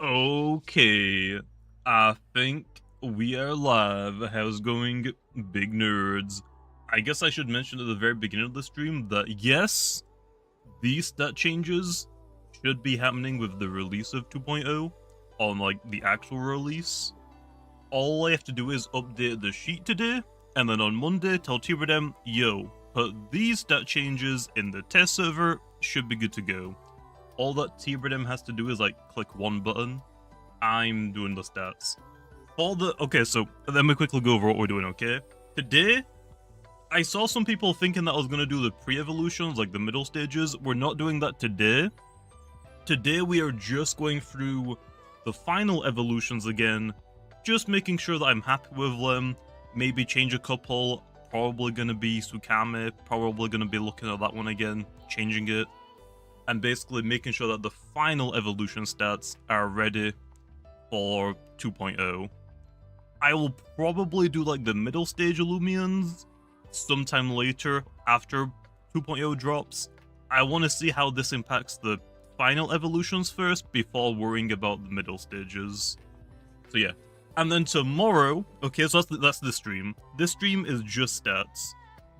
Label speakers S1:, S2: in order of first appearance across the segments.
S1: Okay, I think we are live. How's going, big nerds? I guess I should mention at the very beginning of the stream that yes, these stat changes should be happening with the release of 2.0 on like the actual release. All I have to do is update the sheet today, and then on Monday tell Tiberdem, yo, put these stat changes in the test server, should be good to go. All that Tiberdem has to do is like click one button. I'm doing the stats. Okay, so let me quickly go over what we're doing, okay? Today, I saw some people thinking that I was gonna do the pre-evolutions, like the middle stages. We're not doing that today. Today we are just going through the final evolutions again, just making sure that I'm happy with them, maybe change a couple, probably gonna be Sukame, probably gonna be looking at that one again, changing it, and basically making sure that the final evolution stats are ready for 2.0. I will probably do like the middle stage Loomians sometime later after 2.0 drops. I want to see how this impacts the final evolutions first before worrying about the middle stages. So yeah. And then tomorrow, okay, so that's the stream. This stream is just stats,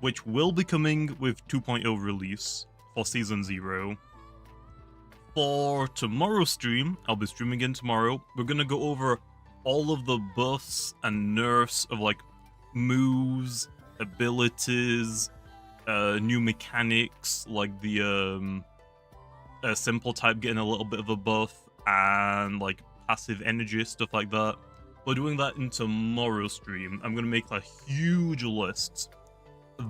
S1: which will be coming with 2.0 release for Season 0. For tomorrow's stream, I'll be streaming again tomorrow, we're gonna go over all of the buffs and nerfs of like moves, abilities, new mechanics, like the simple type getting a little bit of a buff, and like passive energy, stuff like that. We're doing that in tomorrow's stream. I'm gonna make a huge list.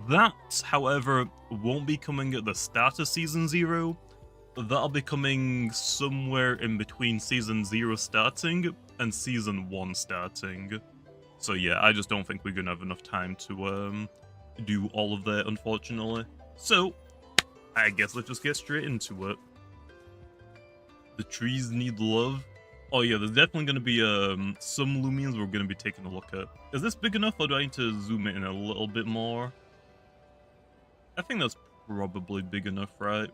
S1: That, however, won't be coming at the start of Season 0. That'll be coming somewhere in between Season 0 starting and Season 1 starting. So yeah, I just don't think we're gonna have enough time to do all of that, unfortunately. So, I guess let's just get straight into it. The trees need love. Oh yeah, there's definitely gonna be some Loomians we're gonna be taking a look at. Is this big enough, or do I need to zoom it in a little bit more? I think that's probably big enough, right?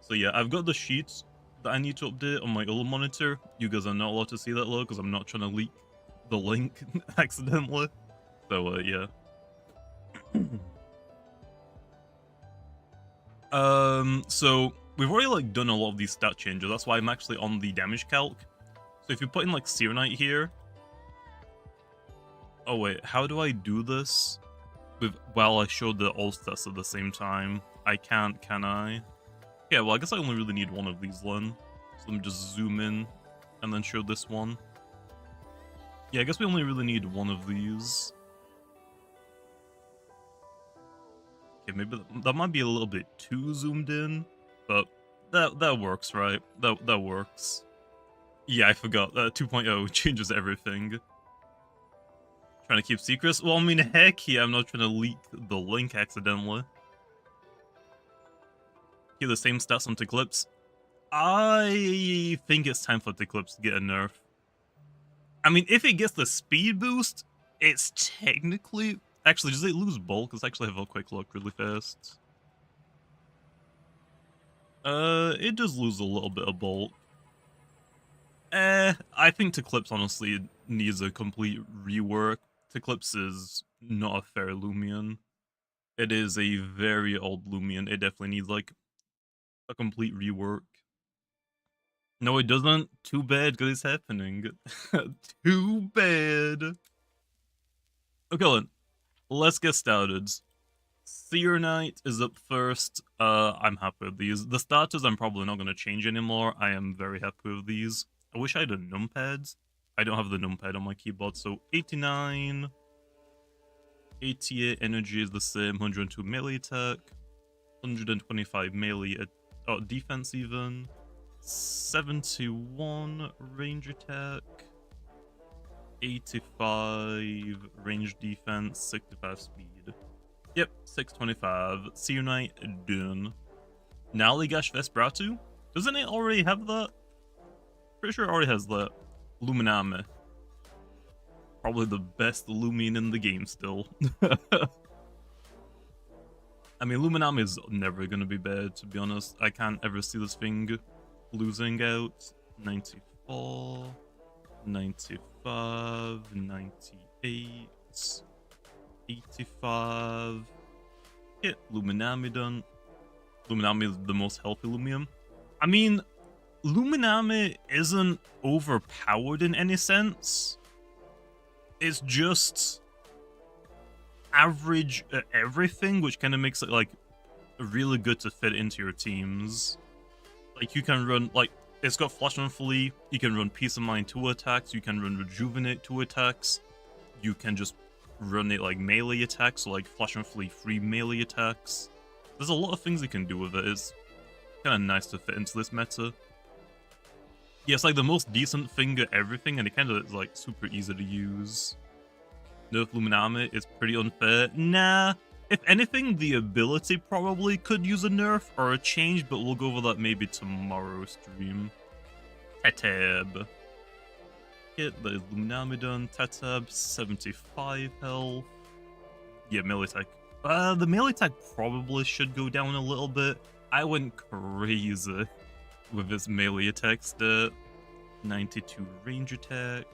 S1: So yeah, I've got the sheets that I need to update on my old monitor. You guys are not allowed to see that though, because I'm not trying to leak the link accidentally. So yeah. So we've already like done a lot of these stat changes. That's why I'm actually on the damage calc. So if you put in like Serenite here. Oh wait, how do I do this? While I showed the all stats at the same time. I can't, can I? Yeah, well, I guess I only really need one of these then. So let me just zoom in and then show this one. Yeah, I guess we only really need one of these. Okay, maybe that might be a little bit too zoomed in, but that works, right? That works. Yeah, I forgot. 2.0 changes everything. Trying to keep secrets? Well, I mean, heck yeah, I'm not trying to leak the link accidentally. Here, the same stats on Tiklipse. I think it's time for Tiklipse to get a nerf. I mean, if it gets the speed boost, it's technically... Actually, does it lose bulk? Let's actually have a quick look really fast. It does lose a little bit of bulk. I think Tiklipse honestly needs a complete rework. Tiklipse is not a fair Loomian. It is a very old Loomian. It definitely needs like a complete rework. No, it doesn't. Too bad, because it's happening. Too bad. Okay, then. Let's get started. Serenite is up first. I'm happy with these. The starters I'm probably not going to change anymore. I am very happy with these. I wish I had a numpad. I don't have the numpad on my keyboard, so 89. 88 energy is the same. 102 melee attack. 125 melee defense even. 71 range attack. 85 range defense, 65 speed. Yep, 625. Serenite done. Naligash Vesperatu? Doesn't it already have that? Pretty sure it already has that. Luminame. Probably the best Loomian in the game still. I mean, Luminame is never gonna be bad, to be honest. I can't ever see this thing losing out. 95. 94, 95, 98, 85. Hit Luminamidon. Luminami is the most healthy Loomian. I mean, Luminami isn't overpowered in any sense. It's just average at everything, which kind of makes it like really good to fit into your teams. Like you can run like it's got Flash and Flee. You can run Peace of Mind 2 attacks. You can run Rejuvenate 2 attacks. You can just run it like melee attacks, so like Flash and Flee 3 melee attacks. There's a lot of things you can do with it. It's kind of nice to fit into this meta. Yeah, it's like the most decent thing at everything, and it kind of is like super easy to use. Nerf Luminami is pretty unfair. Nah, if anything, the ability probably could use a nerf or a change, but we'll go over that maybe tomorrow stream. Tetab. Hit, that is Luminamidon. Tetab, 75 health. Yeah, melee attack. The melee attack probably should go down a little bit. I went crazy with this melee attack stat. 92 range attack.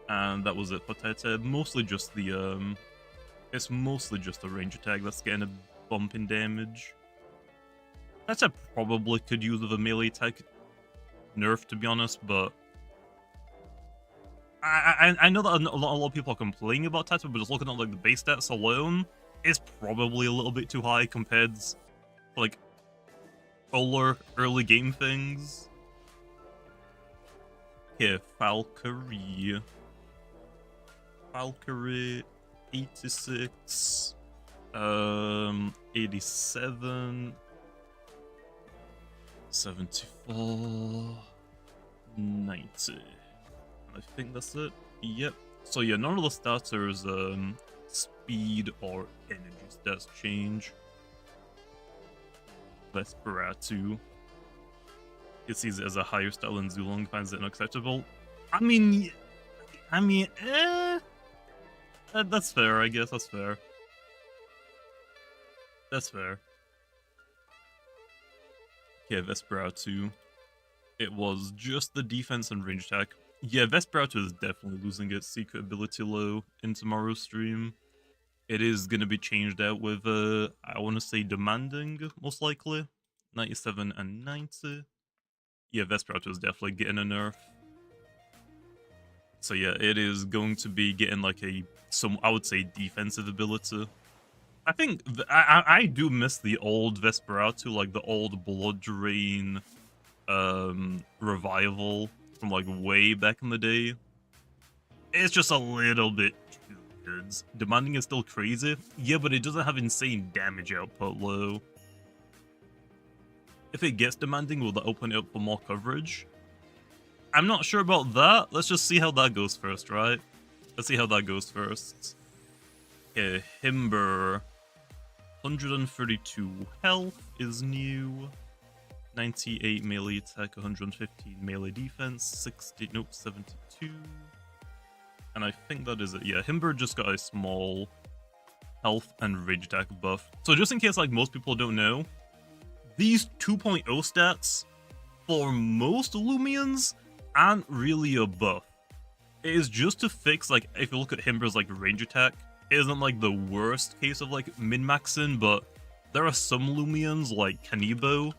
S1: And that was it for Tetab. Mostly just the, it's mostly just the range attack that's getting a bump in damage. Tetab probably could use with a melee attack nerf, to be honest, but I know that a lot of people are complaining about Tetab, but just looking at like the base stats alone, it's probably a little bit too high compared to like early game things. Here, Valkyrie. Valkyrie, 86, 87, 74, 90. I think that's it. Yep. So yeah, none of the starters speed or energy stats change. Vesperatu. It sees it as a higher stat than Zulong, finds it unacceptable. I mean, that's fair, I guess. That's fair. That's fair. Yeah, Vesperatu. It was just the defense and range attack. Yeah, Vesperatu is definitely losing its secret ability low in tomorrow's stream. It is going to be changed out with, I want to say demanding, most likely. 97 and 90. Yeah, Vesperatu is definitely getting a nerf. So yeah, it is going to be getting like I would say defensive ability. I think, I do miss the old Vesperatu, like the old Blood Drain revival from like way back in the day. It's just a little bit too good. Demanding is still crazy, yeah, but it doesn't have insane damage output low. If it gets demanding, will that open it up for more coverage? I'm not sure about that. Let's just see how that goes first, right? Let's see how that goes first. Okay, Himbrr. 132 health is new. 98 melee attack, 115 melee defense, 72. And I think that is it. Yeah, Himbrr just got a small health and rage attack buff. So just in case like most people don't know, these 2.0 stats for most Loomians aren't really a buff. It is just to fix, like, if you look at Himbrr's like range attack, it isn't like the worst case of like min-maxing, but there are some Loomians like Canibo.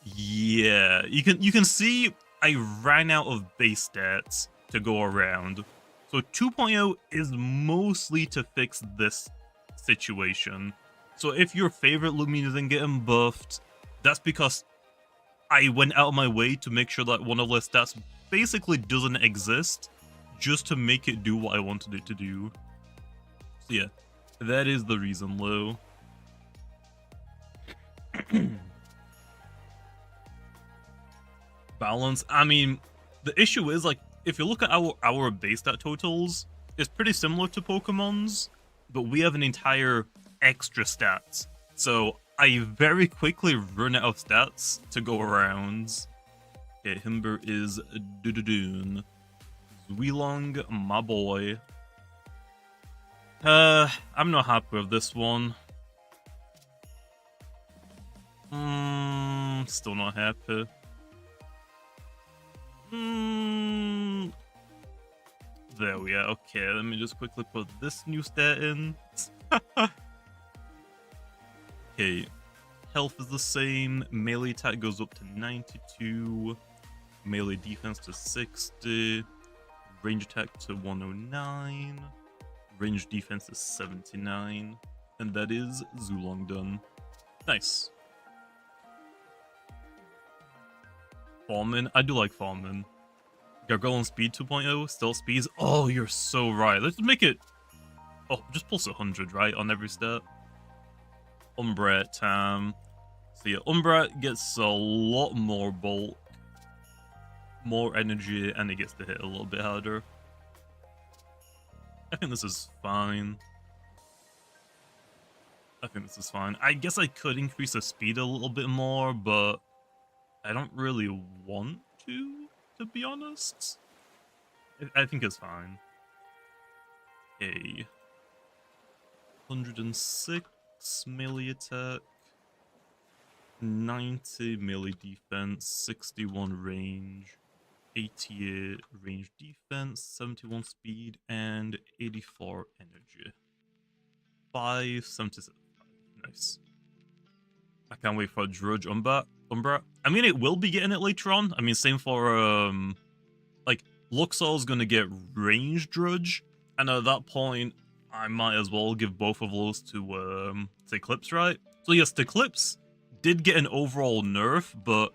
S1: Yeah, you can see I ran out of base stats to go around. So 2.0 is mostly to fix this situation. So if your favorite Loomian isn't getting buffed, that's because I went out of my way to make sure that one of their stats basically doesn't exist, just to make it do what I wanted it to do. So yeah, that is the reason, Lo. Balance, I mean, the issue is, like, if you look at our base stat totals, it's pretty similar to Pokemon's, but we have an entire extra stats. So I very quickly run out of stats to go around. Okay, Himbrr is Dududoon. Zulong, my boy. I'm not happy with this one. Still not happy. There we are. Okay, let me just quickly put this new stat in. Okay, health is the same. Melee attack goes up to 92. Melee defense to 60. Range attack to 109. Range defense is 79. And that is Zulong done. Nice. Farming. I do like farming. Gargoyle Speed 2.0. Stealth speeds. Oh, you're so right. Let's make it... Oh, just plus 100, right? On every stat. Umbra time. So yeah, Umbra gets a lot more bulk. More energy, and it gets to hit a little bit harder. I think this is fine. I guess I could increase the speed a little bit more, but I don't really want to be honest. I think it's fine. Okay. 106 melee attack. 90 melee defense, 61 range, 88 range defense, 71 speed, and 84 energy. 577. Nice. I can't wait for Drudge Umbra. I mean, it will be getting it later on. I mean, same for, like, Luxor's gonna get range Drudge, and at that point, I might as well give both of those to Eclipse, right? So yes, Tiklipse did get an overall nerf, but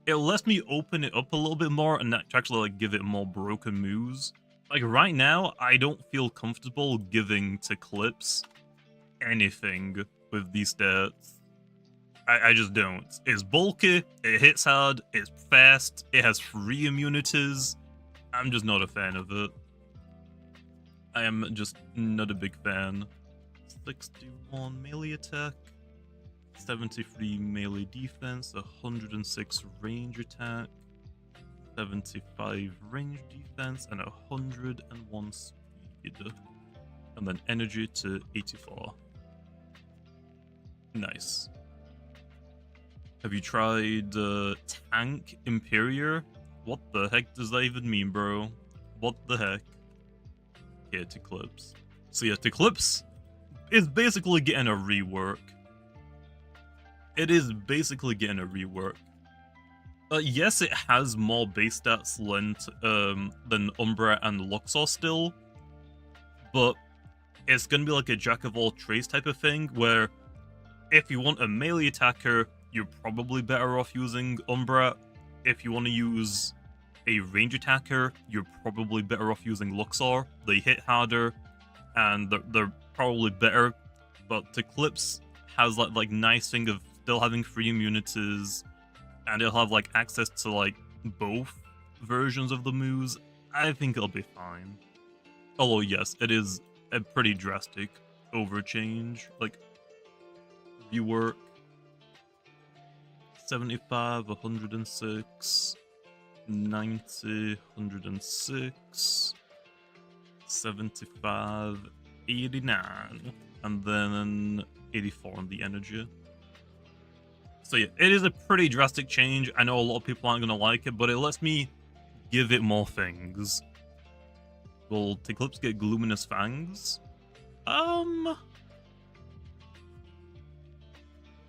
S1: it lets me open it up a little bit more and actually like give it more broken moves. Like right now, I don't feel comfortable giving Tiklipse anything with these stats. I just don't. It's bulky, it hits hard, it's fast, it has free immunities. I'm just not a fan of it. I am just not a big fan. 61 melee attack, 73 melee defense, 106 range attack, 75 range defense, and 101 speed. And then energy to 84. Nice. Have you tried Tank Imperior? What the heck does that even mean, bro? What the heck? Yeah, Tiklipse. So yeah, Tiklipse is basically getting a rework. It is basically getting a rework. Yes, it has more base stats than Umbra and Luxor still, but it's gonna be like a jack of all trades type of thing, where if you want a melee attacker, you're probably better off using Umbra. If you want to use a range attacker, you're probably better off using Luxor. They hit harder, and they're probably better. But Tiklipse has like nice thing of still having free immunities, and it'll have like access to like both versions of the moves. I think it'll be fine. Although yes, it is a pretty drastic overchange. Like rework. 75, 106, 90, 106, 75, 89, and then 84 on the energy. So yeah, it is a pretty drastic change. I know a lot of people aren't going to like it, but it lets me give it more things. Will Tiklipse get Gluminous Fangs?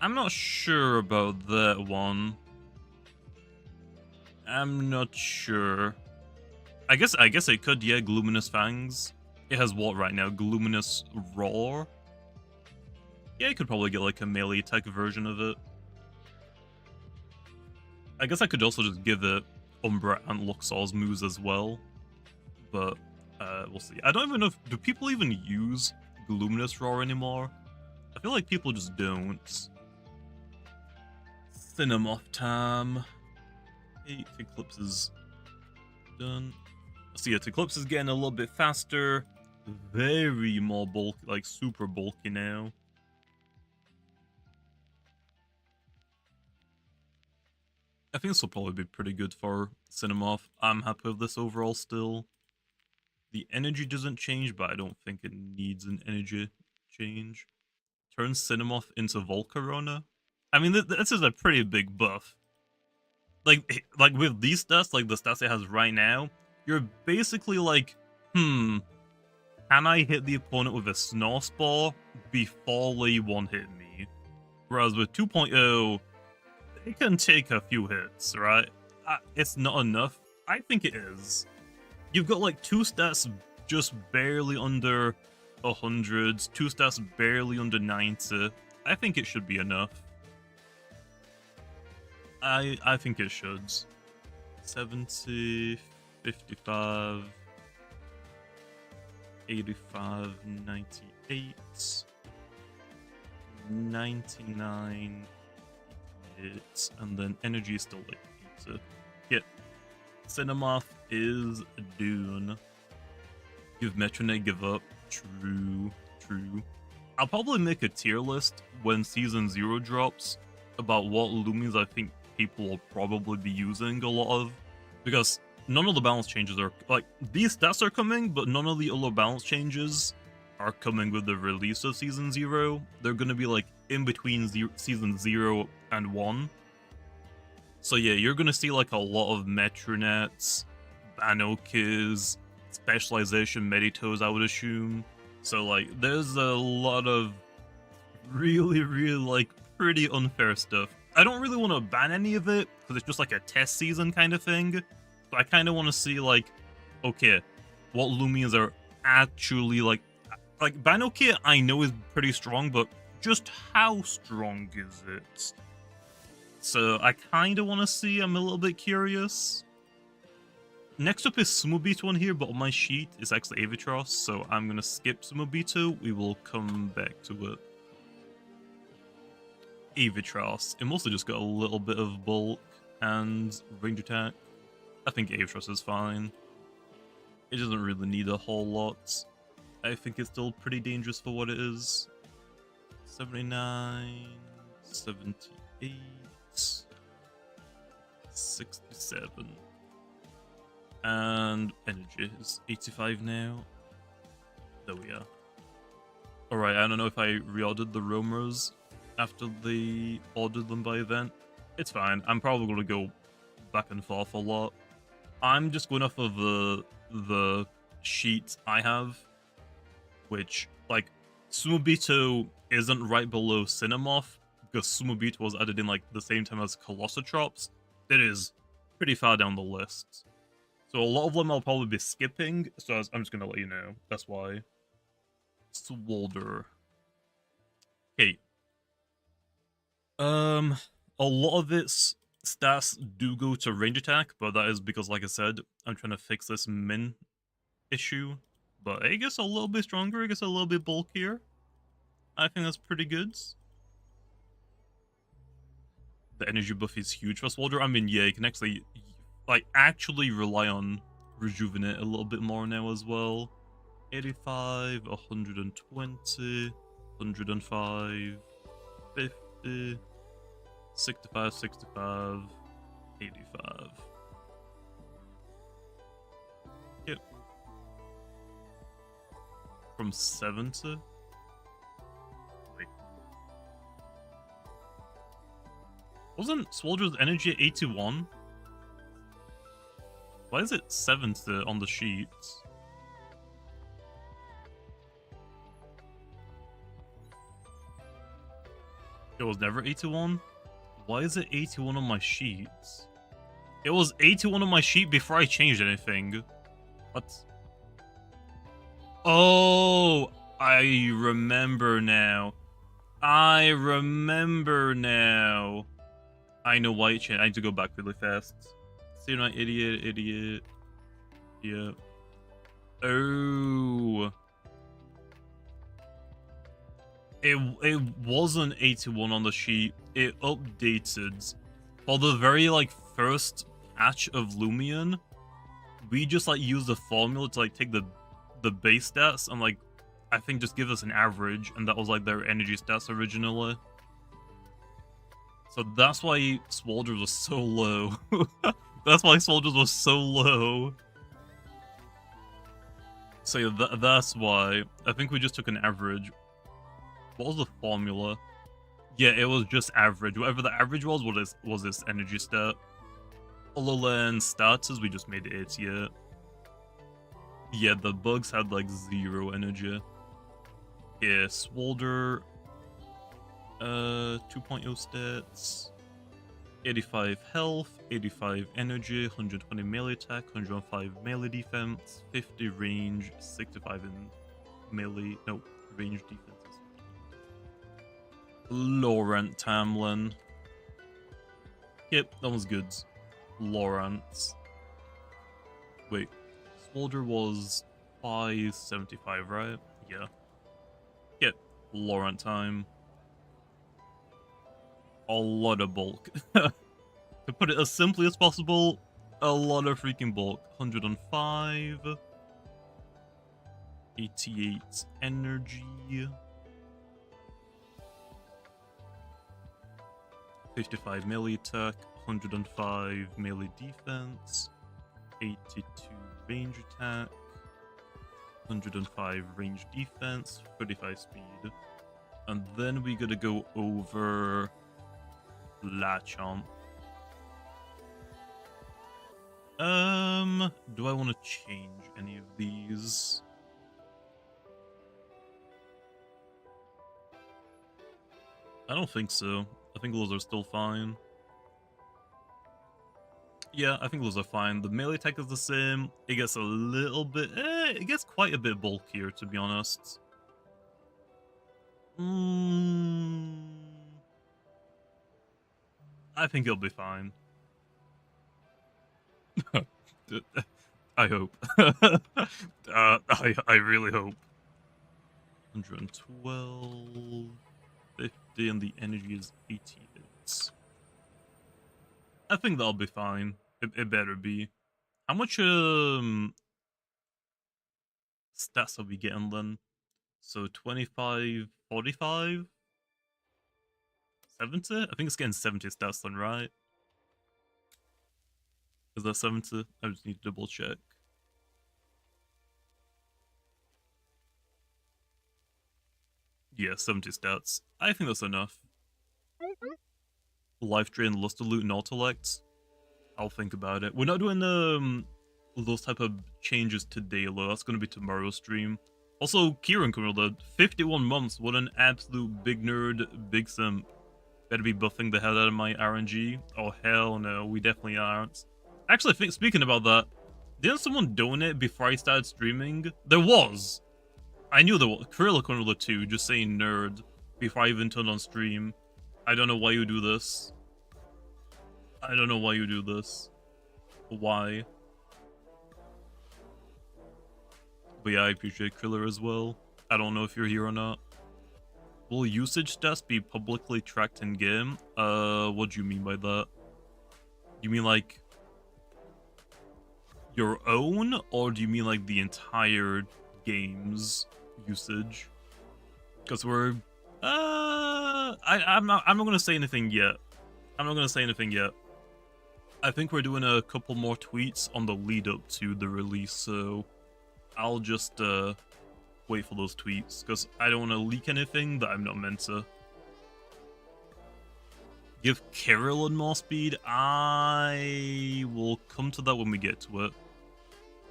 S1: I'm not sure about that one. I'm not sure. I guess it could, yeah, Gluminous Fangs. It has what right now? Gluminous Roar? Yeah, it could probably get like a melee attack version of it. I guess I could also just give it Umbra and Luxor's moves as well. But, we'll see. I don't even know if... Do people even use Gluminous Roar anymore? I feel like people just don't. Cinemoth time. Hey, Tiklipse is done. So yeah, Tiklipse is getting a little bit faster. Very more bulky, like super bulky now. I think this will probably be pretty good for Cinemoth. I'm happy with this overall still. The energy doesn't change, but I don't think it needs an energy change. Turns Cinemoth into Volcarona. I mean, this is a pretty big buff. like with these stats, like the stats it has right now, you're basically like, can I hit the opponent with a Snore Spore before they one-hit me? Whereas with 2.0, it can take a few hits, right? It's not enough. I think it is. You've got like 2 stats just barely under 100, 2 stats barely under 90. I think it should be enough. I think it should. 70, 55, 85, 98, 99, and then energy is still like 80. Yeah. Cinemoth is dune. Give Metronet, give up. True. I'll probably make a tier list when Season 0 drops about what Loomians I think people will probably be using a lot of. Because none of the balance changes are... Like, these stats are coming, but none of the other balance changes are coming with the release of Season 0. They're gonna be, like, in between Season 0 and 1. So yeah, you're gonna see, like, a lot of Metronets, Banokis, Specialization Meditos, I would assume. So, like, there's a lot of really, like, pretty unfair stuff. I don't really want to ban any of it, because it's just like a test season kind of thing. So I kind of want to see, like, okay, what Loomians are actually, like Banokia I know is pretty strong, but just how strong is it? So I kind of want to see, I'm a little bit curious. Next up is Sumobito on here, but on my sheet is actually Avatros, so I'm going to skip Sumobito. We will come back to it. Avatros. It mostly just got a little bit of bulk and range attack. I think Avatros is fine. It doesn't really need a whole lot. I think it's still pretty dangerous for what it is. 79, 78, 67. And energy is 85 now. There we are. Alright, I don't know if I reordered the roamers after they ordered them by event. It's fine. I'm probably going to go back and forth a lot. I'm just going off of the sheet I have, which, like, Sumobito isn't right below Cinemoth, because Sumobito was added in, like, the same time as Colossotrops. It is pretty far down the list. So a lot of them I'll probably be skipping, so I'm just going to let you know. That's why. Swolder. Okay. A lot of its stats do go to range attack, but that is because, like I said, I'm trying to fix this min issue. But I guess a little bit stronger, I guess a little bit bulkier. I think that's pretty good. The energy buff is huge for Swolder. I mean, yeah, you can actually, like, actually rely on Rejuvenate a little bit more now as well. 85, 120, 105, 50, 65, 65, 85. Yep. From 70? Wait. Wasn't Swolder's energy at 81? Why is it 70 on the sheets? It was never 81? Why is it 81 on my sheets? It was 81 on my sheet before I changed anything. What? Oh, I remember now. I remember now. I know why it changed. I need to go back really fast. See my idiot. Yeah. Oh. It wasn't 81 on the sheet. It updated. For the very, like, first patch of Loomian, we just, like, used the formula to, like, take the base stats and, like, I think just give us an average, and that was, like, their energy stats originally. So that's why Swolder was so low. That's why Soldiers was so low. So yeah, that's why. I think we just took an average. What was the formula? Yeah, it was just average. Whatever the average was this energy stat. HoloLens status, we just made it 88. Yeah, the bugs had like 0 energy. Yeah, Swolder, 2.0 stats, 85 health, 85 energy, 120 melee attack, 105 melee defense, 50 range, 65 in melee, no, range defenses. Laurent Tamlin. Yep, that was good. Lawrence. Wait, Swolder was 575, right? Yeah. Yep, Laurent time. A lot of bulk. To put it as simply as possible, a lot of freaking bulk. 105. 88 energy. 55 melee attack. 105 melee defense. 82 range attack. 105 range defense. 35 speed. And then we gotta go over Lachomp. Do I want to change any of these? I don't think so. I think those are still fine. Yeah, I think those are fine. The melee attack is the same. It gets a little bit... it gets quite a bit bulkier, to be honest. I think it'll be fine. I hope. I really hope. 112, 50, and the energy is 88. I think that'll be fine. It better be. How much stats are we getting then? So 25, 45, 70? I think it's getting 70 stats then, right? Is that 70? I just need to double check. Yeah, 70 stats. I think that's enough. Life Drain, Luster Loot, and Autolect. I'll think about it. We're not doing those type of changes today, though. That's going to be tomorrow's stream. Also, Kieran coming with 51 months. What an absolute big nerd, big simp. Better be buffing the hell out of my RNG. Oh, hell no. We definitely aren't. Actually, speaking about that, didn't someone donate before I started streaming? There was. I knew there was. Krillacon 2, just saying nerd, before I even turned on stream. I don't know why you do this. I don't know why you do this. Why? But yeah, I appreciate Kriller as well. I don't know if you're here or not. Will usage stats be publicly tracked in game? What do you mean by that? You mean like your own, or do you mean like the entire game's usage? Because we're I'm not gonna say anything yet. I'm not gonna say anything yet. I think we're doing a couple more tweets on the lead up to the release, so I'll just wait for those tweets, because I don't want to leak anything that I'm not meant to. Give Carolyn more speed? I will come to that when we get to it.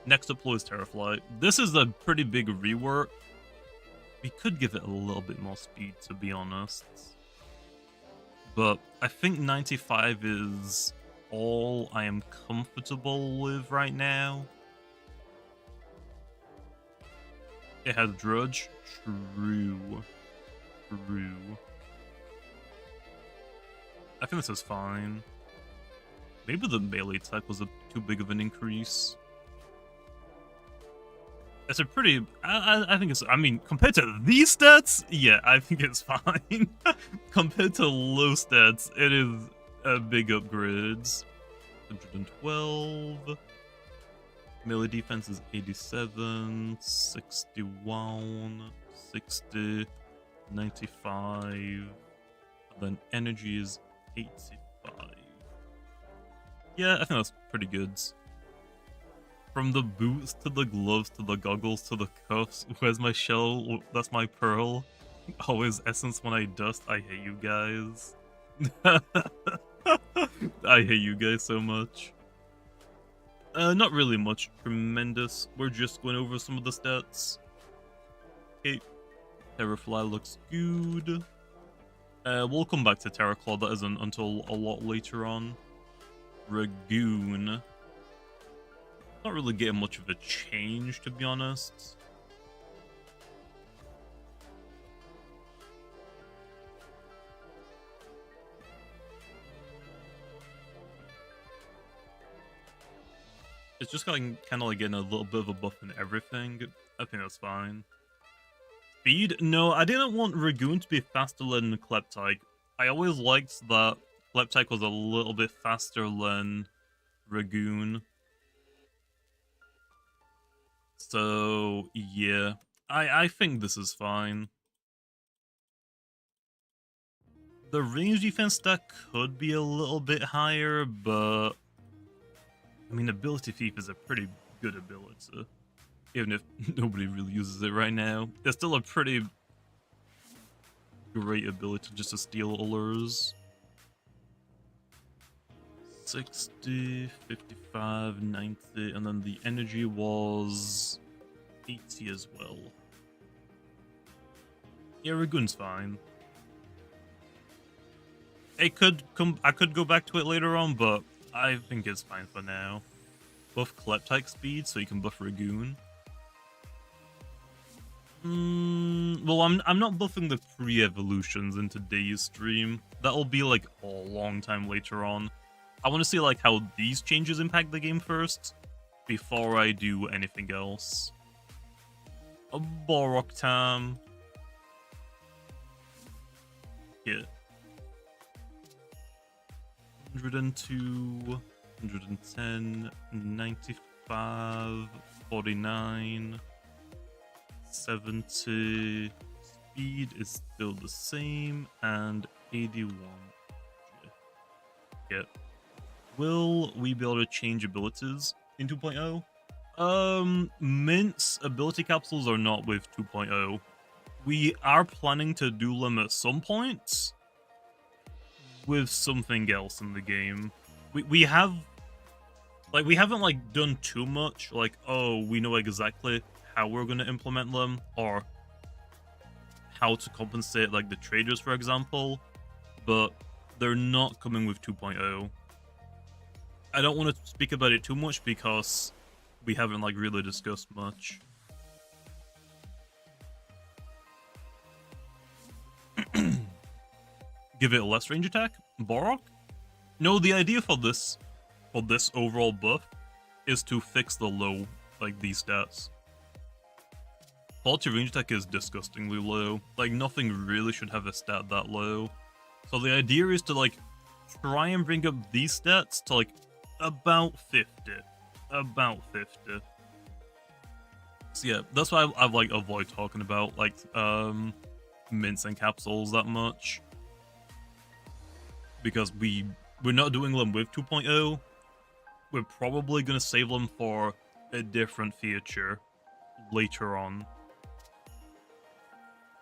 S1: Next deploy is Terrafly. This is a pretty big rework. We could give it a little bit more speed, to be honest. But I think 95 is all I am comfortable with right now. It has Drudge. True. I think this is fine. Maybe the melee attack was too big of an increase. It's a pretty... I think it's... I mean, compared to these stats, yeah, I think it's fine. Compared to low stats, it is a big upgrades. 112. Melee defense is 87, 61, 60, 95. And then energy is 85. Yeah, I think that's pretty good. From the boots to the gloves to the goggles to the cuffs. Where's my shell? That's my pearl. Always essence when I dust. I hate you guys. I hate you guys so much. Not really much tremendous. We're just going over some of the stats. Okay, Terrafly looks good. We'll come back to Terraclaw, that isn't until a lot later on. Ragoon. Not really getting much of a change, to be honest. It's just kind of like getting a little bit of a buff in everything. I think that's fine. Speed? No, I didn't want Ragoon to be faster than Kleptyke. I always liked that Kleptyke was a little bit faster than Ragoon. So, yeah. I think this is fine. The range defense stat could be a little bit higher, but... I mean, Ability Thief is a pretty good ability. Even if nobody really uses it right now. It's still a pretty great ability just to steal allures. 60, 55, 90, and then the energy was 80 as well. Yeah, Ragoon's fine. It could come. I could go back to it later on, but I think it's fine for now. Buff Kleptyke speed so you can buff Ragoon. Well, I'm not buffing the pre-evolutions in today's stream. That'll be like a long time later on. I want to see like how these changes impact the game first before I do anything else. A Borok Tam. Yeah. 102, 110, 95, 49, 70. Speed is still the same, and 81. Yeah. Will we be able to change abilities in 2.0? Mint's ability capsules are not with 2.0. We are planning to do them at some point with something else in the game. We have we haven't like done too much, like, oh, we know exactly how we're gonna implement them or how to compensate like the traders, for example, but they're not coming with 2.0. I don't want to speak about it too much because we haven't like really discussed much. Give it a less range attack? Borok? No, the idea for this overall buff is to fix the low, like these stats. Quality range attack is disgustingly low. Like nothing really should have a stat that low. So the idea is to like try and bring up these stats to like about 50. About 50. So yeah, that's why I've like avoid talking about like mints and capsules that much. Because we're not doing them with 2.0. We're probably gonna save them for a different feature later on.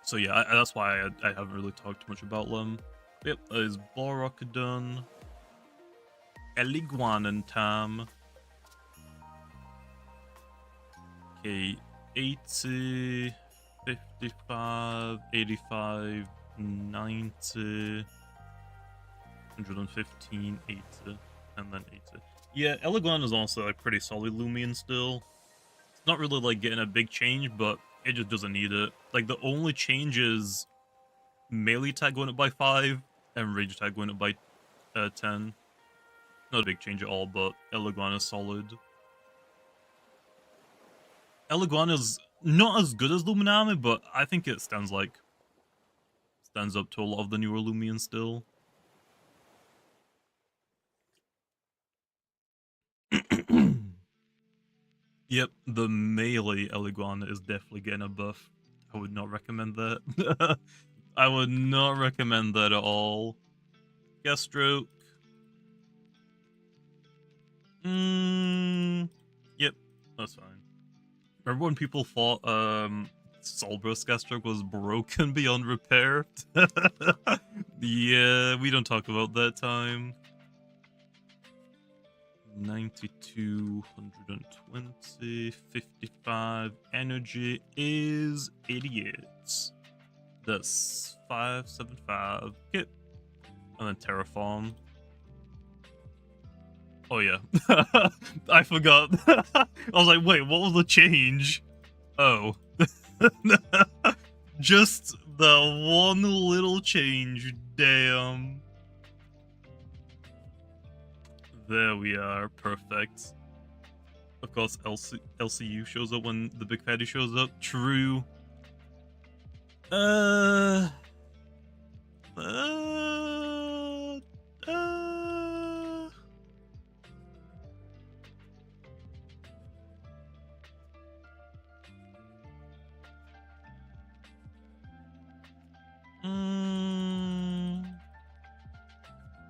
S1: So yeah, that's why I haven't really talked too much about them. Yep, that is Borok done. Eliguan and Tam. Okay, 80, 55, 85, 90, 115, 80, and then 80. Yeah, Eliguan is also a pretty solid Loomian still. It's not really like getting a big change, but it just doesn't need it. Like the only change is melee attack going up by 5 and range attack going up by 10. Not a big change at all, but Eliguan is solid. Eliguan is not as good as Luminami, but I think it stands up to a lot of the newer Loomians still. Yep, the melee Eliguan is definitely getting a buff. I would not recommend that. I would not recommend that at all. Gastroak. Yep, that's fine. Remember when people thought Solbros Gastroak was broken beyond repair? Yeah, we don't talk about that time. 92, 120, 55. Energy is 88. That's 575. Okay. And then Terraform. Oh yeah. I forgot. I was like, wait, what was the change? Oh. Just the one little change. Damn. There we are. Perfect. Of course, LCU shows up when the big fatty shows up. True.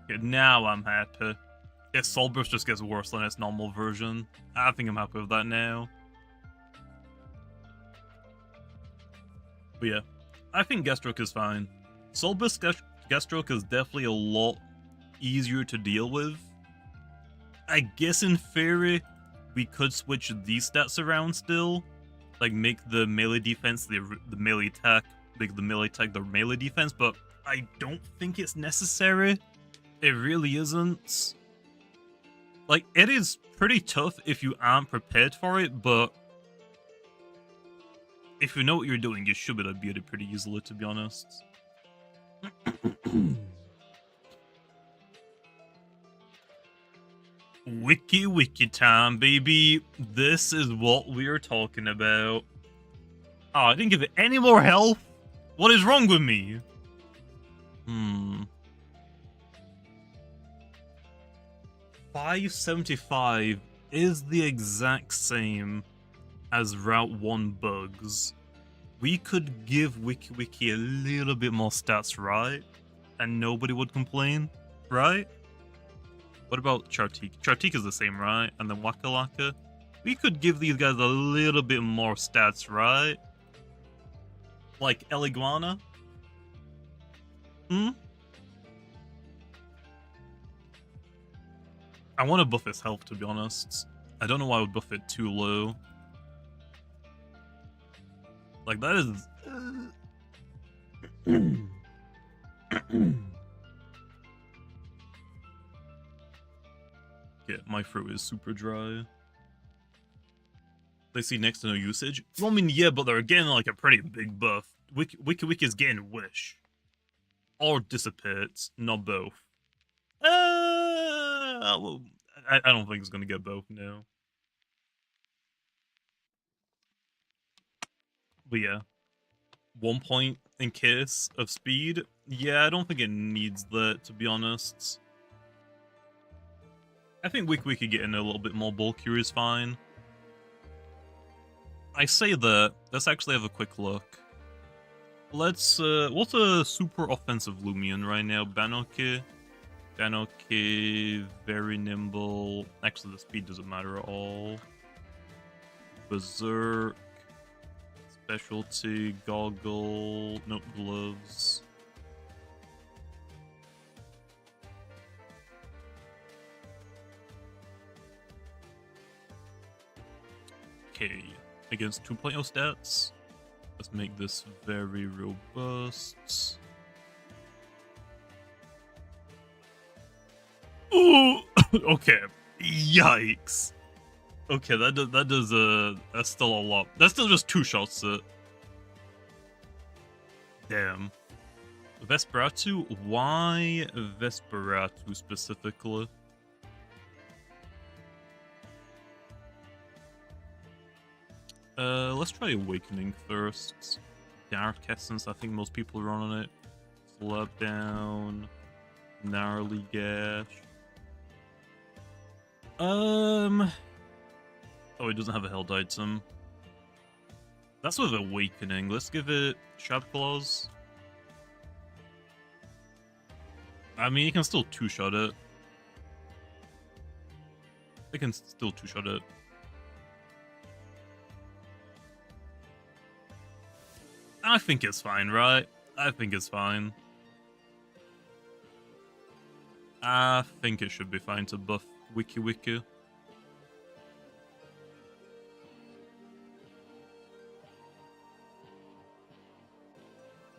S1: Okay, now I'm happy. Yeah, Soul Burst just gets worse than its normal version. I think I'm happy with that now. But yeah, I think Gastroak is fine. Soul Burst Gastroak is definitely a lot easier to deal with. I guess in theory, we could switch these stats around still. Like make the melee defense the melee attack, make the melee attack the melee defense, but I don't think it's necessary. It really isn't. Like, it is pretty tough if you aren't prepared for it, but if you know what you're doing, you should be able to beat it pretty easily, to be honest. Wiki time, baby. This is what we are talking about. Oh, I didn't give it any more health? What is wrong with me? 575 is the exact same as Route 1 bugs. We could give Wikiwiki a little bit more stats, right? And nobody would complain, right? What about Chartique? Chartique is the same, right? And then Waka Laka? We could give these guys a little bit more stats, right? Like Eliguana? I want to buff his health, to be honest. I don't know why I would buff it too low. Like, that is... Yeah, my throat is super dry. They see next to no usage? Well, I mean, yeah, but they're getting, like, a pretty big buff. Wikiwiki is getting Wish. Or Dissipates, not both. Well, I don't think it's gonna get both now. But yeah. 1 point in case of speed? Yeah, I don't think it needs that, to be honest. I think Wikiwiki getting a little bit more bulkier is fine. I say that, let's actually have a quick look. Let's, what's a super offensive Loomian right now? Banoke? Banoke, very nimble. Actually, the speed doesn't matter at all. Berserk. Specialty, goggle, no gloves. Okay, against 2.0 stats. Let's make this very robust. Ooh! Okay, yikes. Okay, that's still a lot. That's still just 2 shots it. Damn. Vesperatu? Why Vesperatu specifically? Let's try Awakening first. Dark Essence, I think most people run on it. Slap down. Gnarly Gash. Oh, it doesn't have a held item. That's with Awakening. Let's give it Sharp Claws. I mean, you can still 2-shot it. I can still 2-shot it. I think it's fine, right? I think it's fine. I think it should be fine to buff Wikiwiki.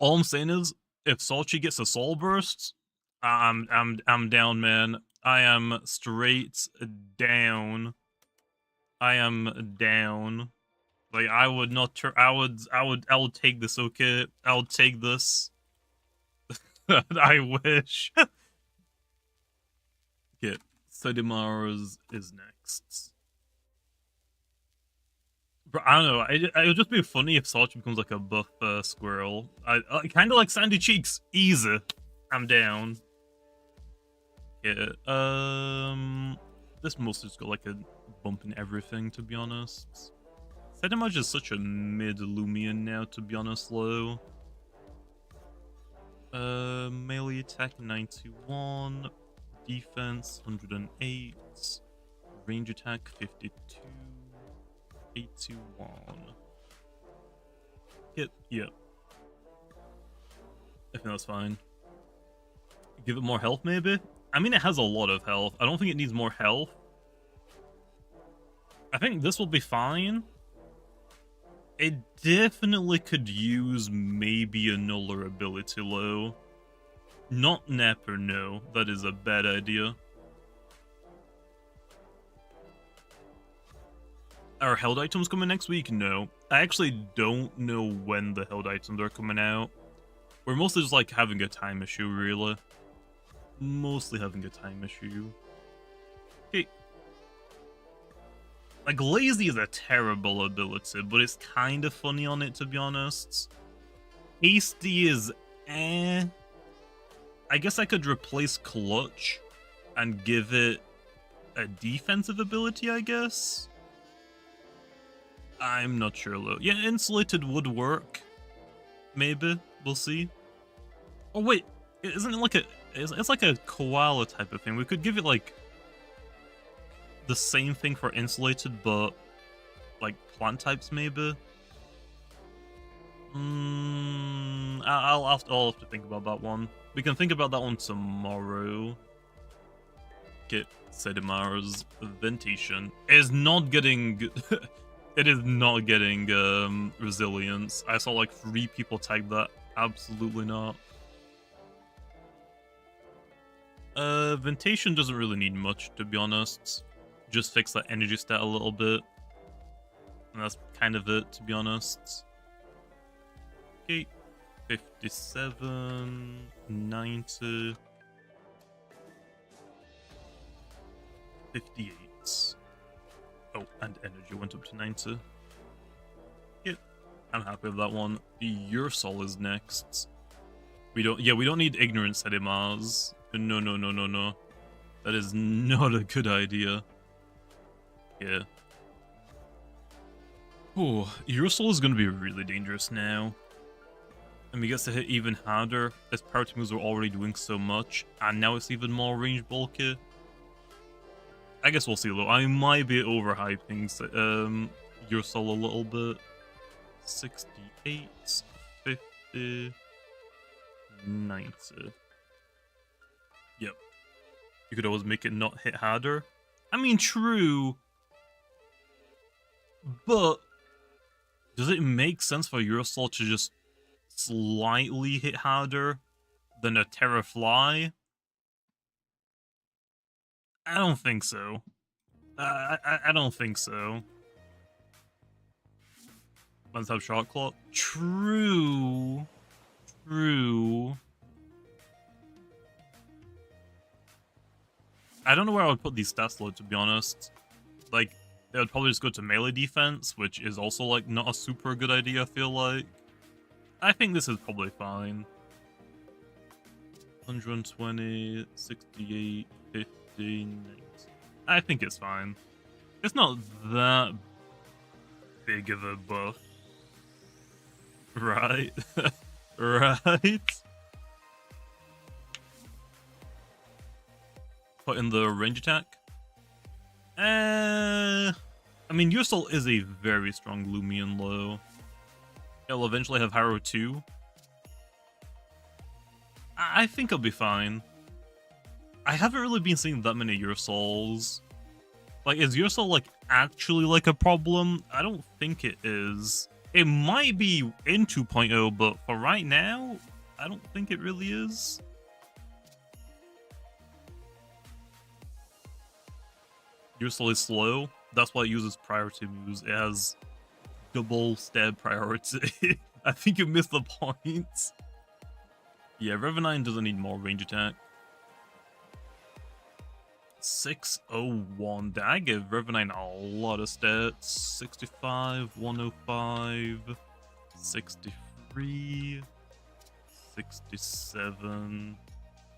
S1: All I'm saying is, if Sachi gets a soul burst, I'm down, man. I am straight down. I am down. Like, I would not I would take this, okay? I would take this. I wish. Okay, Cinemoth is next. But I don't know. It would just be funny if Sachi becomes like a buff squirrel. I kind of like Sandy Cheeks. Easy. I'm down. Yeah. This mostly just got like a bump in everything, to be honest. Cinemoth is such a mid Loomian now, to be honest, though. Melee attack 91, defense 108, range attack 52, 81. Yep. I think that's fine. Give it more health, maybe? I mean, it has a lot of health. I don't think it needs more health. I think this will be fine. It definitely could use maybe a nuller ability low. Not Napper, no. That is a bad idea. Are held items coming next week? No. I actually don't know when the held items are coming out. We're mostly just like having a time issue, really. Mostly having a time issue. Okay. Like, Lazy is a terrible ability, but it's kind of funny on it, to be honest. Hasty is eh. I guess I could replace Clutch and give it a defensive ability, I guess? I'm not sure, though. Yeah, Insulated would work. Maybe. We'll see. Oh, wait. Isn't it like a... It's like a koala type of thing. We could give it, like... the same thing for Insulated, but... like, plant types, maybe? I'll have to think about that one. We can think about that one tomorrow. Get Cinemoth's Ventation. Is not getting... it is not getting resilience. I saw like 3 people tag that. Absolutely not. Ventation doesn't really need much, to be honest. Just fix that energy stat a little bit. And that's kind of it, to be honest. Okay. 57, 90, 58. Oh, and energy went up to 90. Yep, I'm happy with that one. Your soul is next. We don't need ignorance Cinemoth. No. That is not a good idea. Yeah. Oh, your soul is gonna be really dangerous now. And we get to hit even harder, as power moves are already doing so much, and now it's even more range bulky. I guess we'll see though. I might be overhyping your soul a little bit. 68, 50, 90. Yep. You could always make it not hit harder. I mean, true. But does it make sense for your soul to just slightly hit harder than a Terra Fly? I don't think so. I don't think so. Let's have Shot Clock. True. I don't know where I would put these stats low, to be honest. Like, they would probably just go to melee defense, which is also, like, not a super good idea, I feel like. I think this is probably fine. 120, 68, 50, 90. I think it's fine. It's not that big of a buff. Right? Right? Put in the range attack. I mean, your soul is a very strong Loomian low. It'll eventually have Harrow 2. I think it'll be fine. I haven't really been seeing that many Your Souls. Like, is Your Soul, like, actually, like, a problem? I don't think it is. It might be in 2.0, but for right now, I don't think it really is. Usually slow. That's why it uses priority moves. It has double stab priority. I think you missed the point. Yeah, Revenine doesn't need more range attack. 601. I give Revenine a lot of stats. 65, 105, 63, 67.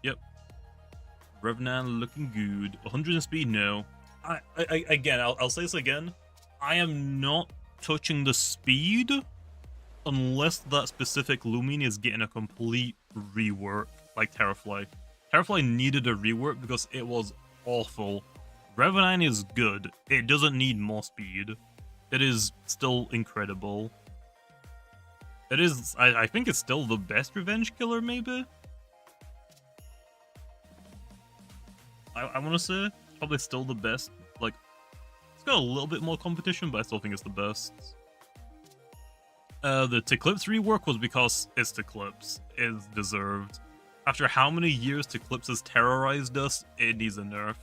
S1: Yep. Revenine looking good. 100 in speed, no. Again, I'll say this again. I am not touching the speed unless that specific Loomian is getting a complete rework, like Terrafly. Terrafly needed a rework because it was awful. Revenine is good. It doesn't need more speed. It is still incredible. It is, I think it's still the best revenge killer, maybe? I want to say, probably still the best. Like, it's got a little bit more competition, but I still think it's the best. The Tiklipse rework was because it's Tiklipse. It's deserved. After how many years Tiklipse has terrorized us, it needs a nerf.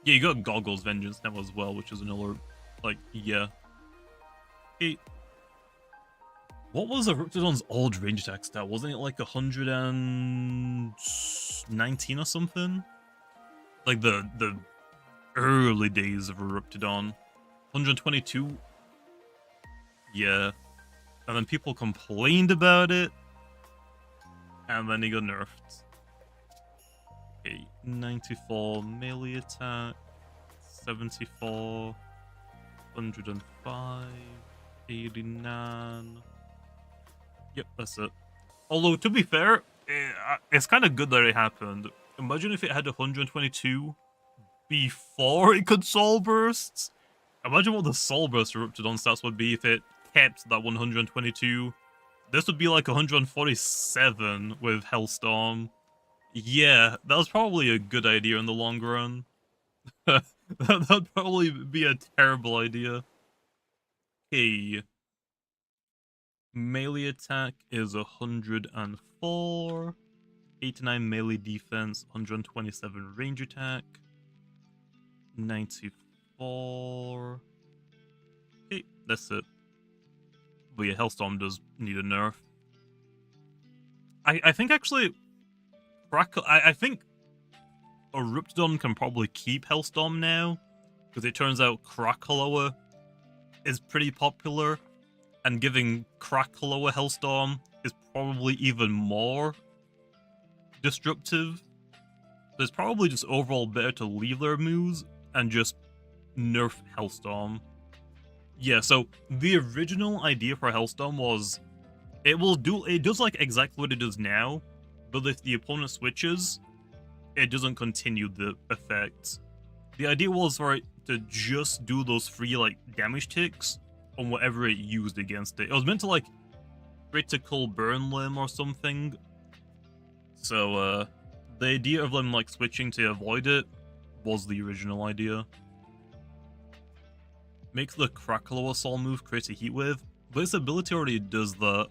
S1: Yeah, you got Goggles Vengeance now as well, which is another, like, yeah. Hey, what was Eruptodon's old range attack stat? Wasn't it like 119 or something? Like the early days of Eruptodon. 122? Yeah. And then people complained about it. And then he got nerfed. Okay, 94 melee attack. 74. 105. 89. Yep, that's it. Although, to be fair, it's kind of good that it happened. Imagine if it had 122 before it could soul bursts. Imagine what the soul burst Eruptodon stats would be if it kept that 122. This would be like 147 with Hellstorm. Yeah, that was probably a good idea in the long run. That'd probably be a terrible idea. Okay. Melee attack is 104. 89 melee defense, 127 range attack, 94. Okay, that's it. But yeah, Hellstorm does need a nerf. I think actually, I think Eruptodon can probably keep Hellstorm now, because it turns out Crackower is pretty popular, and giving Crackower Hellstorm is probably even more destructive. So it's probably just overall better to leave their moves and just nerf Hellstorm. Yeah, so the original idea for Hellstorm was it does like exactly what it does now, but if the opponent switches, it doesn't continue the effect. The idea was for it to just do those free like damage ticks on whatever it used against it. It was meant to like critical burn limb or something. So, the idea of them, like, switching to avoid it was the original idea. Makes the Crackower Soul move create a heat wave, but its ability already does that.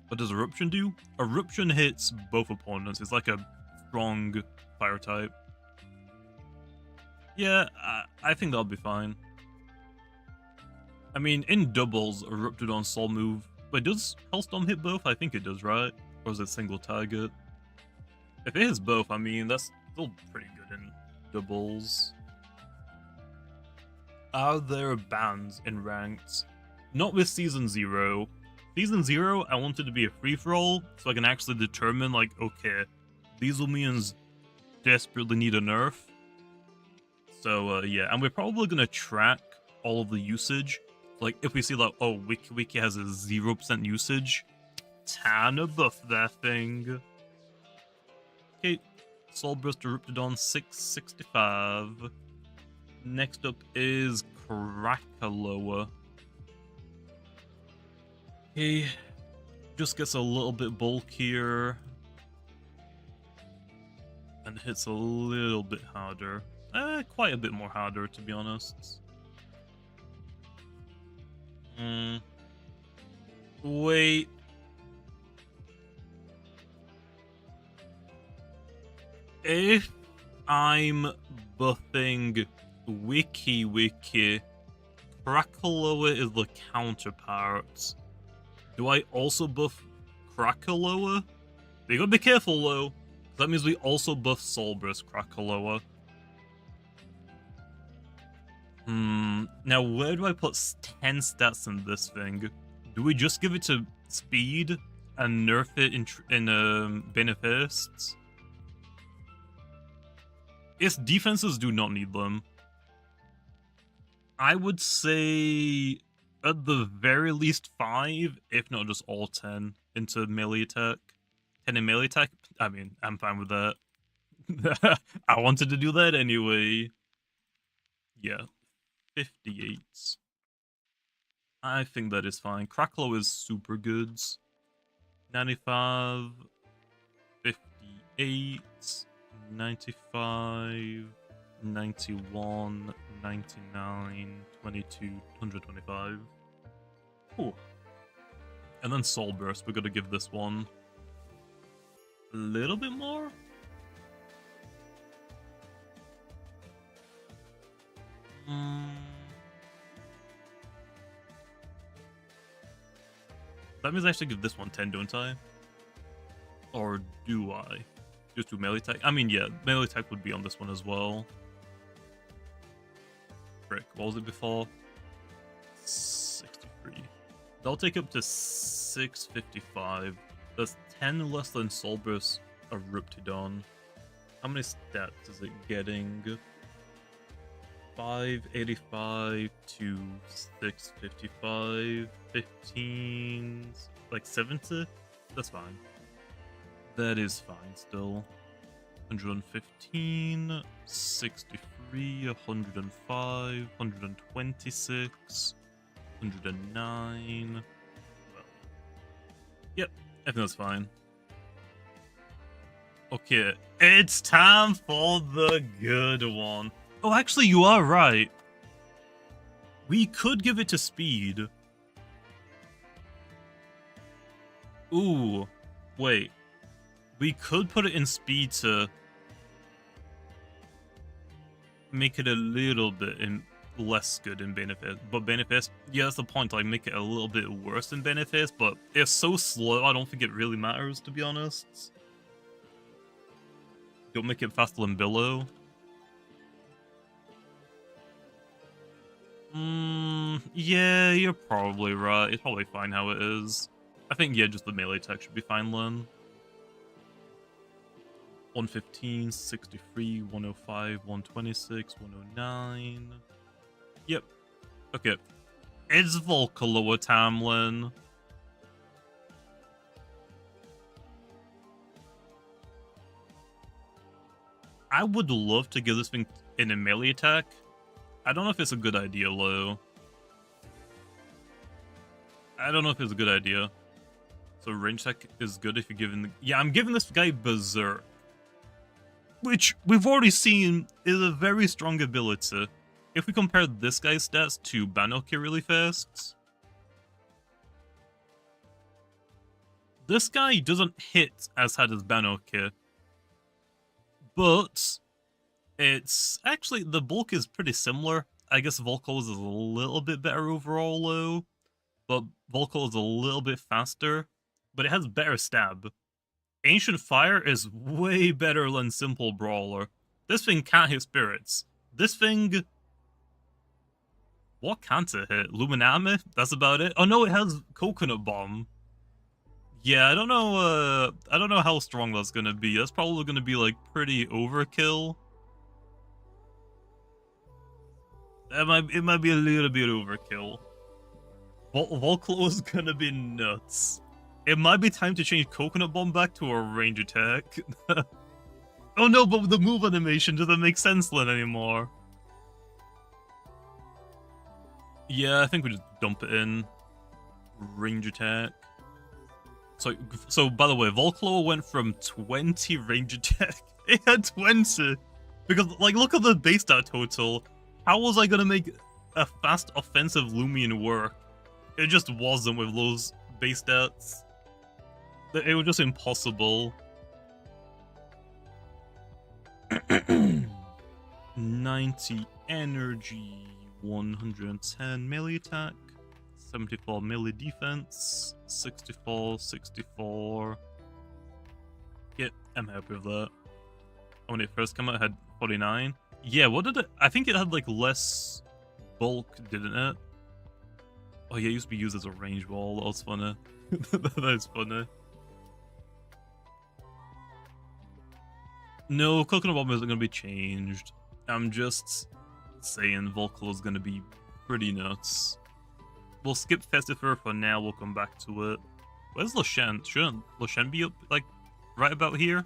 S1: What does Eruption do? Eruption hits both opponents. It's like a strong fire type. Yeah, I think that'll be fine. I mean, in doubles, Eruptodon Soul move. But does Hellstorm hit both? I think it does, right? Or is it single target? If it hits both, I mean, that's still pretty good in doubles. Are there bans in ranked? Not with Season 0. Season 0, I wanted to be a free-for-all, so I can actually determine, like, okay, these Loomians desperately need a nerf. So, yeah, and we're probably going to track all of the usage. Like, if we see, like, oh, Wikiwiki has a 0% usage, Tana buff that thing. Okay, Soul Burst Eruptodon 665. Next up is Crackower. Okay, just gets a little bit bulkier and hits a little bit harder. quite a bit more harder, to be honest. Wait. If I'm buffing Wikiwiki, Crackower is the counterpart. Do I also buff Crackower? You gotta be careful though. That means we also buff Solbrus Crackower. Now where do I put 10 stats in this thing? Do we just give it to speed and nerf it in Benefists? Its defenses do not need them. I would say at the very least 5, if not just all 10, into melee attack. 10 in melee attack? I mean, I'm fine with that. I wanted to do that anyway. Yeah. 58. I think that is fine. Cracklow is super good. 95. 58. 95. 91. 99. 22. 125. Ooh. And then Soul Burst. We're gonna give this one a little bit more. That means I should give this one 10, don't I? Or do I? Just do melee attack? I mean, yeah, melee attack would be on this one as well. Frick, what was it before? 63. That'll take up to 655. That's 10 less than Solbrus Eruptodon. How many stats is it getting? 585 to 655, 15, like 70? That's fine. That is fine still. 115, 63, 105, 126, 109. Well, yep, I think that's fine. Okay, it's time for the good one. Oh, actually, you are right. We could give it to speed. Ooh, wait. We could put it in speed to make it a little bit less good in Benefits. But Benefits, yeah, that's the point. Like, make it a little bit worse in Benefits, but it's so slow, I don't think it really matters, to be honest. Don't make it faster than Volo. Yeah, you're probably right. It's probably fine how it is. I think, yeah, just the melee attack should be fine then. 115, 63, 105, 126, 109. Yep. Okay. It's Volcaloa Tamlin. I would love to give this thing in a melee attack. I don't know if it's a good idea, though. I don't know if it's a good idea. So range attack is good if you're giving the... Yeah, I'm giving this guy Berserk. Which we've already seen is a very strong ability. If we compare this guy's stats to Banoki really fast... This guy doesn't hit as hard as Banoki. But... it's actually, the bulk is pretty similar. I guess Volco's is a little bit better overall, though. But Volco is a little bit faster. But it has better stab. Ancient Fire is way better than Simple Brawler. This thing can't hit spirits. This thing... what can't it hit? Luminami? That's about it? Oh no, it has Coconut Bomb. Yeah, I don't know how strong that's gonna be. That's probably gonna be, like, pretty overkill. It might be a little bit overkill. Volclo is gonna be nuts. It might be time to change Coconut Bomb back to a range attack. Oh no, but the move animation doesn't make sense then anymore. Yeah, I think we just dump it in. Range attack. So by the way, Volclo went from 20 range attack. It had 20 to Because, like, look at the base stat total. How was I gonna make a fast offensive Loomian work? It just wasn't with those base stats. It was just impossible. 90 energy, 110 melee attack, 74 melee defense, 64. Yeah, I'm happy with that. When it first came out, it had 49. Yeah, what did it? I think it had like less bulk, didn't it? Oh yeah, it used to be used as a range wall. That was funny. That is funny. No, Coconut Bomb isn't going to be changed. I'm just saying Volcolo is going to be pretty nuts. We'll skip Festifer for now, we'll come back to it. Where's Lashen? Shouldn't Lashen be up, like, right about here?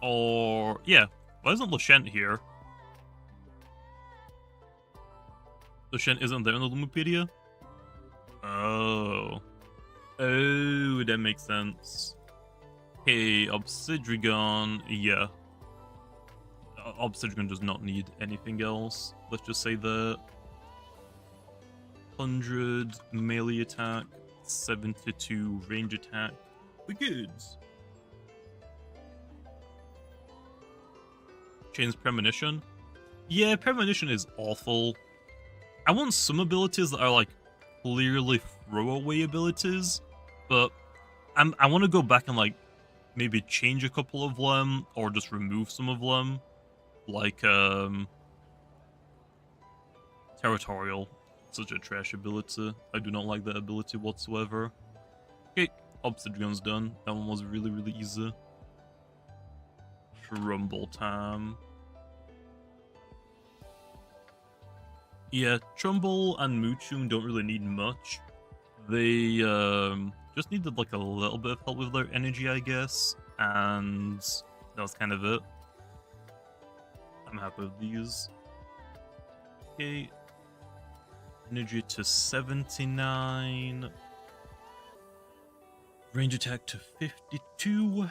S1: Or, yeah, why isn't Lashen here? Lashen isn't there in the Lumipedia? Oh. Oh, that makes sense. Hey, Obsidian, yeah. Obsidian does not need anything else. Let's just say that. 100 melee attack, 72 range attack. We're good. Change Premonition. Yeah, Premonition is awful. I want some abilities that are like clearly throwaway abilities, but I want to go back and like maybe change a couple of them or just remove some of them. Like, Territorial. Such a trash ability. I do not like that ability whatsoever. Okay, Obsidian's done. That one was really, really easy. Trumbull time. Yeah, Trumbull and Moochun don't really need much. They, just needed like a little bit of help with their energy, I guess. And that was kind of it. I'm happy with these. Okay. Energy to 79. Range attack to 52.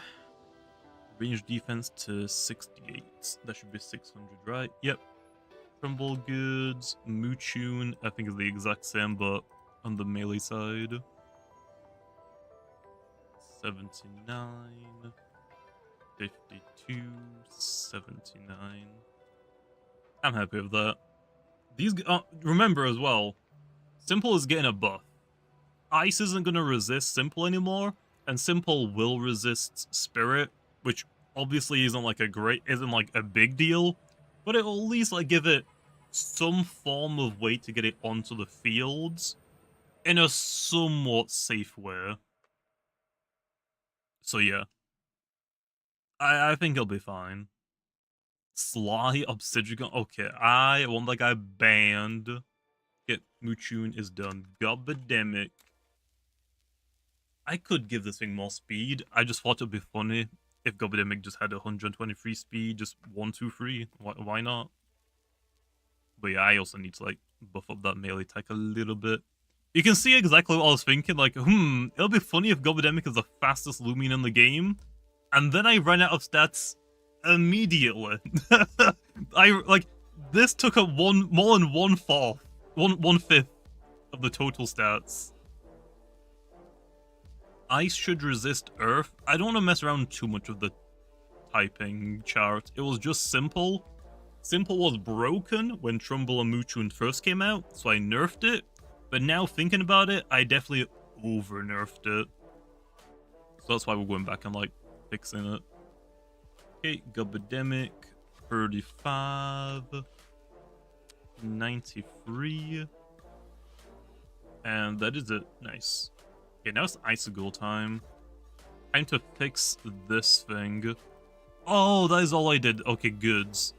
S1: Range defense to 68. That should be 600, right? Yep. Trumbull goods. Moochun, I think is the exact same, but on the melee side. 79. 52. 79. I'm happy with that. These remember as well, Simple is getting a buff. Ice isn't going to resist Simple anymore, and Simple will resist Spirit, which obviously isn't like a big deal, but it'll at least like give it some form of way to get it onto the fields in a somewhat safe way. So yeah, I think he'll be fine. Sly Obsidian. Okay, I want that guy banned. Get Moochun is done. Gobademic. I could give this thing more speed. I just thought it'd be funny if Gobademic just had 123 speed, just 1, 2, 3. Why not? But yeah, I also need to like buff up that melee attack a little bit. You can see exactly what I was thinking. Like, it'll be funny if Gobademic is the fastest Loomian in the game, and then I ran out of stats immediately. This took up more than 1/5 of the total stats. Ice should resist Earth. I don't want to mess around too much with the typing chart. It was just Simple. Simple was broken when Trumbull and Moochun first came out, so I nerfed it. But now thinking about it, I definitely over-nerfed it. So that's why we're going back and like fixing it. Okay, Gobademic, 35, 93, and that is it. Nice. Okay, now it's Icicle time. Time to fix this thing. Oh, that is all I did. Okay, goods.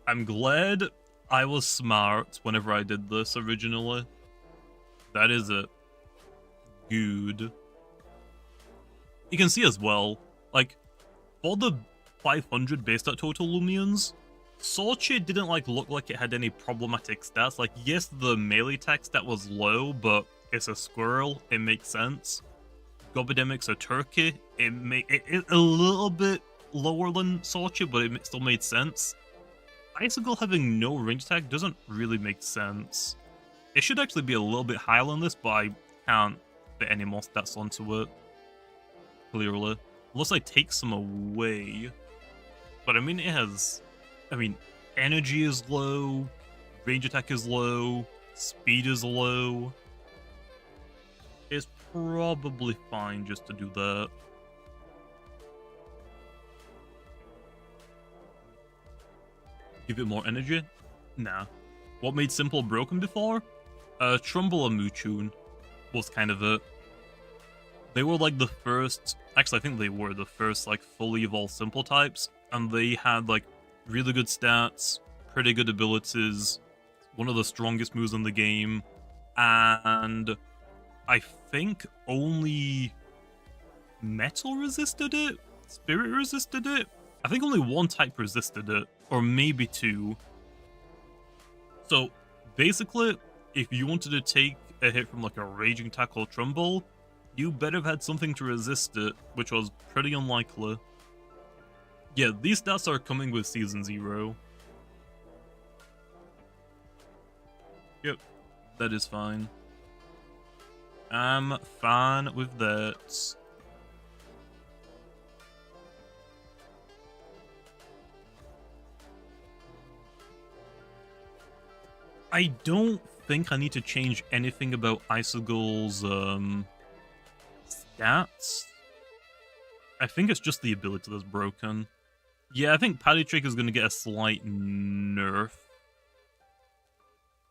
S1: I'm glad I was smart whenever I did this originally. That is it. Good. You can see as well, like, for the 500 base stat total Loomians, Sachi didn't like look like it had any problematic stats. Like, yes, the melee attack stat was low, but it's a squirrel, it makes sense. Gobademic's a turkey, it's a little bit lower than Sachi, but it still made sense. Icicle having no range attack doesn't really make sense. It should actually be a little bit higher than this, but I can't fit any more stats onto it. Clearly. Unless I take some away. But I mean, it has... I mean, energy is low, range attack is low, speed is low. It's probably fine just to do that. Give it more energy? Nah. What made Simple broken before? Trumbull and Moochoon was kind of it. They were like the first... Actually, I think they were the first like fully evolved Simple types. And they had like really good stats, pretty good abilities, one of the strongest moves in the game. And I think only Metal resisted it? Spirit resisted it? I think only one type resisted it. Or maybe two. So, basically, if you wanted to take a hit from like a Raging Tackle Trumbull, you better have had something to resist it, which was pretty unlikely. Yeah, these stats are coming with Season 0. Yep, that is fine. I'm fine with that. I don't think I need to change anything about Icicle's stats. I think it's just the ability that's broken. Yeah, I think Paddy Trick is going to get a slight nerf.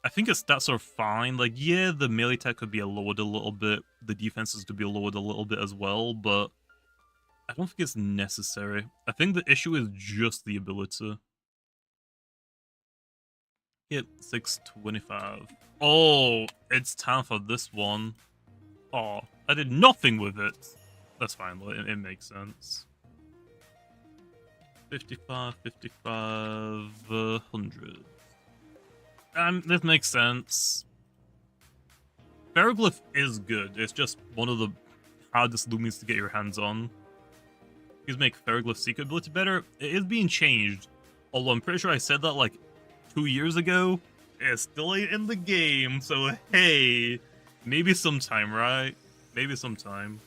S1: I think his stats are fine. Like, yeah, the melee attack could be lowered a little bit. The defenses could be lowered a little bit as well, but I don't think it's necessary. I think the issue is just the ability. Yep, 625. Oh, it's time for this one. Oh, I did nothing with it. That's fine, it makes sense. 55, 55, 100. This makes sense. Pharoglyph is good. It's just one of the hardest Loomians to get your hands on. You can make Pharoglyph's secret ability better. It is being changed. Although I'm pretty sure I said that like 2 years ago. It's still ain't in the game, so hey, maybe sometime, right? Maybe sometime.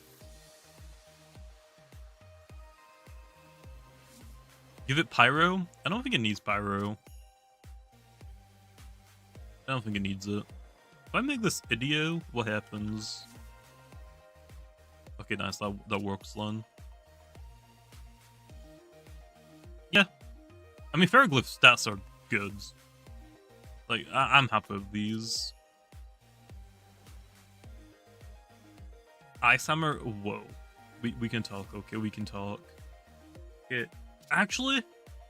S1: Give it Pyro? I don't think it needs Pyro. I don't think it needs it. If I make this Idio, what happens? Okay, nice, that works then. Yeah. I mean, Pharoglyph stats are good. Like, I'm happy with these. Ice Hammer, whoa. We can talk, okay, we can talk. Okay. Actually,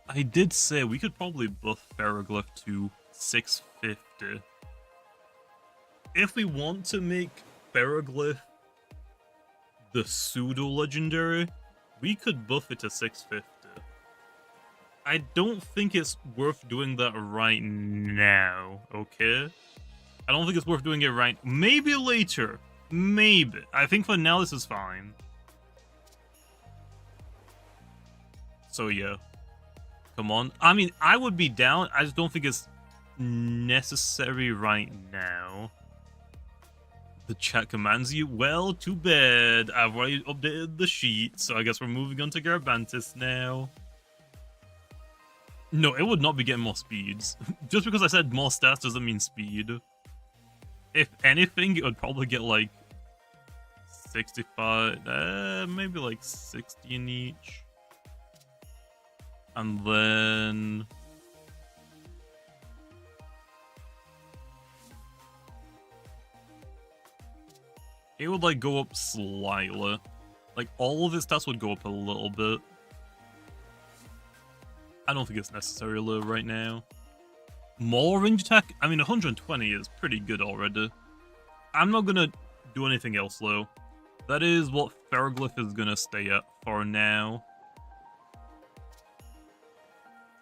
S1: I did say we could probably buff Pharoglyph to 650. If we want to make Pharoglyph the pseudo-legendary, we could buff it to 650. I don't think it's worth doing that right now, okay? I don't think it's worth doing it right... Maybe later. Maybe. I think for now this is fine. So yeah. Come on. I mean, I would be down. I just don't think it's necessary right now. The chat commands you. Well, too bad. I've already updated the sheet, so I guess we're moving on to Garbantis now. No, it would not be getting more speeds. Just because I said more stats doesn't mean speed. If anything, it would probably get like 65, maybe like 60 in each. And then... it would like go up slightly. Like all of its stats would go up a little bit. I don't think it's necessary though right now. More range attack? I mean, 120 is pretty good already. I'm not gonna do anything else though. That is what Pharoglyph is gonna stay at for now.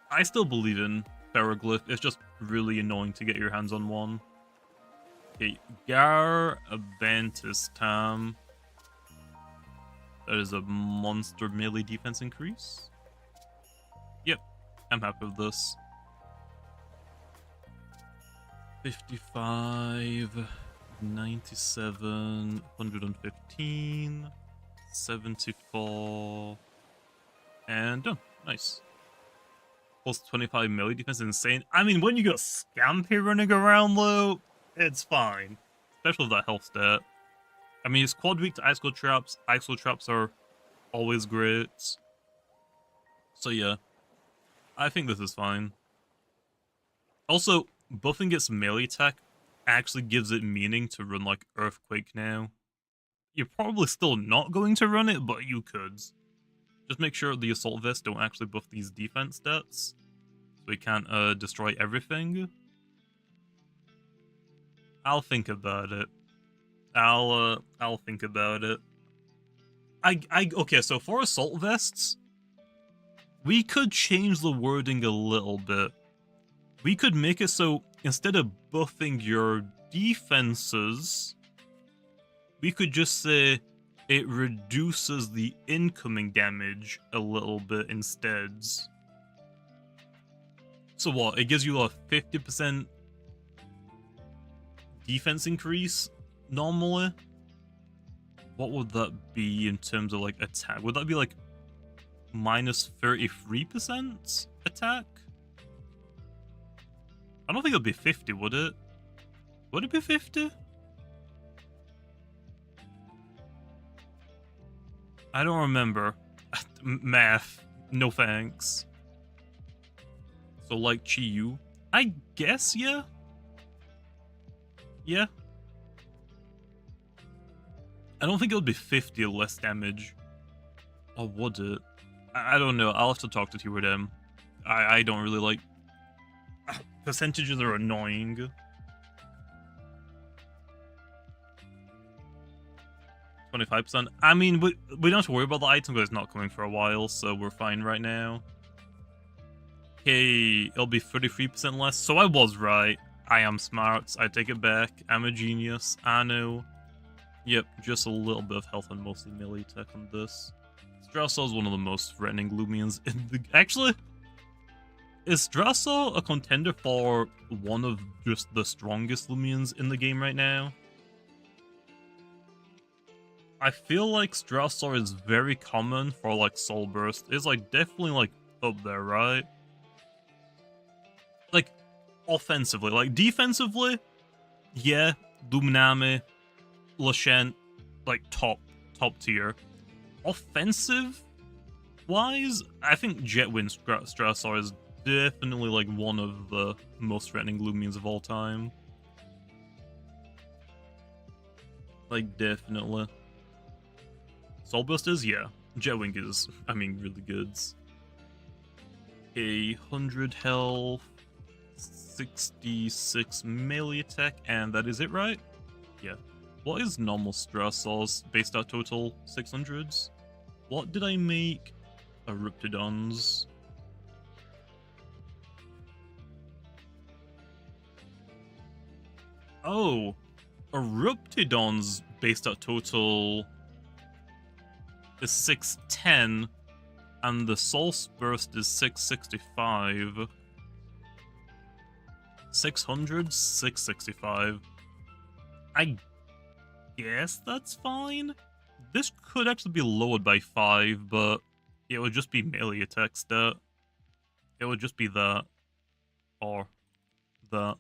S1: I still believe in Pharoglyph. It's just really annoying to get your hands on one. Okay, Garbantis time. That is a monster melee defense increase. I'm happy with this. 55, 97, 115, 74, and done. Nice. Plus 25 melee defense is insane. I mean, when you got Scampy running around though, it's fine. Especially with that health stat. I mean, it's quad weak to Icicle Traps. Icicle Traps are always great. So yeah, I think this is fine. Also, buffing its melee attack actually gives it meaning to run like Earthquake now. You're probably still not going to run it, but you could. Just make sure the Assault Vests don't actually buff these defense stats, so we can't destroy everything. I'll think about it. I'll think about it. Okay, so for Assault Vests, we could change the wording a little bit. We could make it so instead of buffing your defenses, we could just say it reduces the incoming damage a little bit instead. So what? It gives you a 50% defense increase normally? What would that be in terms of like attack? Would that be like minus 33% attack? I don't think it'll be 50, would it? Would it be 50? I don't remember. Math. No thanks. So like Chi-Yu? I guess, yeah? Yeah? I don't think it would be 50 or less damage. Or would it? I don't know. I'll have to talk to you with them. I don't really like... Percentages are annoying. 25%. I mean, we don't have to worry about the item because it's not coming for a while, so we're fine right now. Okay, it'll be 33% less. So I was right. I am smart. I take it back. I'm a genius. I know. Yep, just a little bit of health and mostly melee attack on this. Strasol is one of the most threatening Loomians in the... Actually, is Strasol a contender for one of just the strongest Loomians in the game right now? I feel like Strasol is very common for like Soul Burst. It's like definitely like up there, right? Like offensively, like defensively, yeah, Luminame, Lashent, like top tier. Offensive wise, I think Jetwind Strasol is definitely like one of the most threatening Loomians of all time. Like definitely. Soul Busters, yeah. Jetwing is, I mean, really good. 100 health, 66 melee attack, and that is it, right? Yeah. What is normal Strasol's based out total 600s? What did I make? Eruptodons. Oh, Eruptodons based out total is 610, and the Soul Burst is 665. 600, 665. I guess that's fine. This could actually be lowered by 5, but it would just be melee attack stat. It would just be that. Or that.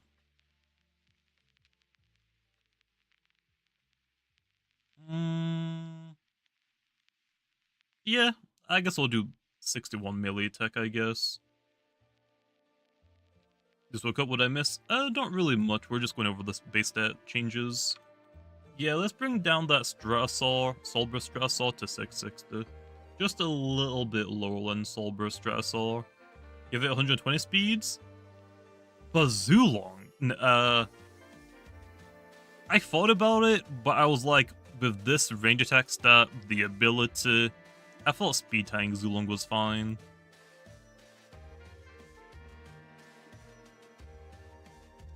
S1: Yeah, I guess I'll do 61 melee attack, I guess. Just woke up, what I miss? Not really much, we're just going over the base stat changes. Yeah, let's bring down that Strasol, Soulburst Strasol to 660. Just a little bit lower than Soulburst Strasol. Give it 120 speeds? But Zulong, I thought about it, but I was like, with this range attack stat, the ability, I thought speed tying Zulong was fine.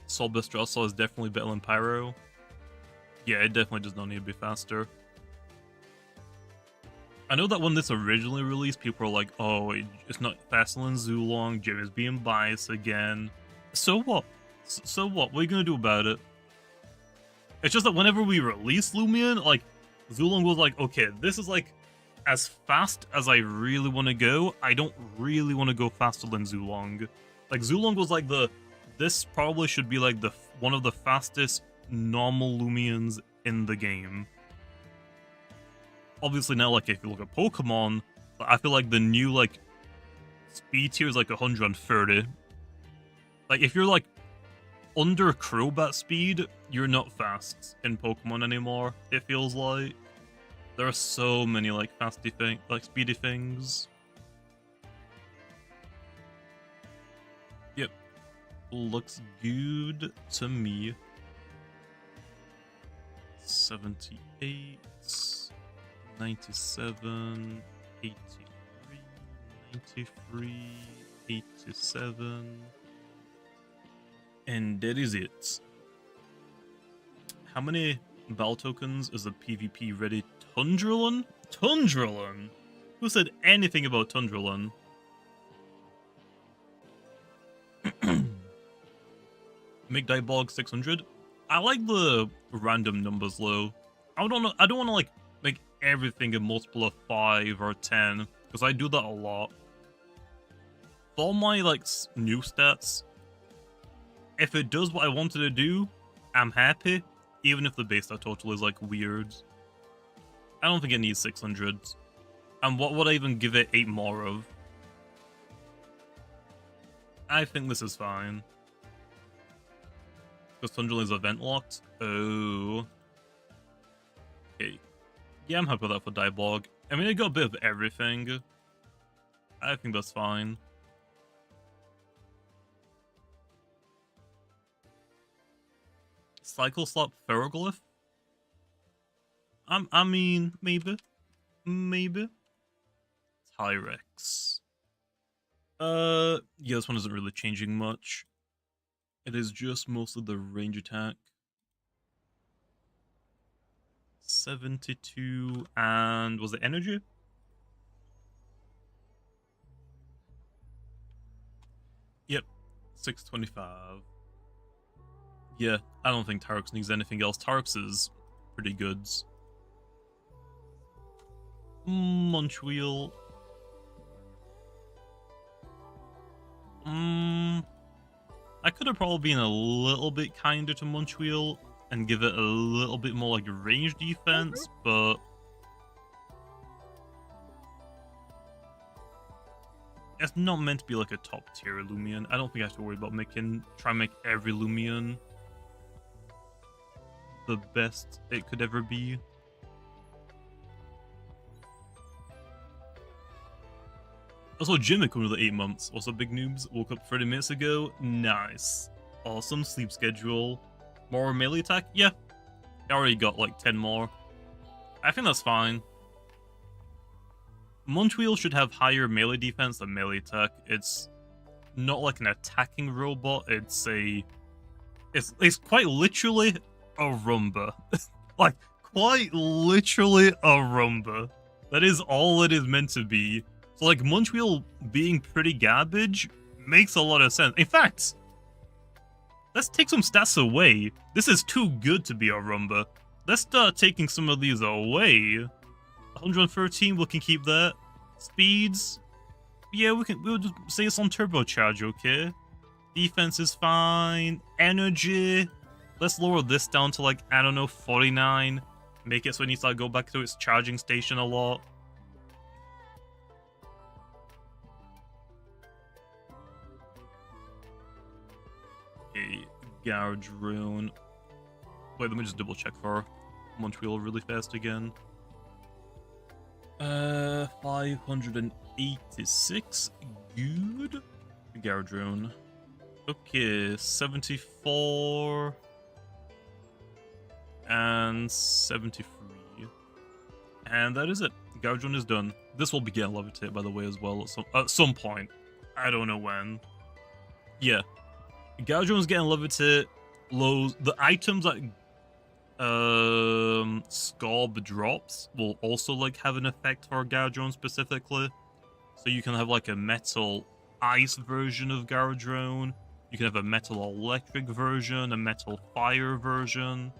S1: Soulburst Strasol is definitely better than Pyro. Yeah, it definitely does not need to be faster. I know that when this originally released, people were like, oh, it's not faster than Zulong, Jim is being biased again. So what? So what? What are you gonna do about it? It's just that whenever we release Loomian, like, Zulong was like, okay, this is like as fast as I really want to go. I don't really want to go faster than Zulong. Like, Zulong was like this probably should be like one of the fastest normal Loomians in the game. Obviously now, like, if you look at Pokemon, I feel like the new, like, speed tier is like 130. Like, if you're like under Crobat speed, you're not fast in Pokemon anymore, it feels like. There are so many, like, speedy things. Yep. Looks good to me. 78, 97, 83, 93, 87. And that is it. How many battle tokens is the PvP ready? Tundralon? Tundralon? Who said anything about Tundralon? Make Diebold 600? I like the random numbers low. I don't want to like make everything a multiple of 5 or 10, because I do that a lot. For my like new stats, if it does what I wanted to do, I'm happy, even if the base stat total is like weird. I don't think it needs 600. And what would I even give it 8 more of? I think this is fine. Because Tundralon is event locked? Oh. Okay. Yeah, I'm happy with that for Diebold. I mean, it got a bit of everything. I think that's fine. Cycle Slap Pharoglyph? I mean, maybe. Maybe. Tyrex. Yeah, this one isn't really changing much. It is just mostly the range attack. 72, and was it energy? Yep, 625. Yeah, I don't think Tyrex needs anything else. Tyrex is pretty good. Munchwheel. I could have probably been a little bit kinder to Munchwheel and give it a little bit more like range defense, but it's not meant to be like a top tier Loomian. I don't think I have to worry about try and make every Loomian the best it could ever be. Also, Jimmy coming to the 8 months. Also, big noobs. Woke up 30 minutes ago. Nice. Awesome sleep schedule. More melee attack? Yeah. I already got like 10 more. I think that's fine. Munchwheel should have higher melee defense than melee attack. It's not like an attacking robot. It's quite literally a Roomba. Like, quite literally a Roomba. That is all it is meant to be. So, like, Munchwheel being pretty garbage makes a lot of sense. In fact, let's take some stats away. This is too good to be a Roomba. Let's start taking some of these away. 113, we can keep that. Speeds, yeah, we'll just say it's on turbocharge, okay? Defense is fine. Energy, let's lower this down to, like, I don't know, 49. Make it so it needs to, like, go back to its charging station a lot. A Garage Rune. Wait, let me just double check for Munchwheel really fast again. 586. Good. Garage Rune. Okay, 74. And 73. And that is it. Garage Rune is done. This will be getting levitated, by the way, as well, at some point. I don't know when. Yeah. Garage Rune is getting levitated. Lows. The items that Scarb drops will also like have an effect for Garadrone specifically. So you can have like a metal ice version of Garadrone. You can have a metal electric version, a metal fire version.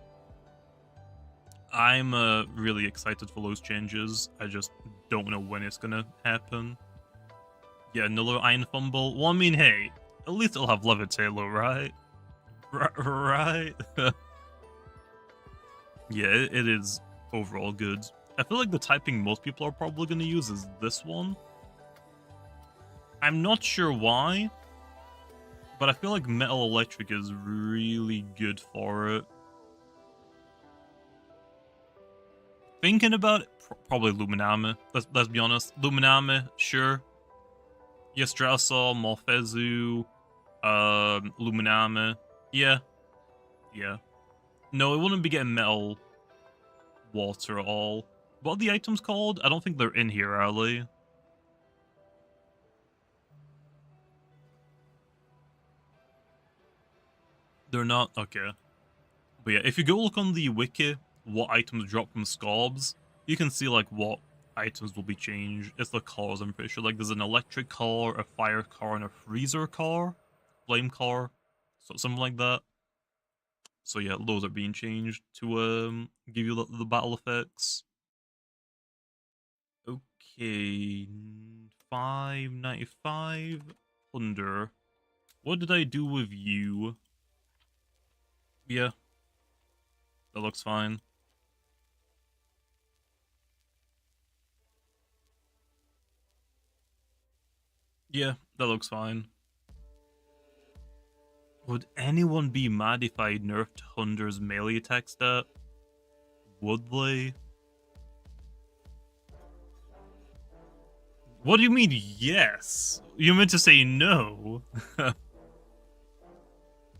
S1: I'm really excited for those changes. I just don't know when it's gonna happen. Yeah, another Iron Fumble. Well, I mean, hey, at least it'll have Levitailo, right? Right? Yeah, it is overall good. I feel like the typing most people are probably gonna use is this one. I'm not sure why, but I feel like Metal Electric is really good for it. Thinking about it, probably Luminame. Let's be honest. Luminame, sure. Yestrasol, Morphezu, Luminame. Yeah. No, it wouldn't be getting Metal Water at all. What are the items called? I don't think they're in here, are they? They're not? Okay. But yeah, if you go look on the wiki, what items drop from Scobs, you can see like what items will be changed. It's the cars, I'm pretty sure. Like there's an electric car, a fire car, and a freezer car. Flame car. So something like that. So yeah, those are being changed to give you the battle effects. Okay, 595 under. What did I do with you? Yeah, that looks fine. Yeah, that looks fine. Would anyone be mad if I nerfed Hunter's melee attack stat? Would they? What do you mean, yes? You meant to say no?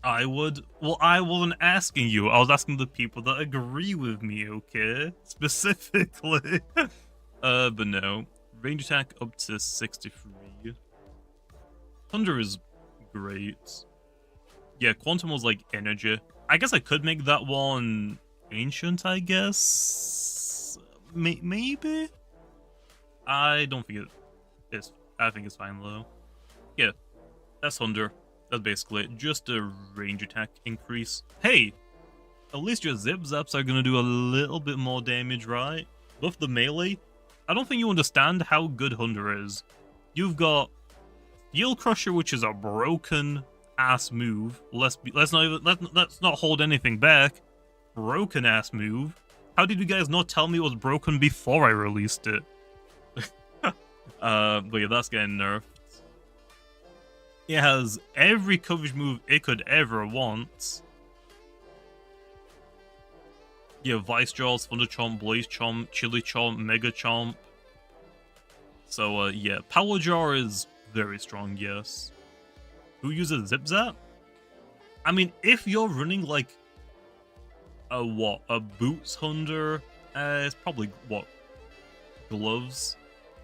S1: I would. Well, I wasn't asking you. I was asking the people that agree with me, okay? Specifically. But no. Range attack up to 63. Thunder is great. Yeah, Quantum was like energy. I guess I could make that one ancient, I guess? Maybe? I don't think it is. I think it's fine, though. Yeah, that's Thunder. That's basically it. Just a range attack increase. Hey! At least your Zip Zaps are gonna do a little bit more damage, right? With the melee, I don't think you understand how good Thunder is. You've got Steel Crusher, which is a broken ass move. Let's not hold anything back. Broken ass move. How did you guys not tell me it was broken before I released it? But yeah, that's getting nerfed. It has every coverage move it could ever want. Yeah, Vice Jaws, Thunder Chomp, Blaze Chomp, Chili Chomp, Mega Chomp. So yeah, Power Jar is very strong, yes. Who uses Zip Zap? I mean, if you're running like a Boots Hunter, it's probably Gloves.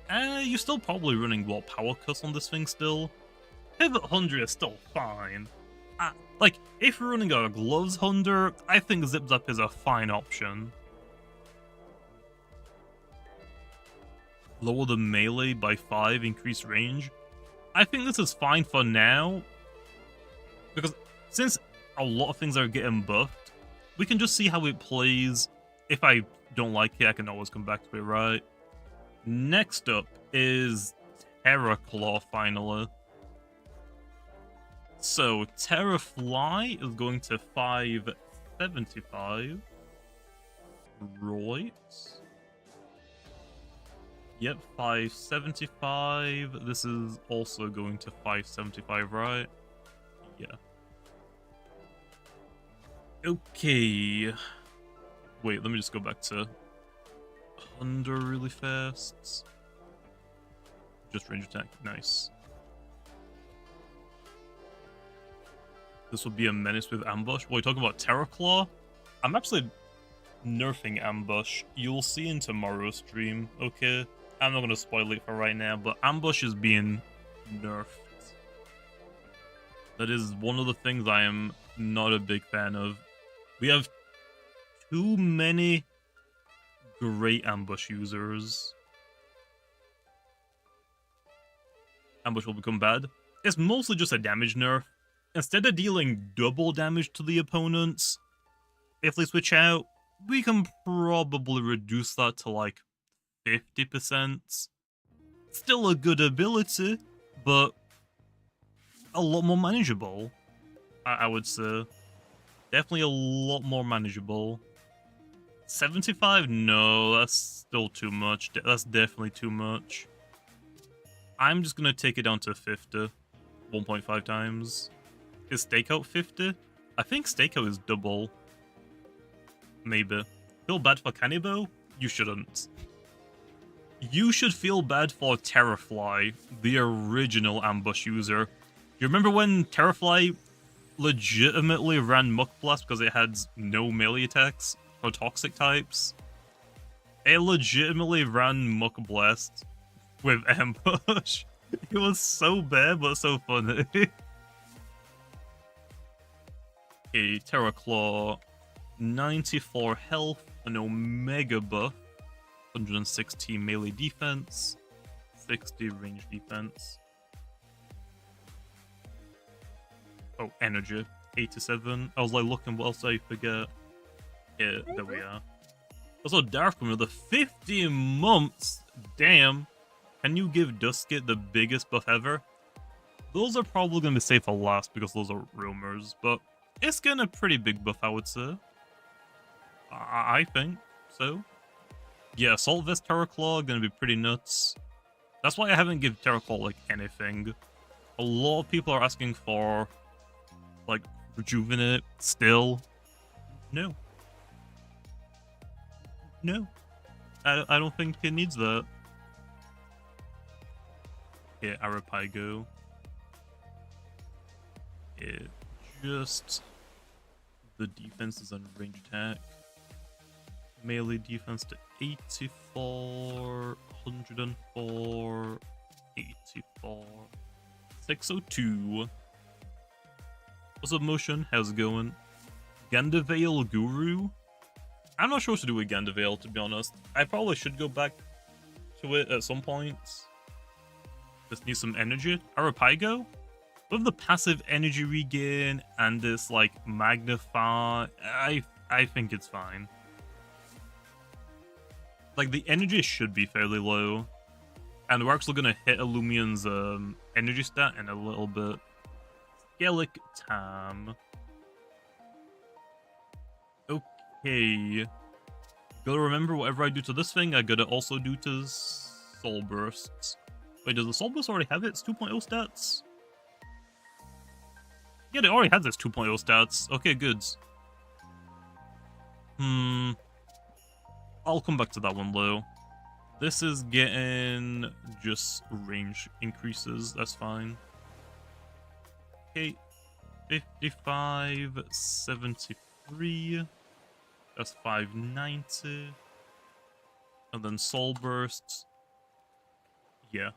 S1: You're still probably running Power Cuss on this thing still. Pivot Hunter is still fine. Like, if you're running a Gloves Hunter, I think Zip Zap is a fine option. Lower the melee by 5, increase range. I think this is fine for now, because since a lot of things are getting buffed, we can just see how it plays. If I don't like it, I can always come back to it, right? Next up is Terraclaw, finally. So, Terrafly is going to 575. Right. Yep, 575. This is also going to 575, right? Yeah. Okay. Wait, let me just go back to Thunder really fast. Just range attack. Nice. This will be a menace with Ambush. What are you talking about? Terraclaw? I'm actually nerfing Ambush. You'll see in tomorrow's stream, okay? I'm not going to spoil it for right now, but Ambush is being nerfed. That is one of the things I am not a big fan of. We have too many great ambush users. Ambush will become bad. It's mostly just a damage nerf. Instead of dealing double damage to the opponents, if they switch out, we can probably reduce that to like 50%. Still a good ability, but a lot more manageable, I would say. Definitely a lot more manageable. 75? No, that's still too much. That's definitely too much. I'm just gonna take it down to 50. 1.5 times. Is stakeout 50? I think stakeout is double. Maybe. Feel bad for Cannibal? You shouldn't. You should feel bad for Terrafly, the original ambush user. You remember when Terrafly legitimately ran Muck Blast because it had no melee attacks for toxic types? It legitimately ran Muck Blast with ambush. It was so bad, but so funny. Okay, Terra Claw, 94 health, an Omega buff, 116 melee defense, 60 range defense. Oh, energy, 87. I was like looking, what else did I forget? Yeah, there we are. Also, Darkmoon with the 50 months. Damn. Can you give Duskit the biggest buff ever? Those are probably going to be safe for last because those are rumors, but it's getting a pretty big buff, I would say. I think so. Yeah, Assault Vest Terraclaw going to be pretty nuts. That's why I haven't given Terraclaw like anything. A lot of people are asking for like Rejuvenate still. No. No. I don't think it needs that. Yeah, Arapago. It just the defense is on range attack. Melee defense to 84, 104, 84, 602. What's up, Motion? How's it going? Gandavale Guru? I'm not sure what to do with Gandavale, to be honest. I probably should go back to it at some point. Just need some energy. Arapago? With the passive energy regain and this, like, magnify, I think it's fine. Like, the energy should be fairly low. And we're actually going to hit Loomian's energy stat in a little bit. Skellig Tam. Okay. Gotta remember, whatever I do to this thing, I gotta also do to Soul Bursts. Wait, does the Soul Burst already have its 2.0 stats? Yeah, it already has its 2.0 stats. Okay, good. I'll come back to that one, though. This is getting just range increases. That's fine. Okay. 55, 73. That's 590. And then Soul Bursts. Yeah.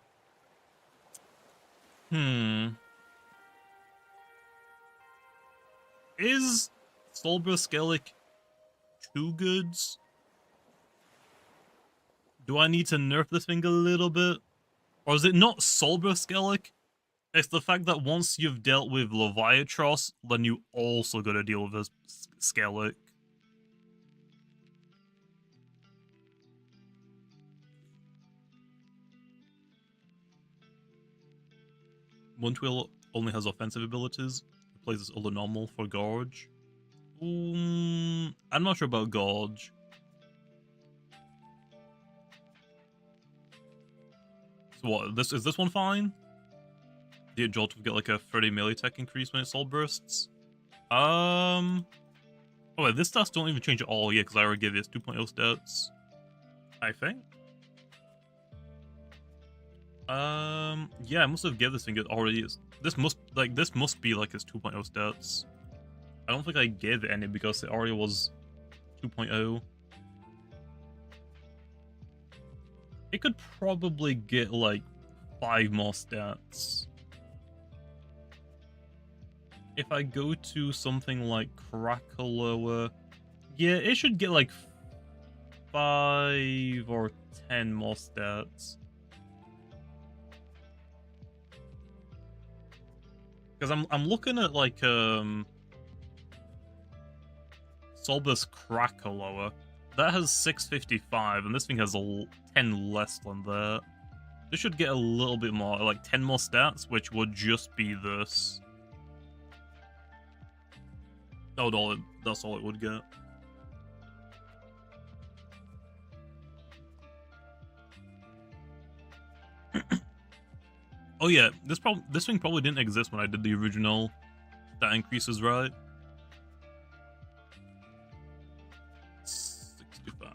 S1: Is Soul Burst Skellig too good? Do I need to nerf this thing a little bit? Or is it not Soul Burst Skellig? It's the fact that once you've dealt with Leviatros, then you also gotta deal with this Skellig. Montwheel only has offensive abilities. Replaces all the normal for Gorge. I'm not sure about Gorge. So what? Is this one fine? The Jolt will get like a 30 melee attack increase when it Soul Bursts. Oh wait, this stats don't even change at all yet because I already gave this 2.0 stats. I think. Yeah, I must have given this thing it already is. This must be like its 2.0 stats. I don't think I gave it any because it already was 2.0. It could probably get like 5 more stats. If I go to something like Crackower, yeah, it should get like 5 or 10 more stats. Because I'm looking at like Solbus Crackower. That has 655, and this thing has 10 less than that. This should get a little bit more, like 10 more stats, which would just be this. That's all it would get. Oh yeah, this thing probably didn't exist when I did the original stat increases, right? 65.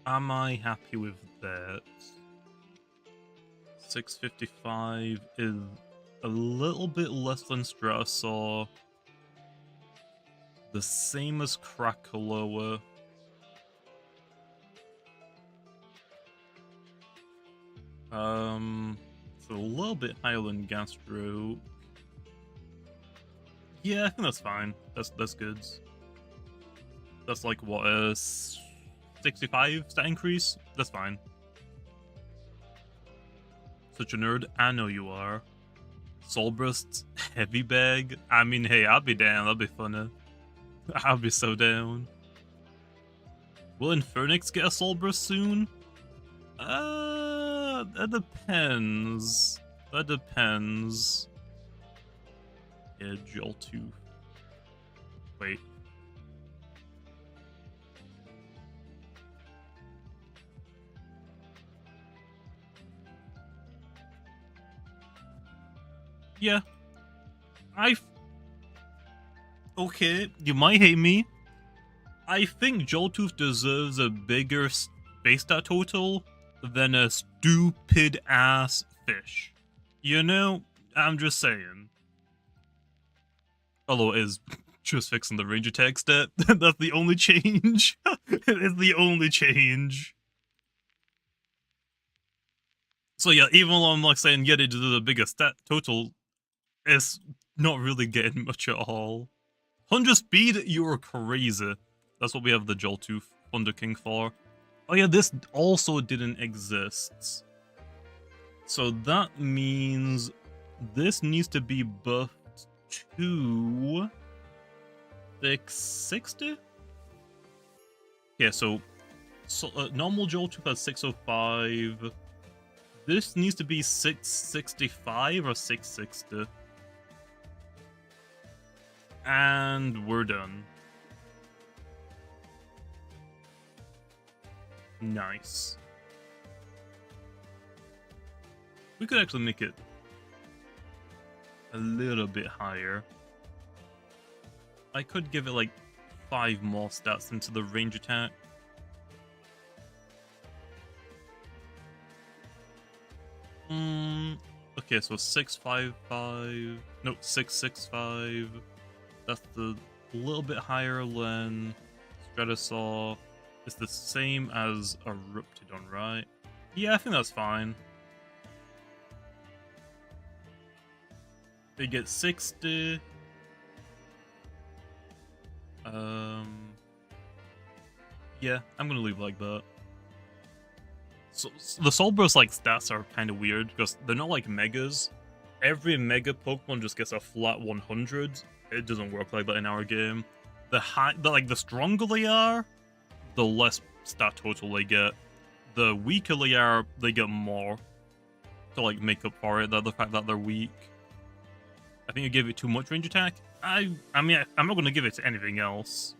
S1: Am I happy with that? 655 is a little bit less than Stratosaur. The same as Crackower. It's a little bit higher than Gastroak. Yeah, I think that's fine. That's good. That's like what, 65 stat increase? That's fine. Such a nerd. I know you are. Soulburst heavy bag. I mean, hey, I'll be down. That'll be funny. I'll be so down. Will Infernix get a Soulburst soon? That depends. That depends. Yeah, Joltooth. Wait. Yeah. Okay, you might hate me. I think Joltooth deserves a bigger base stat total than a stupid ass fish. You know, I'm just saying. Although it is just fixing the range attack stat. That's the only change. It's the only change. So yeah, even though I'm like saying, yeah, they deserve a bigger stat total, it's not really getting much at all. 100 speed, you're crazy. That's what we have the Joltooth Thunder King for. Oh yeah, this also didn't exist. So that means this needs to be buffed to 660? Yeah, so normal Joltooth has 605. This needs to be 665 or 660. And we're done. Nice. We could actually make it a little bit higher. I could give it like 5 more stats into the range attack. Okay, so 655. No, 665. That's the little bit higher than Stratosaur. It's the same as Eruptodon, right? Yeah, I think that's fine. They get 60. Yeah, I'm gonna leave it like that. So the Soulburst like stats are kind of weird because they're not like megas. Every mega Pokemon just gets a flat 100. It doesn't work like that in our game. The stronger they are, the less stat total they get. The weaker they are, they get more to like make up for it. The fact that they're weak. I think you gave it too much range attack. I mean, I'm not gonna give it to anything else.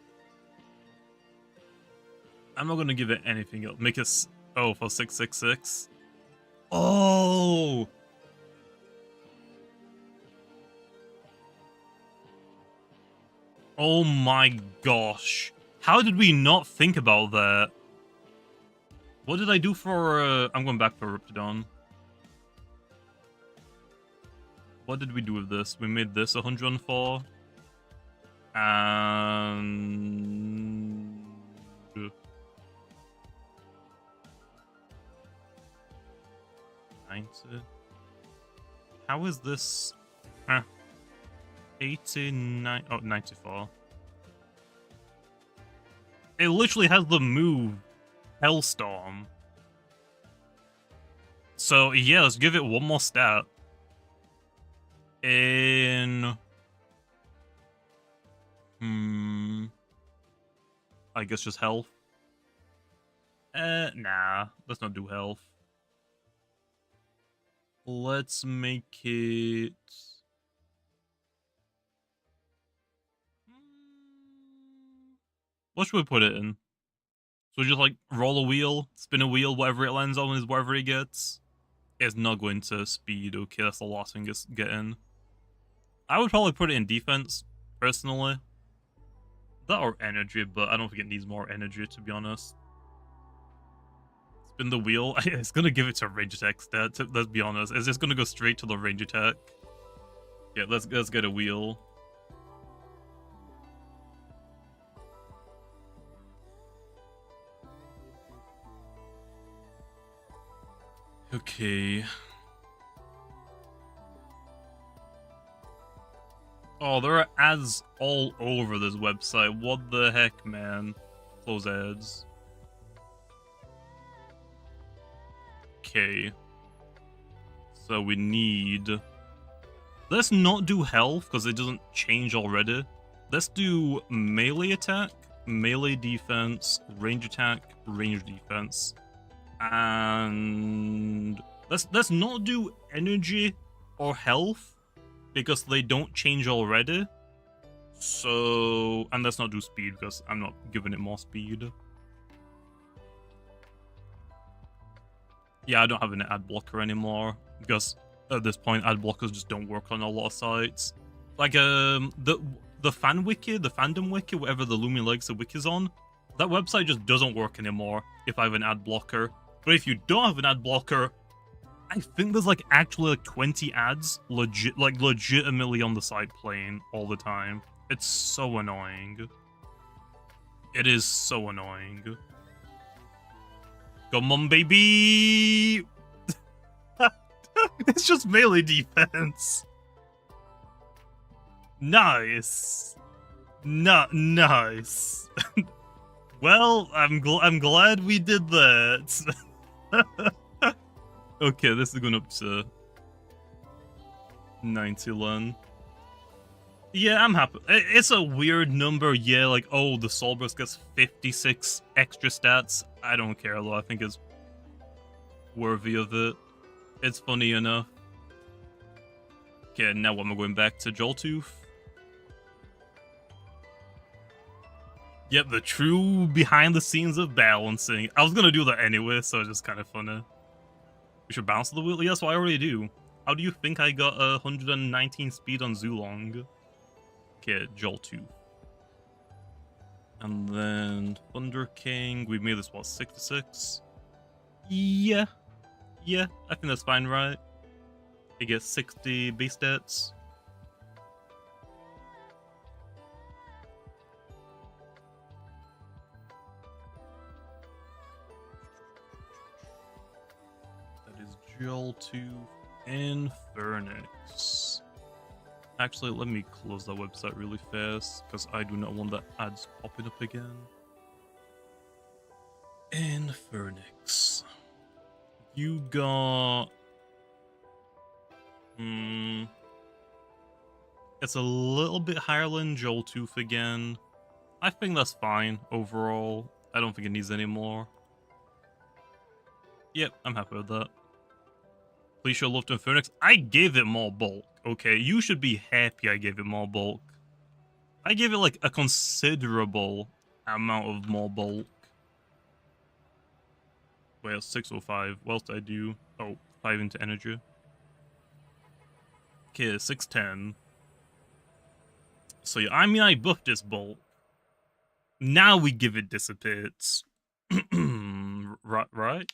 S1: I'm not gonna give it anything else. Make it for 666. Oh. Oh my gosh. How did we not think about that? What did I do for, I'm going back to Eruptodon. What did we do with this? We made this 104. And... How is this... Huh. 89. Oh, 94. It literally has the move Hellstorm. So yeah, let's give it one more stat. I guess just health. Nah, let's not do health. Let's make it... What should we put it in? So just like roll a wheel, spin a wheel, whatever it lands on is whatever it gets. It's not going to speed. Okay, that's the last thing it's getting. I would probably put it in defense, personally. That or energy, but I don't think it needs more energy, to be honest. Spin the wheel. It's gonna give it to range attack stat. Let's be honest. It's just gonna go straight to the range attack. Yeah, let's get a wheel. Okay. Oh, there are ads all over this website. What the heck, man? Close ads. Okay. So we need... Let's not do health, because it doesn't change already. Let's do melee attack, melee defense, range attack, range defense. And... Let's not do energy or health, because they don't change already. So... And let's not do speed, because I'm not giving it more speed. Yeah, I don't have an ad blocker anymore, because at this point, ad blockers just don't work on a lot of sites. Like, the fan wiki, the fandom wiki, whatever the Loomian Legacy wiki's on, that website just doesn't work anymore if I have an ad blocker. But if you don't have an ad blocker, I think there's like actually like 20 ads legitimately on the site playing all the time. It's so annoying. It is so annoying. Come on, baby! It's just melee defense. Nice. Nice. Well, I'm glad we did that. Okay, this is going up to 91. Yeah, I'm happy. It's a weird number, yeah, like, oh, the Solbrus gets 56 extra stats. I don't care, though. I think it's worthy of it. It's funny enough. Okay, now what am I going back to Joltooth? Yep, the true behind the scenes of balancing. I was gonna do that anyway, so it's just kind of funny. We should bounce the wheel? Yes, I already do. How do you think I got 119 speed on Zulong? Okay, Joltooth. And then Thunder King. We made this, what, 6-6? Yeah. Yeah, I think that's fine, right? It gets 60 base stats. That is Joltooth and Phoenix. Actually, let me close that website really fast, because I do not want that ads popping up again. And Phoenix. You got... It's a little bit higher than Joltooth again. I think that's fine overall. I don't think it needs any more. Yep, I'm happy with that. Please show love to Phoenix. I gave it more bulk. Okay, you should be happy I gave it more bulk. I gave it like a considerable amount of more bulk. Wait, 605. What else did I do? Oh, 5 into energy. Okay, 610. So yeah, I mean, I buffed this bulk. Now we give it dissipates. Right?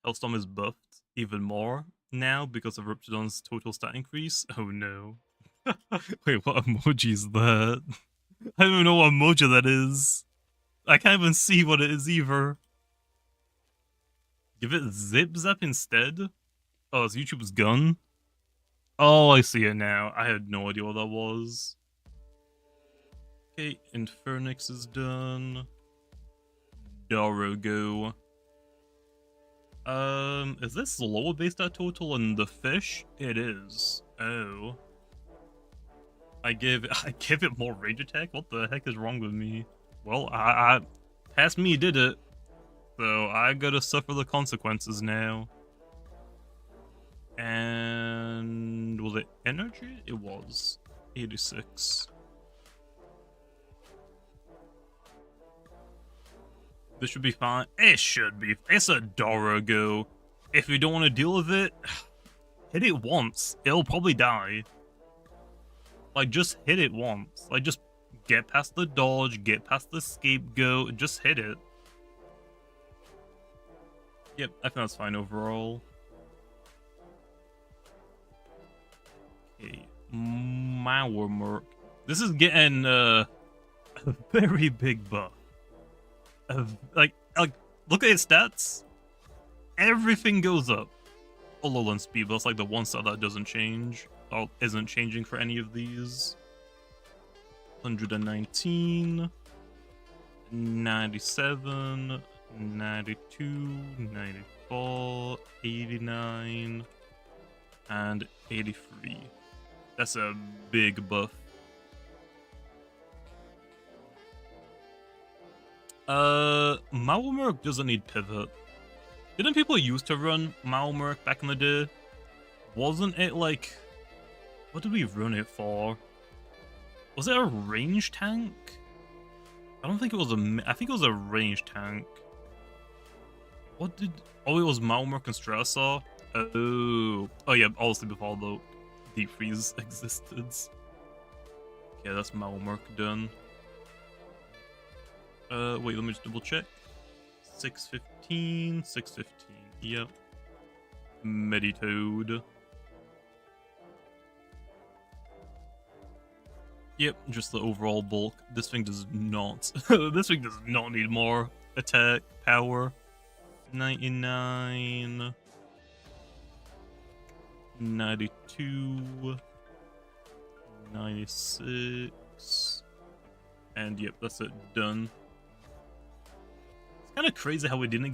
S1: Hellstorm is buffed even more now because of Eruptodon's total stat increase. Oh no. Wait, what emoji is that? I don't even know what emoji that is. I can't even see what it is either. Give it Zip Zap instead? Oh, it's YouTube's gun? Oh, I see it now. I had no idea what that was. Okay, Infernix is done. Dorogo. Is this lower base stat total in the fish? It is. Oh. I give it more range attack? What the heck is wrong with me? Well, I past me did it. So I gotta suffer the consequences now. And was it energy? It was 86. This should be fine. It should be. It's a Dorogo. If you don't want to deal with it, hit it once. It'll probably die. Like, just hit it once. Like, just get past the dodge, get past the scapegoat, just hit it. Yep, I think that's fine overall. Okay, Mauermerk. This is getting a very big buff. Like, look at its stats. Everything goes up. Although on speed, that's like the one stat that doesn't change. Or isn't changing for any of these. 119, 97, 92, 94, 89, and 83. That's a big buff. Mauermerk doesn't need pivot. Didn't people used to run Mauermerk back in the day? Wasn't it like... What did we run it for? Was it a range tank? I don't think it was a... I think it was a range tank. What did... Oh, it was Mauermerk and Stressor? Oh. Oh yeah, obviously before the deep freeze existed. Okay, that's Mauermerk done. Wait, let me just double check. 615, 615, yep. Meditoad. Yep, just the overall bulk. This thing does not. This thing does not need more attack power. 99. 92. 96. And yep, that's it, done. It's kind of crazy how we didn't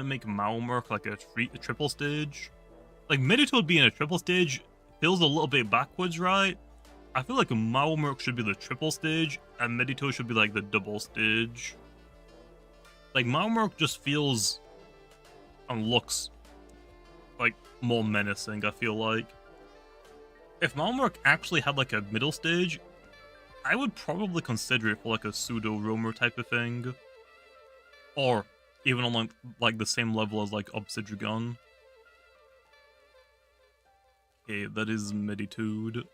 S1: make Mauermerk like a triple stage. Like Meditoad being a triple stage feels a little bit backwards, right? I feel like Mauermerk should be the triple stage, and Meditoad should be like the double stage. Like Mauermerk just feels and looks like more menacing, I feel like. If Mauermerk actually had like a middle stage, I would probably consider it for like a pseudo roamer type of thing. Or even on like the same level as like Obsidian. Okay, that is Meditoad.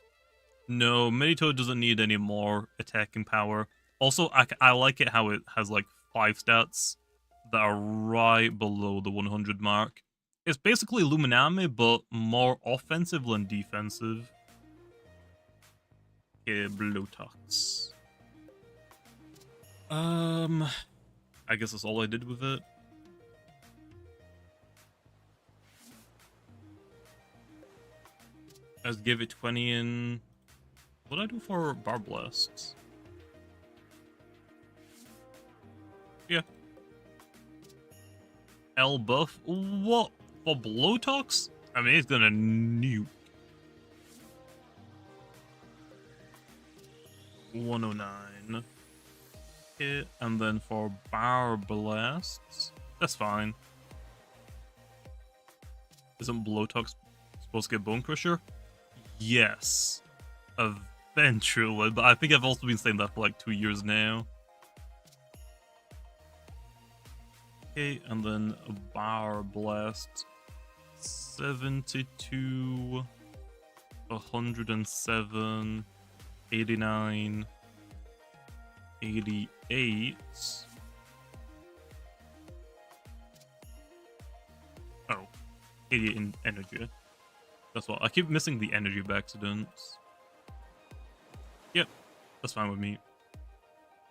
S1: No, Meditoad doesn't need any more attacking power. Also, I like it how it has like 5 stats that are right below the 100 mark. It's basically Luminami, but more offensive than defensive. Okay, Blotox. I guess that's all I did with it. Let's give it 20 in... What did I do for Bar Blasts? Yeah. L buff? What? For Blotox? I mean, it's gonna nuke. 109. Okay, and then for Bar Blasts, that's fine. Isn't Blotox supposed to get Bone Crusher? Yes. Eventually, but I think I've also been saying that for like 2 years now. Okay, and then a Bar Blast. 72, 107, 89, 88. Oh, 88 in energy. That's what I keep missing the energy by accidents. Yep, that's fine with me.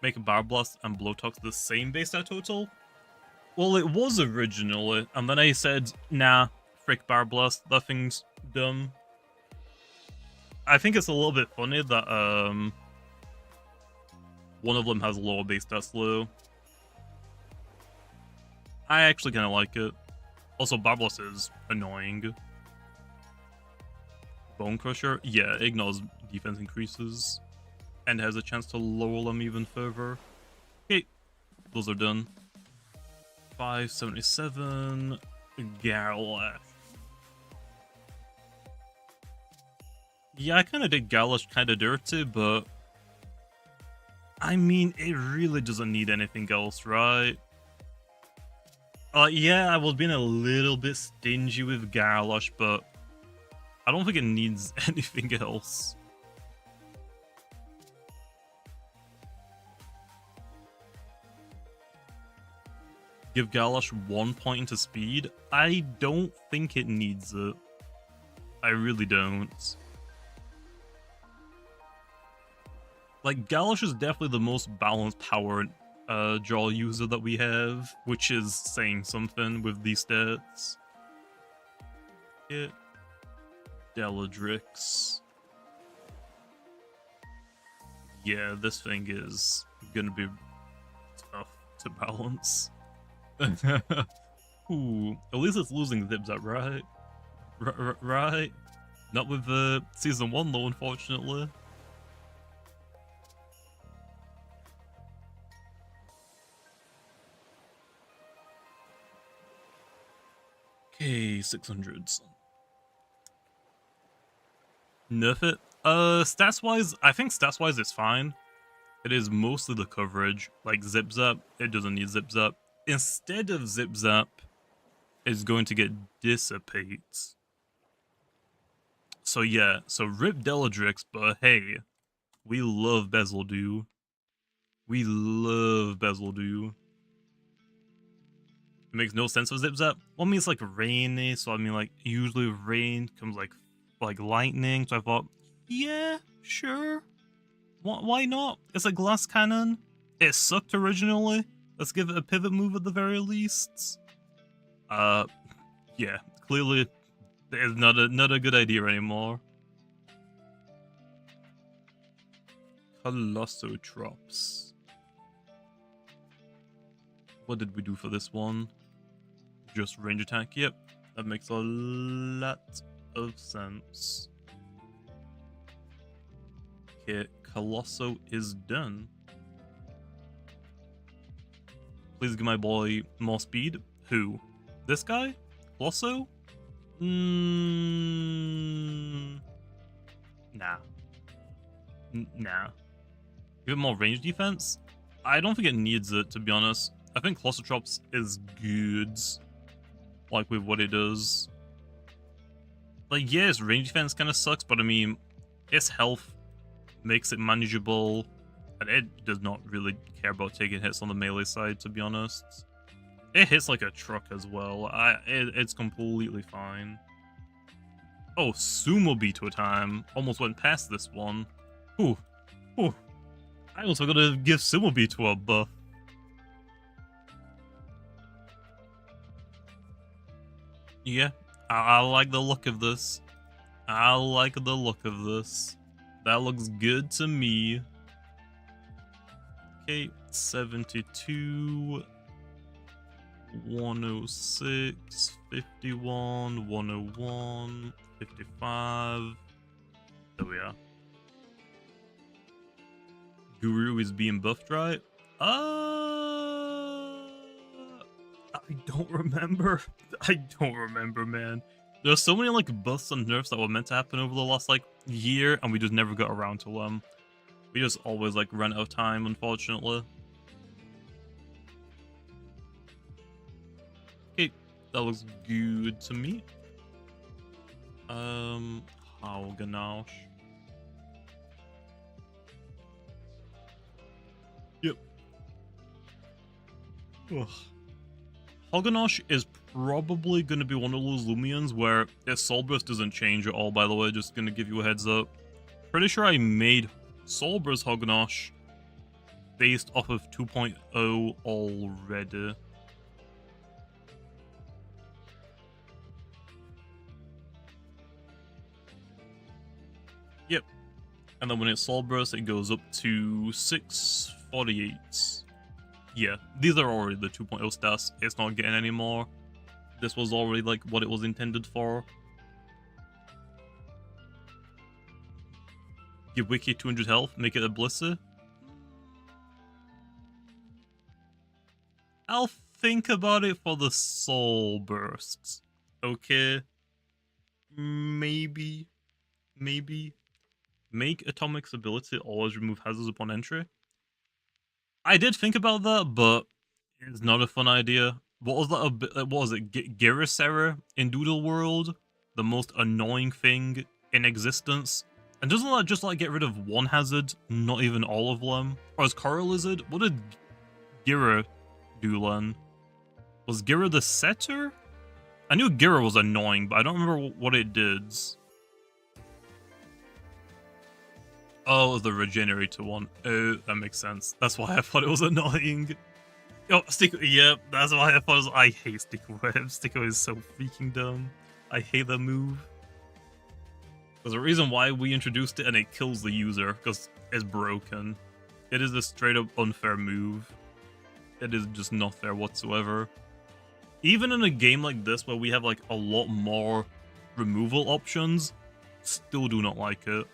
S1: Make a Bar Blast and Blotox the same base stat total? Well, it was originally, and then I said, nah, frick Bar Blast, that thing's dumb. I think it's a little bit funny that one of them has a lower base stat slow. I actually kind of like it. Also, Barbless is annoying. Bone Crusher, yeah, ignores defense increases and has a chance to lower them even further. Okay, those are done. 577 Galash. Yeah, I kind of did Galash kind of dirty, but I mean, it really doesn't need anything else, right? Yeah, I was being a little bit stingy with Galash, but I don't think it needs anything else. Give Galash 1 point into speed? I don't think it needs it. I really don't. Like, Galash is definitely the most balanced power draw user that we have, which is saying something with these stats. Hit Deladrix. Yeah, this thing is gonna be tough to balance. Ooh, at least it's losing Zipzap, right? Right? Not with Season 1 though, unfortunately. Okay, 600s. Nerf it? Stats-wise, I think stats-wise it's fine. It is mostly the coverage. Like Zip-Zap, it doesn't need Zip-Zap. Instead of Zip-Zap, it's going to get Dissipate. So yeah, so rip Deladrix, but hey, we love Bezeldew. We love Bezeldew. It makes no sense with Zip-Zap. Well, I mean, it's like rainy, so I mean, like, usually rain comes like lightning, so I thought, yeah, sure. Why not? It's a glass cannon. It sucked originally. Let's give it a pivot move at the very least. Yeah, clearly it's not a good idea anymore. Colossotrops. What did we do for this one? Just range attack. Yep, that makes a lot of sense. Okay, Colosso is done. Please give my boy more speed. Who? This guy? Colosso? Nah. Nah. Give it more range defense? I don't think it needs it, to be honest. I think Colossotrops is good. Like, with what it does. Like, yeah, its range defense kind of sucks, but I mean, its health makes it manageable. And it does not really care about taking hits on the melee side, to be honest. It hits like a truck as well. It's completely fine. Oh, Sumo Beetle time. Almost went past this one. Ooh. Ooh. I also gotta give Sumo Beetle a buff. Yeah, I like the look of this. I like the look of this. That looks good to me. Okay, 72, 106, 51, 101, 55. There we are. Guru is being buffed, right? I don't remember. I don't remember, man. There's so many like buffs and nerfs that were meant to happen over the last like year, and we just never got around to them. We just always like run out of time, unfortunately. Okay, that looks good to me. How ganache. Yep. Ugh. Hoganash is probably going to be one of those Loomians where its Soul Burst doesn't change at all, by the way, just going to give you a heads up. Pretty sure I made Soul Burst Hoganash based off of 2.0 already. Yep, And then when it's Soul Burst, it goes up to 648. Yeah, these are already the 2.0 stats. It's not getting any more. This was already like what it was intended for. Give Wiki 200 health, make it a Blissa. I'll think about it for the Soul Bursts. Okay. Maybe. Make Atomic's ability always remove hazards upon entry. I did think about that, but it's not a fun idea. What was that? What was it? Girasera in Doodle World? The most annoying thing in existence? And doesn't that just like get rid of one hazard, not even all of them? Or is Coral Lizard? What did Gira do then? Was Gira the setter? I knew Gira was annoying, but I don't remember what it did. Oh, it was the regenerator one. Oh, that makes sense. That's why I thought it was annoying. Oh, yep, that's why I thought it was. I hate Sticker Web. Sticker is so freaking dumb. I hate that move. There's a reason why we introduced it and it kills the user, because it's broken. It is a straight up unfair move. It is just not fair whatsoever. Even in a game like this where we have like a lot more removal options, still do not like it.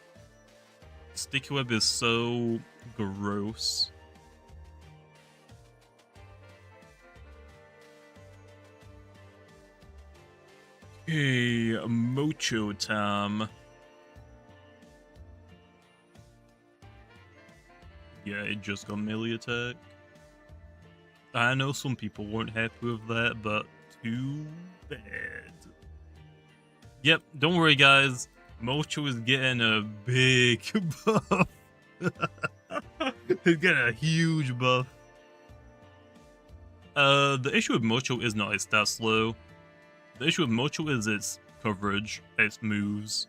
S1: Sticky Web is so gross. Okay, Mocho Tam. Yeah, it just got melee attack. I know some people weren't happy with that, but too bad. Yep, don't worry guys. Mocho is getting a big buff. He's getting a huge buff. The issue with Mocho is not its stat slow. The issue with Mocho is its coverage, its moves.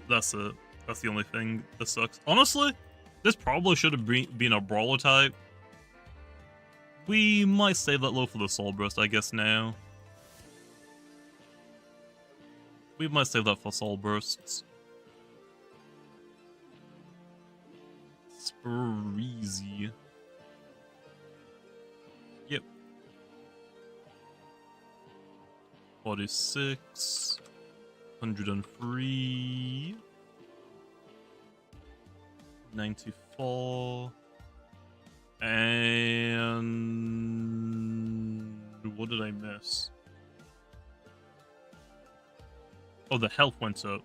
S1: That's it. That's the only thing that sucks. Honestly, this probably should have been a brawler type. We might save that low for the Soul Burst, I guess, now. We might save that for Soul Bursts. Spreezy. Yep. 46. 103. 94. And what did I miss? Oh, the health went up.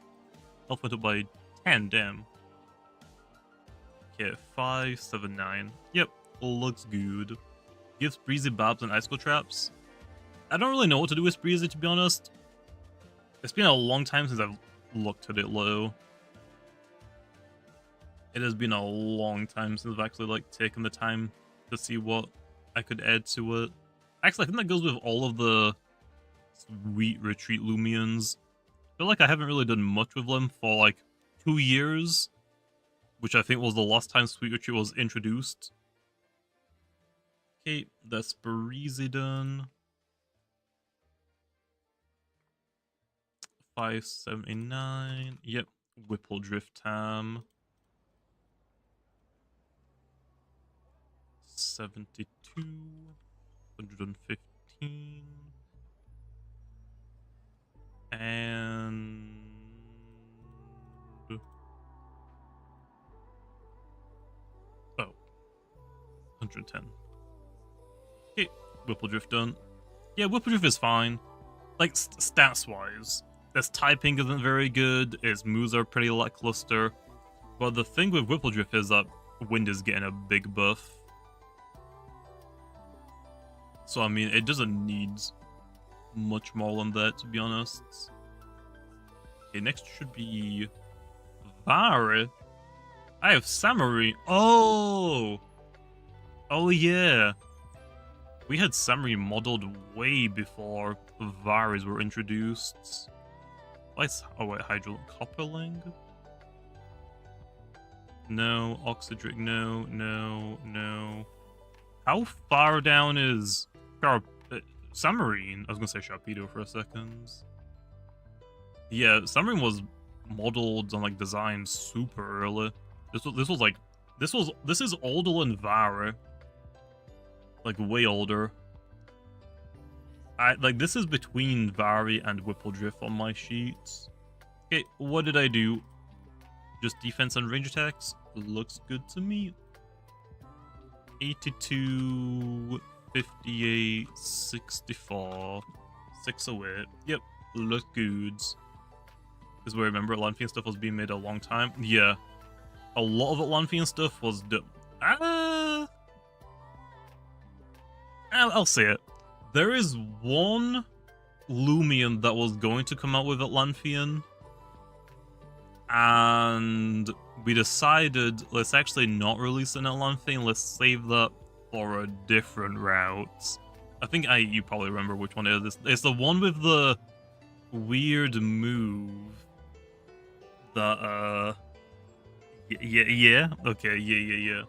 S1: Health went up by 10, damn. Okay, 5, 7, 9. Yep, looks good. Gives Breezy Babs and Icicle Traps. I don't really know what to do with Breezy, to be honest. It's been a long time since I've looked at it low. It has been a long time since I've actually like taken the time to see what I could add to it. Actually, I think that goes with all of the sweet retreat Loomians. I feel like I haven't really done much with them for like 2 years, which I think was the last time Sweet Retreat was introduced. Okay, that's Breezy done. 579. Yep, Whipple Drift Tam. 72, 115, and oh, 110. Okay, Whipple Drift done. Yeah, Whipple Drift is fine. Like, stats-wise, its typing isn't very good, its moves are pretty lackluster, but the thing with Whipple Drift is that Wind is getting a big buff. So, I mean, it doesn't need much more than that, to be honest. Okay, next should be Vare. I have Samurai. Oh! Oh, yeah. We had Samurai modeled way before Vares were introduced. Oh, wait, Hydro Copperling? No. Oxydric, no, no, no. How far down is Submarine? I was gonna say Sharpedo for a second. Yeah, Submarine was modeled and like designed super early. This is older than Vara. Like way older. This is between Vari and Whippledrift on my sheets. Okay, what did I do? Just defense and range attacks? Looks good to me. 82, 58, 64, 608. Yep, look good. Because we remember Atlantean stuff was being made a long time. Yeah. A lot of Atlantean stuff was done. I'll say it. There is one Loomian that was going to come out with Atlantean. And we decided, let's actually not release an Atlantean. Let's save that for a different route. I think you probably remember which one it is. It's the one with the weird move. The, yeah? Okay, yeah.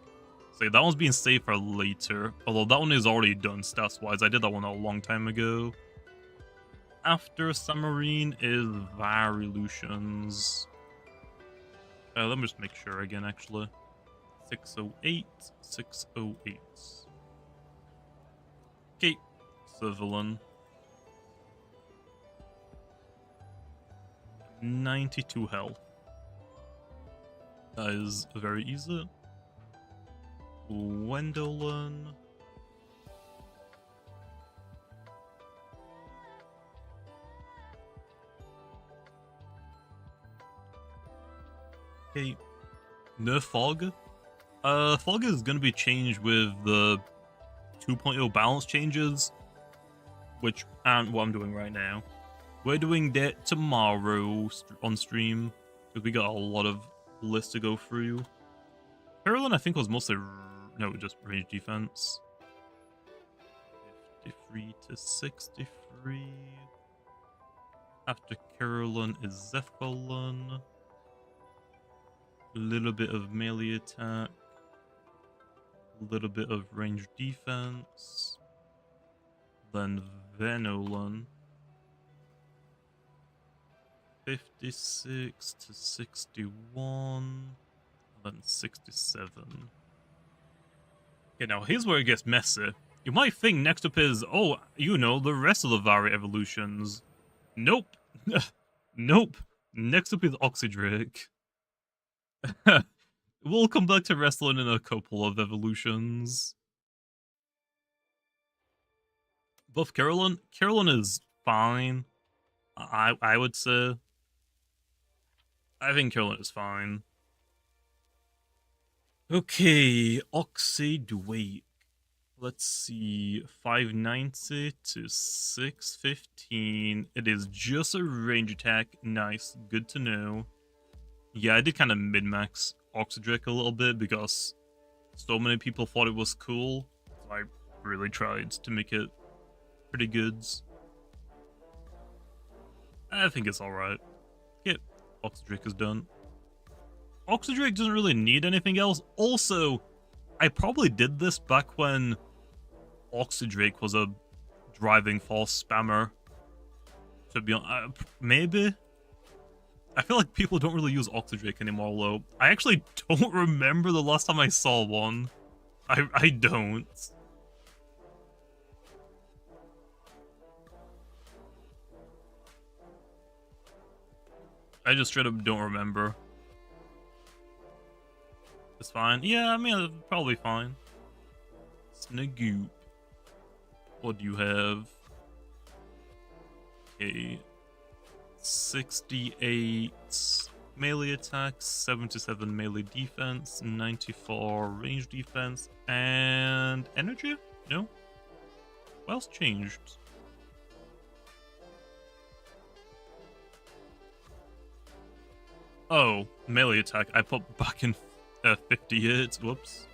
S1: So that one's being saved for later. Although that one is already done stats-wise. I did that one a long time ago. After Submarine is Varilutions. Let me just make sure again, actually. 608, 608. Okay, Civilian. 92 health. That is very easy. Wendelin. Okay. Nerf Fog. Fog is going to be changed with the 2.0 balance changes, which aren't what I'm doing right now. We're doing that tomorrow on stream, because we got a lot of lists to go through. Carolyn, I think, was mostly... No, just range defense. 53 to 63. After Carolyn is Zephcolon. A little bit of melee attack. A little bit of range defense. Then Venolin. 56 to 61. Then 67. Okay, now here's where it gets messy. You might think next up is, oh, you know, the rest of the Vari evolutions. Nope. Nope. Next up is Oxydrake. We'll come back to wrestling in a couple of evolutions. Buff Carolyn. Carolyn is fine. I would say. I think Carolyn is fine. Okay, Oxydrake. Let's see, 590 to 615. It is just a range attack. Nice, good to know. Yeah, I did kind of min-max Oxydrake a little bit because so many people thought it was cool. So I really tried to make it pretty good. I think it's alright. Okay, Oxydrake is done. Oxydrake doesn't really need anything else. Also, I probably did this back when Oxydrake was a driving force spammer. To be honest, maybe? I feel like people don't really use Oxydrake anymore, though. I actually don't remember the last time I saw one. I don't. I just straight up don't remember. It's fine. Yeah, I mean, probably fine. Snagoop. What do you have? Okay. 68 melee attacks, 77 melee defense, 94 range defense, and energy? No? What else changed? Oh, melee attack. I put back in 58. Whoops.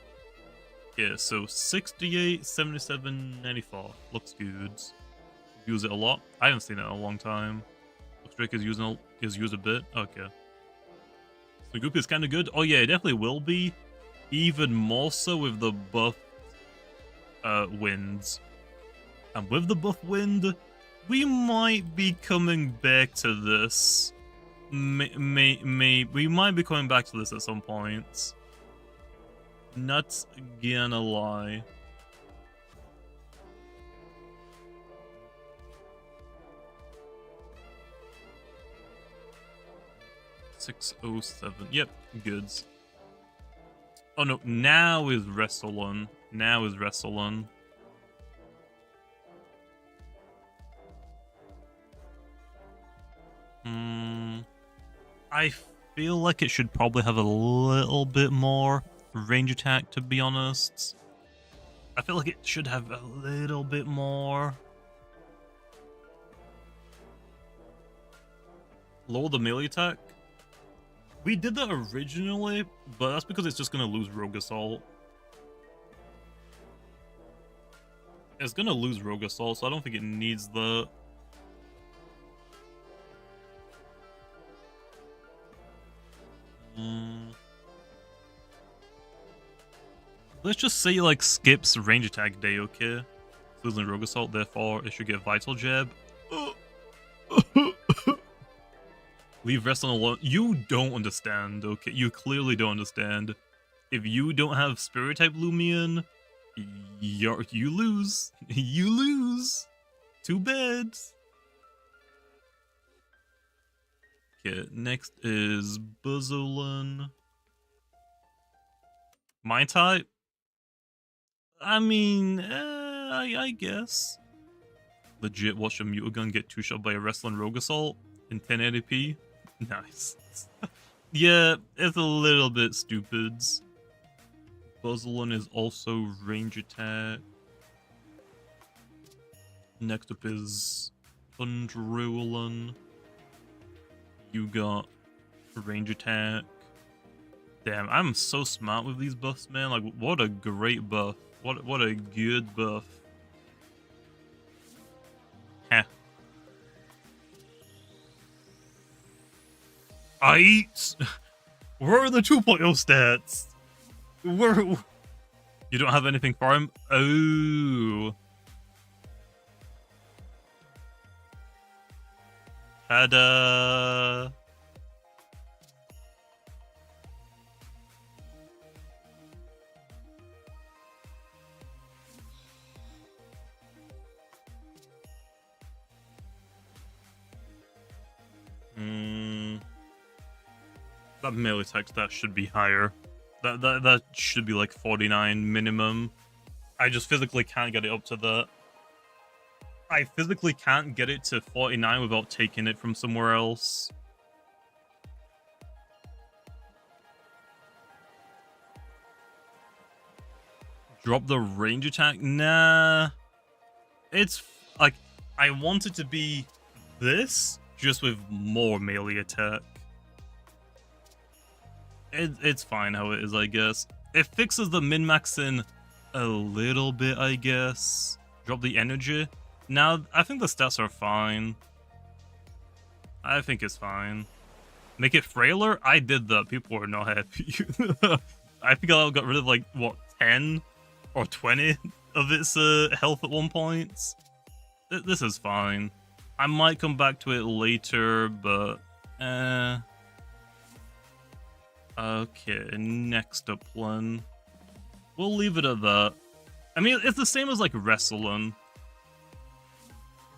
S1: Yeah, so 68, 77, 94. Looks good. Use it a lot. I haven't seen it in a long time. Looks Drake is used a bit. Okay. So Goop is kind of good. Oh yeah, it definitely will be. Even more so with the buff winds. And with the buff wind, we might be coming back to this. We might be coming back to this at some point. Not gonna lie. $607. Yep, goods. Oh no, now is Wrestleon. Now is Wrestleon. I feel like it should probably have a little bit more range attack, to be honest. I feel like it should have a little bit more. Lower the melee attack? We did that originally, but that's because it's just gonna lose Rogue Assault. It's gonna lose Rogue Assault, so I don't think it needs the... Let's just say, like, skips range attack day, okay? Losing Rogue Assault, therefore it should get Vital Jab. Leave Wrestling alone. You don't understand, okay? You clearly don't understand. If you don't have Spirit type Loomian, you lose. You lose. Too bad. Okay, next is Buzzolin. My type? I mean, I guess. Legit watch a Mutagun get 2-shot by a Wrestling Rogue Assault in 1080p. Nice. Yeah, it's a little bit stupid. Buzzolin is also range attack. Next up is Thunderfruit. You got range attack. Damn, I'm so smart with these buffs, man. Like, what a great buff. What a good buff. Heh. Where are the 2.0 stats? Where? You don't have anything for him? Oh. Ta-da. That melee attack stat should be higher. That should be like 49 minimum. I just physically can't get it up to that. I physically can't get it to 49 without taking it from somewhere else. Drop the range attack? Nah. It's like, I want it to be this, just with more melee attack. It's fine how it is, I guess. It fixes the min-maxing a little bit, I guess. Drop the energy. Now, I think the stats are fine. I think it's fine. Make it frailer? I did that. People were not happy. I think I got rid of, like, what, 10 or 20 of its health at one point. This is fine. I might come back to it later, but... Okay, next up one. We'll leave it at that. I mean, it's the same as, like, Wrestling.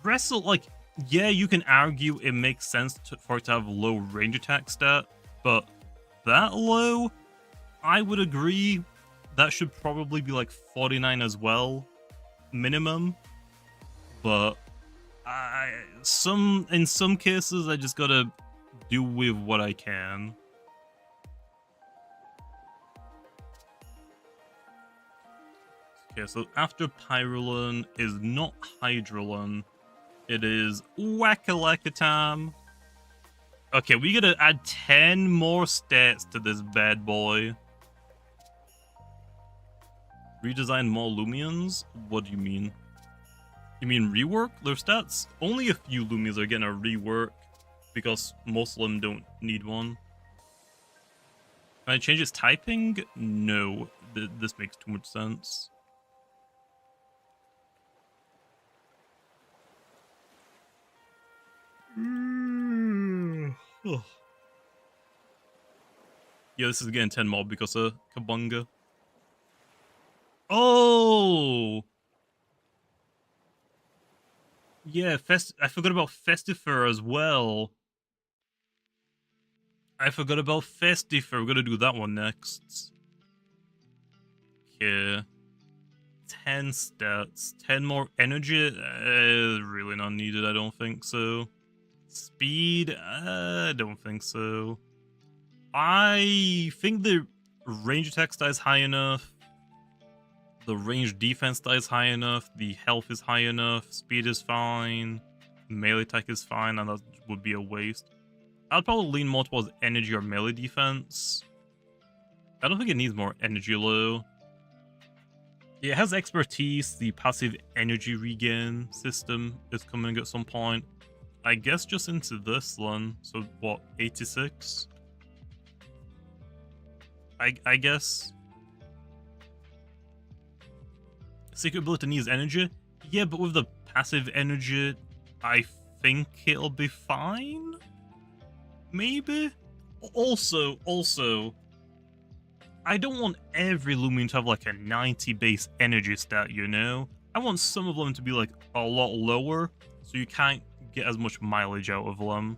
S1: Like, yeah, you can argue it makes sense for it to have low range attack stat, but that low? I would agree. That should probably be, like, 49 as well. Minimum. But, in some cases, I just gotta do with what I can. Okay, so after Pyrolon is not Hydrolon, it is Whack-a-Lack-a-Tam. Okay, we gotta add 10 more stats to this bad boy. Redesign more Loomians? What do you mean? You mean rework their stats? Only a few Loomians are getting a rework, because most of them don't need one. Can I change its typing? No, this makes too much sense. Yeah, this is getting 10 more because of Kabunga. Oh! Yeah, I forgot about Festifer as well. I forgot about Festifer. We're gonna do that one next. Yeah. 10 stats. 10 more energy? Really not needed, I don't think so. Speed? I don't think so. I think the range attack stat is high enough. The range defense stat is high enough. The health is high enough. Speed is fine. Melee attack is fine, and that would be a waste. I'd probably lean more towards energy or melee defense. I don't think it needs more energy low. Yeah, it has expertise. The passive energy regen system is coming at some point. I guess just into this one. So what, 86? I guess. Secret ability needs energy? Yeah, but with the passive energy, I think it'll be fine? Maybe? Also, I don't want every Loomian to have like a 90 base energy stat, you know? I want some of them to be like a lot lower, so you can't get as much mileage out of them.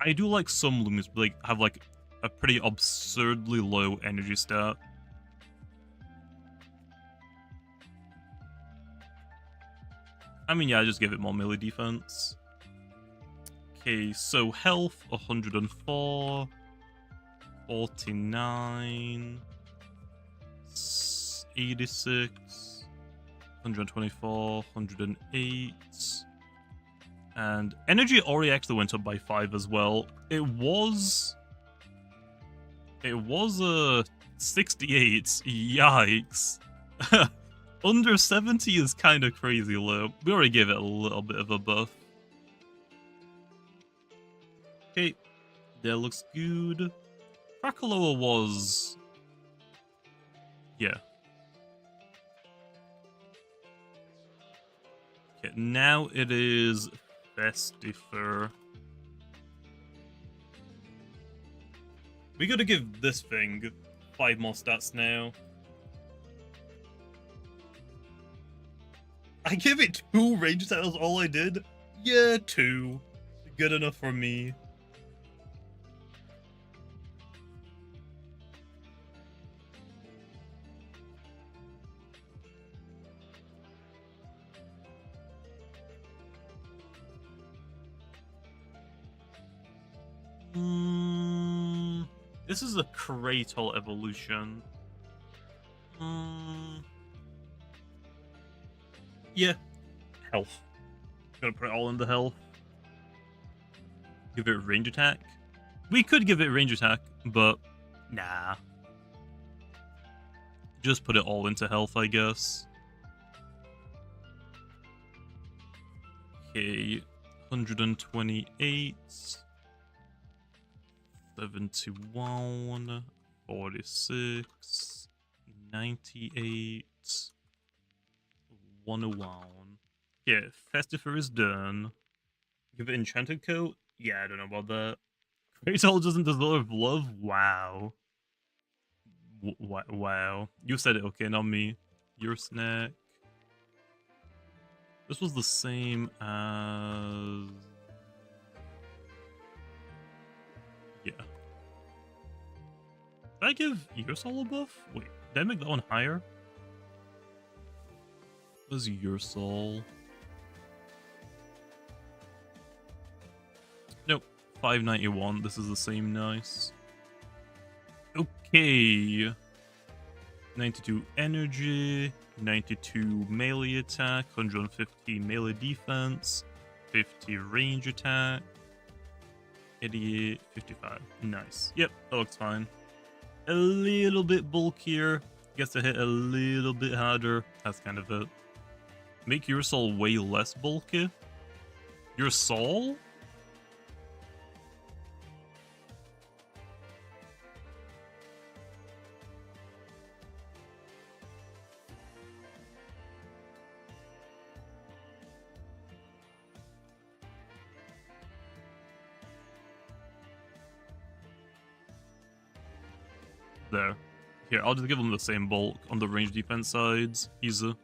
S1: I do like some Loomians to like have like a pretty absurdly low energy stat. I mean, yeah, I just give it more melee defense. Okay, so health 104, 49, 86, 124, 108, and energy already actually went up by 5 as well. It was a 68. Yikes. Under 70 is kind of crazy low. We already gave it a little bit of a buff. Okay, that looks good. Crackower was... yeah. Okay, now it is Festifer. We gotta give this thing 5 more stats now. I give it 2 range titles, all I did? Yeah, 2. Good enough for me. This is a Kratal evolution. Yeah. Health. Gonna put it all into health. Give it range attack. We could give it range attack, but nah. Just put it all into health, I guess. Okay. 128. 71. 46. 98. 101. Yeah, Festifer is done. Give it Enchanted Coat? Yeah, I don't know about that. Kratal doesn't deserve love? Wow. Wow. You said it, okay, not me. Your snack. This was the same as... yeah. Did I give your soul a buff? Wait, did I make that one higher? What is your soul? Nope. 591. This is the same. Nice. Okay. 92 energy. 92 melee attack. 150 melee defense. 50 range attack. 88. 55. Nice. Yep, that looks fine. A little bit bulkier. Gets to hit a little bit harder. That's kind of it. Make your soul way less bulky. Your soul? There. Here, I'll just give him the same bulk on the range defense sides. Easy.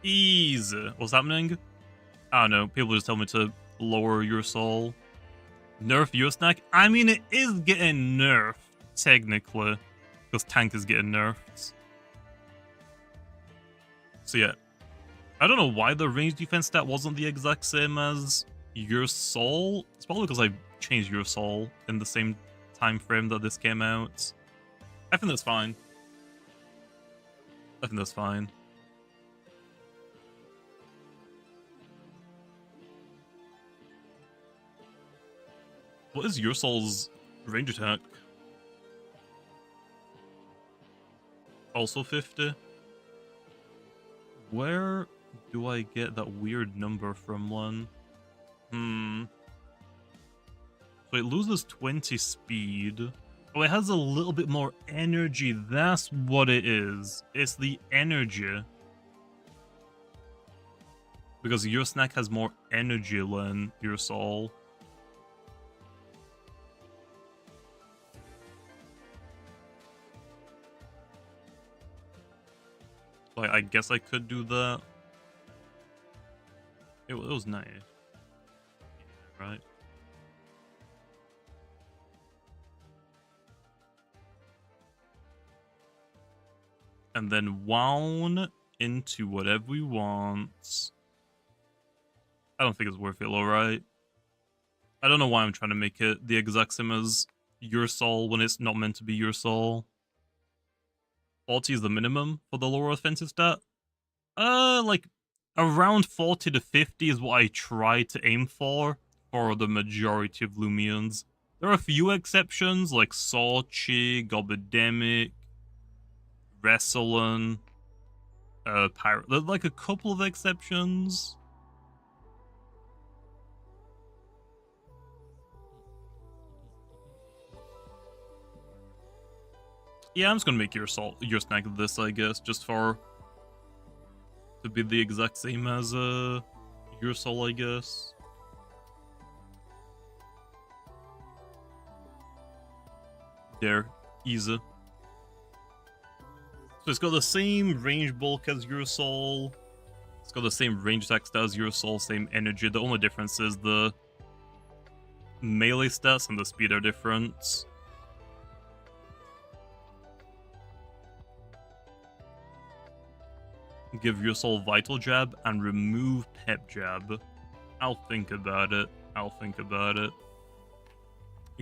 S1: Easy. What's happening? I don't know. People just tell me to lower your soul. Nerf your snack? I mean, it is getting nerfed, technically. Because tank is getting nerfed. So yeah. I don't know why the range defense stat wasn't the exact same as your soul. It's probably because I changed your soul in the same time frame that this came out. I think that's fine. I think that's fine. What is your soul's range attack? Also 50? Where do I get that weird number from one? So it loses 20 speed. Oh, it has a little bit more energy. That's what it is. It's the energy. Because your snack has more energy than your soul. Like, I guess I could do that. It was nice. Right? And then wound into whatever we want. I don't think it's worth it, alright? I don't know why I'm trying to make it the exact same as your soul when it's not meant to be your soul. 40 is the minimum for the lower offensive stat. Like, around 40 to 50 is what I try to aim for the majority of Loomians. There are a few exceptions, like Sachi, Gobademic, Wrestling, Pirate. There's like a couple of exceptions. Yeah, I'm just gonna make your snack this, I guess, just for to be the exact same as your soul, I guess. There, easy. So it's got the same range bulk as your soul. It's got the same range attack stat as your soul, same energy. The only difference is the melee stats and the speed are different. Give your soul Vital Jab and remove Pep Jab. I'll think about it. I'll think about it.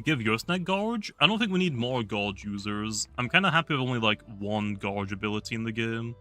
S1: Give your snack Gorge? I don't think we need more Gorge users. I'm kind of happy with only like one Gorge ability in the game.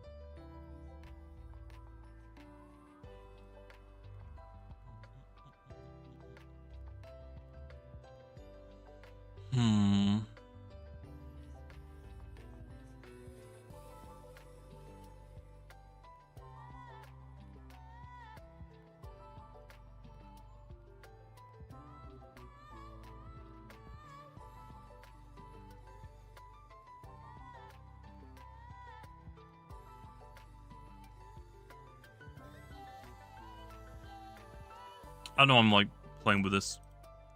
S1: I know I'm like playing with this.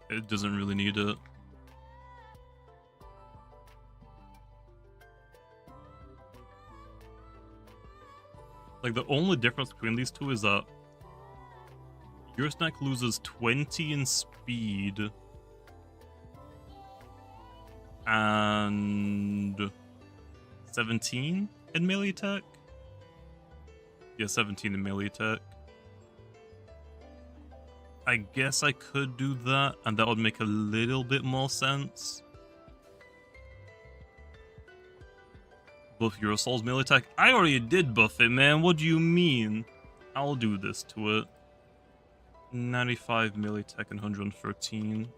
S1: It doesn't really need it. Like the only difference between these two is that your snack loses 20 in speed and 17 in melee attack. Yeah, 17 in melee attack. I guess I could do that, and that would make a little bit more sense. Buff your soul's melee attack. I already did buff it, man. What do you mean? I'll do this to it. 95 melee attack and 113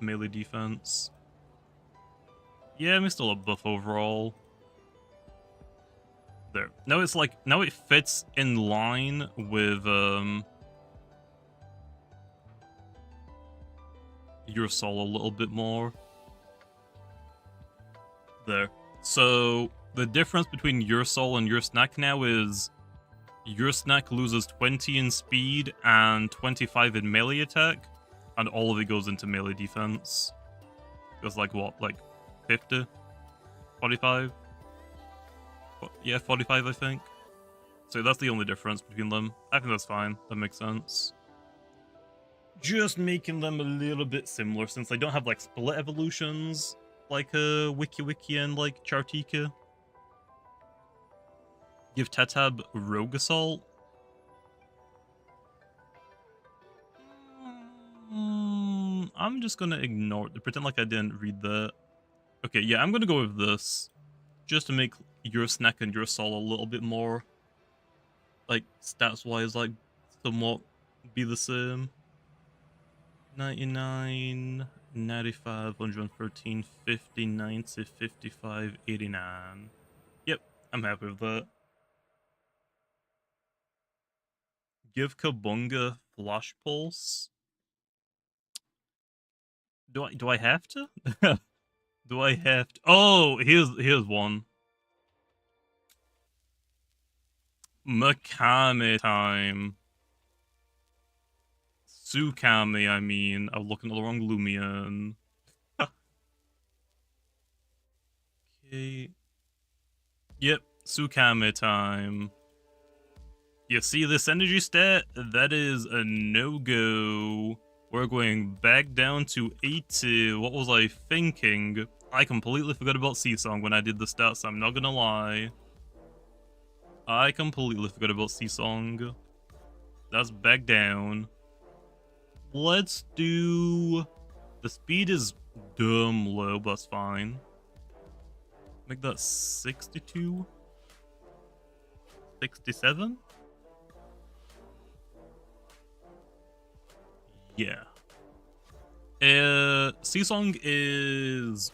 S1: melee defense. Yeah, I'm still a buff overall. There. Now it's like, now it fits in line with, your soul a little bit more. There. So the difference between your soul and your snack now is your snack loses 20 in speed and 25 in melee attack, and all of it goes into melee defense. Goes like what, like 50? 45? Yeah, 45, I think. So that's the only difference between them. I think that's fine. That makes sense. Just making them a little bit similar since they don't have like split evolutions like Wikiwiki and like Chartika. Give Tetab Rogue Assault. I'm just gonna ignore it. Pretend like I didn't read that. Okay, yeah, I'm gonna go with this. Just to make your snack and your soul a little bit more, like, stats-wise, like, somewhat be the same. 99, 95, 113, 50, 90, 55, 89. Yep, I'm happy with that. Give Kabunga Flash Pulse. Do I have to? Do I have to? Oh, here's one. Makame time. Tsukame, I mean. I'm looking at the wrong Loomian. Okay. Yep, Tsukame time. You see this energy stat? That is a no-go. We're going back down to 80. What was I thinking? I completely forgot about Seasong when I did the stats, I'm not gonna lie. I completely forgot about Seasong. That's back down. Let's do... The speed is dumb low, but that's fine. Make that 62? 67? Yeah. Seasong is...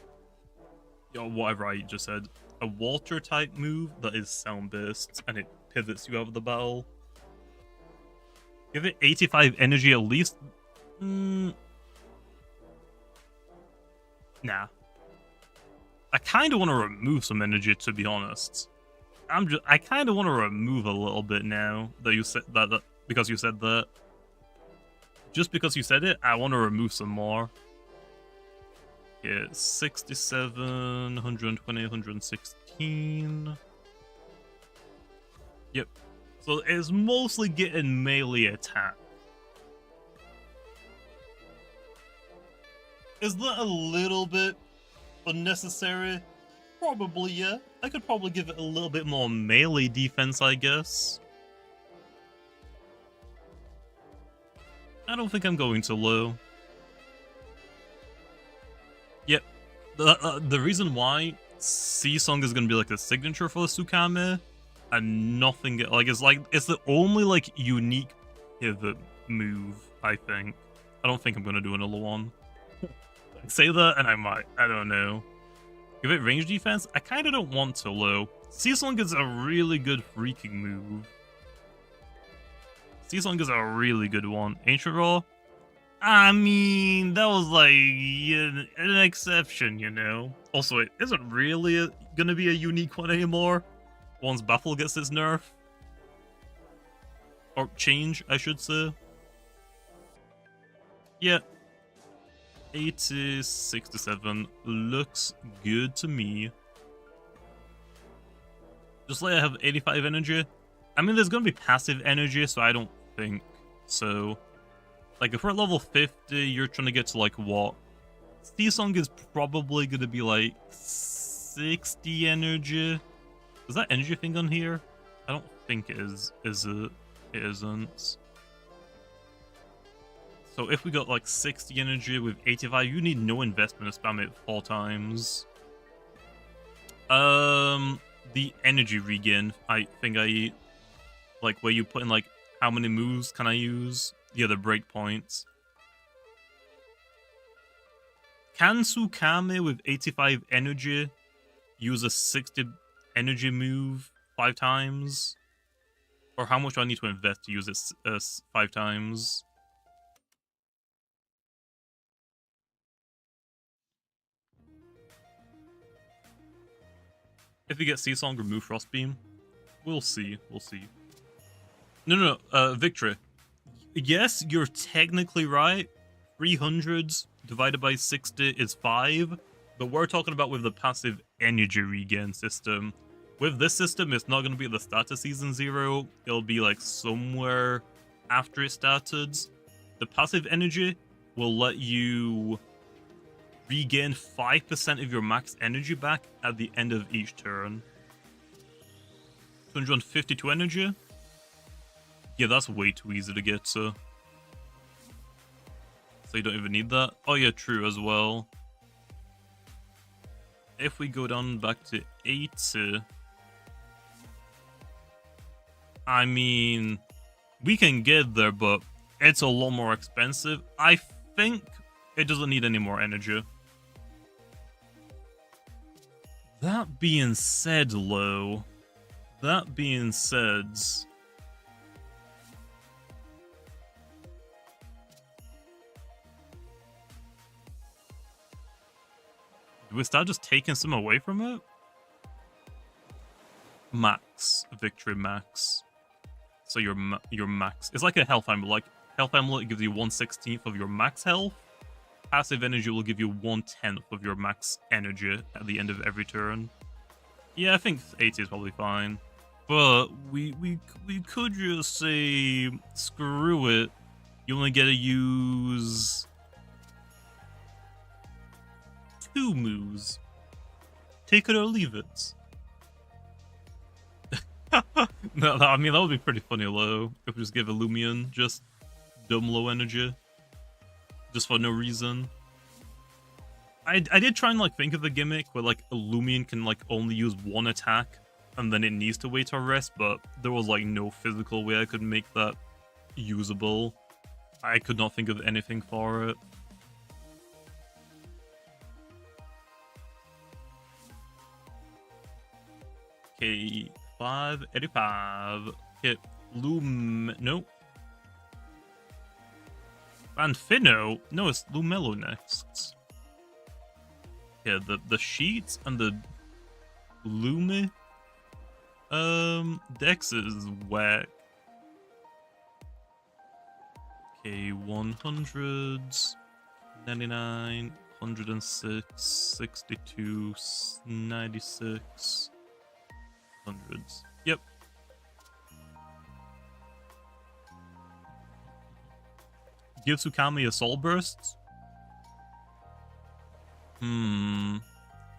S1: whatever I just said. A water type move that is sound based and it pivots you out of the battle. Give it 85 energy at least. Nah. I kind of want to remove some energy, to be honest. I kind of want to remove a little bit now that you said that because you said that. Just because you said it, I want to remove some more. Yeah, 67, 120, 116. Yep. So it's mostly getting melee attack. Is that a little bit unnecessary? Probably, yeah. I could probably give it a little bit more melee defense, I guess. I don't think I'm going too low. Yep. The reason why Seasong is gonna be like the signature for the Tsukame and nothing like it's the only like unique pivot move, I think. I don't think I'm gonna do another one. I say that and I might. I don't know. Give it range defense? I kinda don't want to low. Seasong is a really good freaking move. Seasong is a really good one. Ancient Raw? I mean, that was like an exception, you know? Also, it isn't really gonna be a unique one anymore once Baffle gets its nerf. Or change, I should say. Yeah. 80, 67 looks good to me. Just like I have 85 energy. I mean, there's gonna be passive energy, so I don't think so. Like, if we're at level 50, you're trying to get to, like, what? Seasong is probably gonna be, like, 60 energy. Is that energy thing on here? I don't think it is it? It isn't. So if we got, like, 60 energy with 85, you need no investment to spam it 4 times. The energy regen, I think like, where you put in, like, how many moves can I use? Yeah, the breakpoints. Can Tsukame with 85 energy use a 60 energy move 5 times? Or how much do I need to invest to use it 5 times? If we get Seasong, remove Frostbeam. We'll see. We'll see. No, Victory. Yes, you're technically right. 300 divided by 60 is 5. But we're talking about with the passive energy regen system. With this system, it's not going to be at the start of Season 0. It'll be like somewhere after it started. The passive energy will let you regain 5% of your max energy back at the end of each turn. 252 energy? Yeah, that's way too easy to get to. So you don't even need that. Oh yeah, true as well. If we go down back to 80... I mean, we can get there, but it's a lot more expensive. I think it doesn't need any more energy. That being said, though, that being said... do we start just taking some away from it? Max. Victory max. So your max. It's like a health amulet. Like, health amulet gives you 1/16 of your max health. Passive energy will give you 1/10 of your max energy at the end of every turn. Yeah, I think 80 is probably fine. But we could just say, screw it. You only get to use 2 moves. Take it or leave it. No, I mean, that would be pretty funny, though, if we just give a Loomian just dumb low energy. Just for no reason. I did try and, like, think of the gimmick where, like, a Loomian can, like, only use 1 attack and then it needs to wait to rest, but there was, like, no physical way I could make that usable. I could not think of anything for it. Okay, 585. Hit no. Banfino? No, it's Lumello next. Yeah, the sheets and the Lumi Dex is whack. Okay, 100s, 99, 106, 62, 96, 100s. Yep. Give Tsukami a soul burst?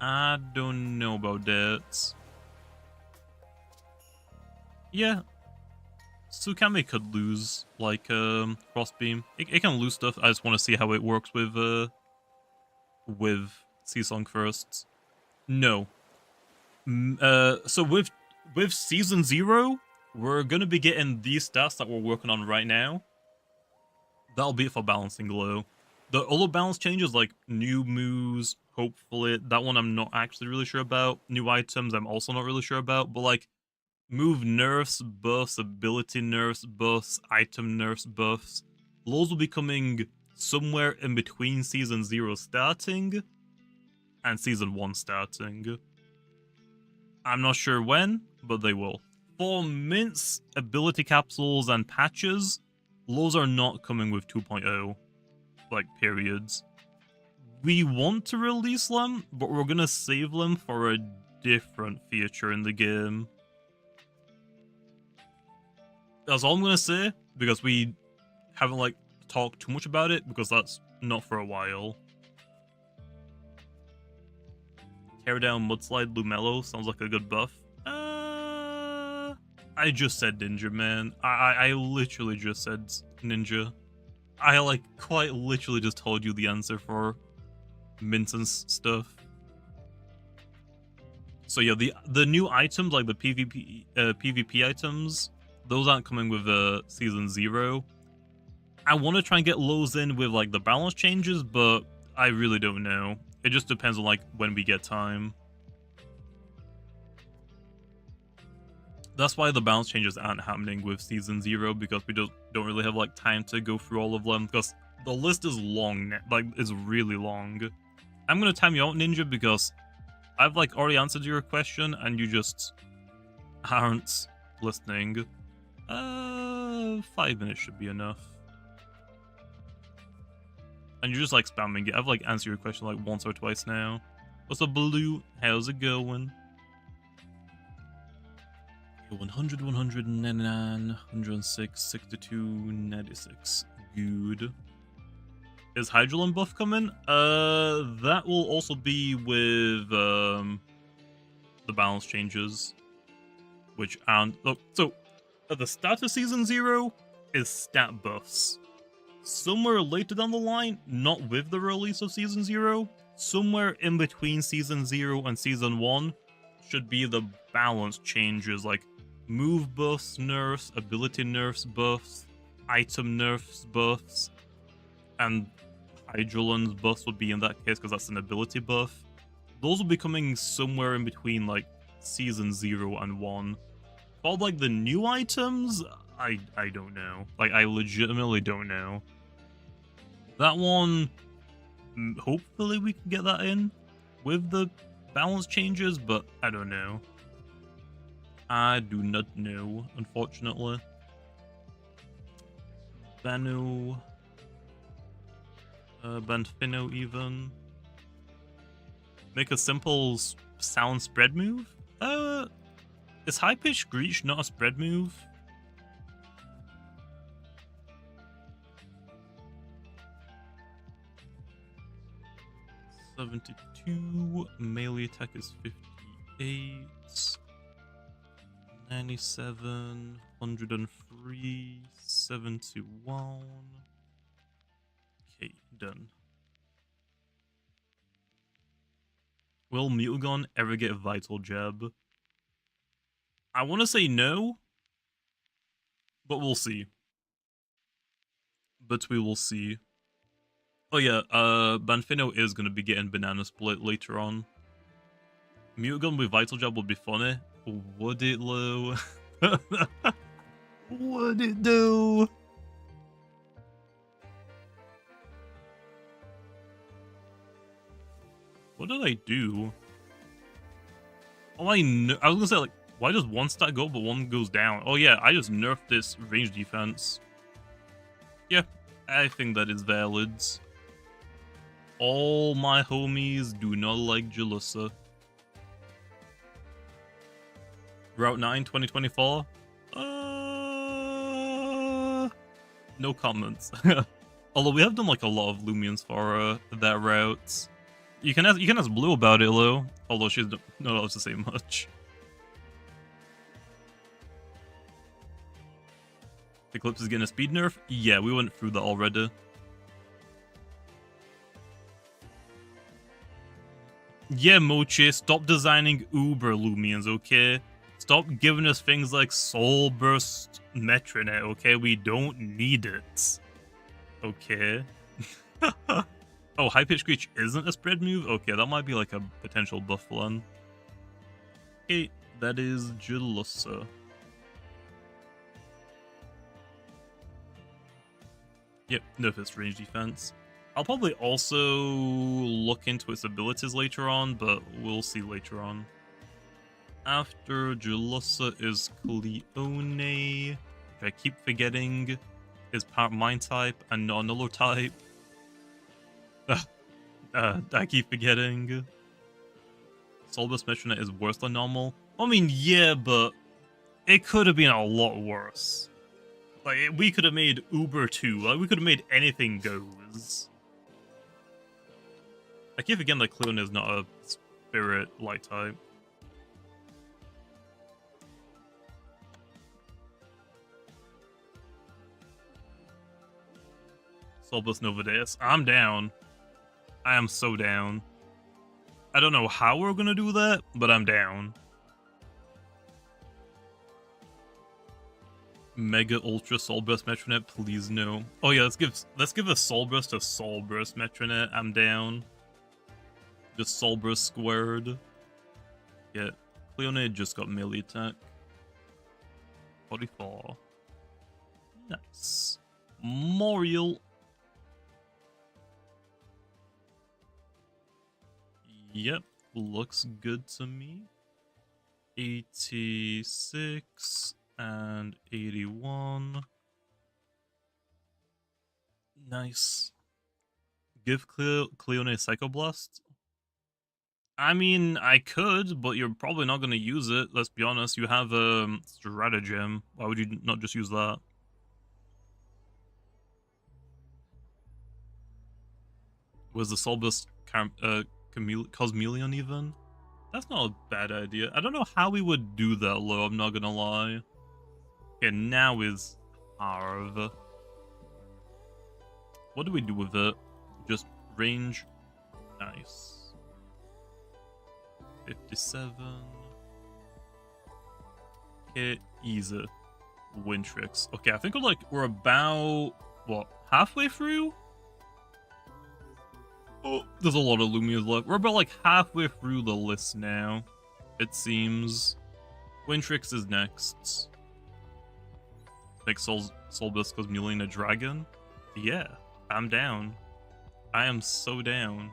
S1: I don't know about that. Yeah. Tsukami could lose, like, Frostbeam. It can lose stuff. I just want to see how it works with Seasong first. No. So with Season 0, we're gonna be getting these stats that we're working on right now. That'll be it for Balancing Glow. The other balance changes, like new moves, hopefully. That one I'm not actually really sure about. New items I'm also not really sure about. But, like, move nerfs, buffs, ability nerfs, buffs, item nerfs, buffs. Those will be coming somewhere in between Season 0 starting and Season 1 starting. I'm not sure when, but they will. For mints, ability capsules, and patches, those are not coming with 2.0. Like, periods. We want to release them, but we're gonna save them for a different feature in the game. That's all I'm gonna say, because we haven't, like, talked too much about it, because that's not for a while. Tear down Mudslide Lumello sounds like a good buff. I just said Ninja, man. I literally just said Ninja. I, like, quite literally just told you the answer for mints and stuff. So yeah, the new items, like the PvP items, those aren't coming with Season 0. I want to try and get those in with, like, the balance changes, but I really don't know. It just depends on, like, when we get time. That's why the balance changes aren't happening with Season 0, because we don't really have, like, time to go through all of them, because the list is long, like, it's really long. I'm gonna time you out, Ninja, because I've, like, already answered your question, and you just aren't listening. 5 minutes should be enough. And you're just, like, spamming it. I've, like, answered your question, like, once or twice now. What's up, Blue? How's it going? 100, 199, 106, 62, 96. Good. Is Hydrolan buff coming? That will also be with the balance changes, which aren't. Look, so at the start of Season 0 is stat buffs. Somewhere later down the line, not with the release of Season 0, somewhere in between Season 0 and Season 1 should be the balance changes, like move buffs, nerfs, ability nerfs buffs, item nerfs buffs, and Hydrolan's buffs would be in that case because that's an ability buff. Those will be coming somewhere in between like Season 0 and 1. Called like the new items? I don't know. Like, I legitimately don't know. That one, hopefully we can get that in with the balance changes, but I don't know. I do not know, unfortunately. Banu. Banfino even. Make a simple sound spread move? Is high pitch screech not a spread move? $72, melee attack is 58, 97, 103, 71. Okay, done. Will Mutagon ever get a Vital Jab? I want to say no, but we'll see. But we will see. Oh yeah, Banfino is going to be getting Banana Split later on. Mutagon with Vital Jab would be funny. Would it, Lo? Would it do? What did I do? Oh, I was gonna say, like, why does one stat go but one goes down? Oh yeah, I just nerfed this range defense. Yeah, I think that is valid. All my homies do not like Jalissa. Route 9 2024? No comments. Although we have done like a lot of Loomians for that route. You can ask Blue about it, Lo. Although she's not allowed to say much. Tiklipse is getting a speed nerf? Yeah, we went through that already. Yeah, Mochi, stop designing Uber Loomians, okay? Stop giving us things like Soul Burst Metronet, okay? We don't need it. Okay. Oh, High Pitch Screech isn't a spread move? Okay, that might be like a potential buff one. Okay, that is Jalissa. Yep, nerf its range defense. I'll probably also look into its abilities later on, but we'll see later on. After Jalissa is Cleone, which I keep forgetting is part Mind type and not Nullo type. I keep forgetting. Soulburst Metronet is worse than normal. I mean, yeah, but it could have been a lot worse. Like, we could have made Uber 2. Like, we could have made anything goes. I keep forgetting that Cleone is not a spirit light type. Soulburst Novadeus. I'm down. I am so down. I don't know how we're gonna do that, but I'm down. Mega Ultra Soulburst Metronet, please no. Oh yeah, let's give a Soulburst to Soulburst Metronet. I'm down. Just Soulburst squared. Yeah, Cleone just got melee attack. 44. Nice. Moriel. Yep, looks good to me. 86 and 81. Nice. Give Cleone Psychoblast. I mean, I could, but you're probably not going to use it. Let's be honest. You have a stratagem. Why would you not just use that? Was the Solbus Cosmeleon even? That's not a bad idea. I don't know how we would do that, though. I'm not gonna lie. Okay, now is Harv. What do we do with it? Just range. Nice. 57. Okay, easy. Wintrix. Okay, I think we're about what, halfway through? Oh, there's a lot of Lumias left. We're about like halfway through the list now, it seems. Wintrix is next. Make Solbus Cosmeleon a dragon? Yeah, I'm down. I am so down.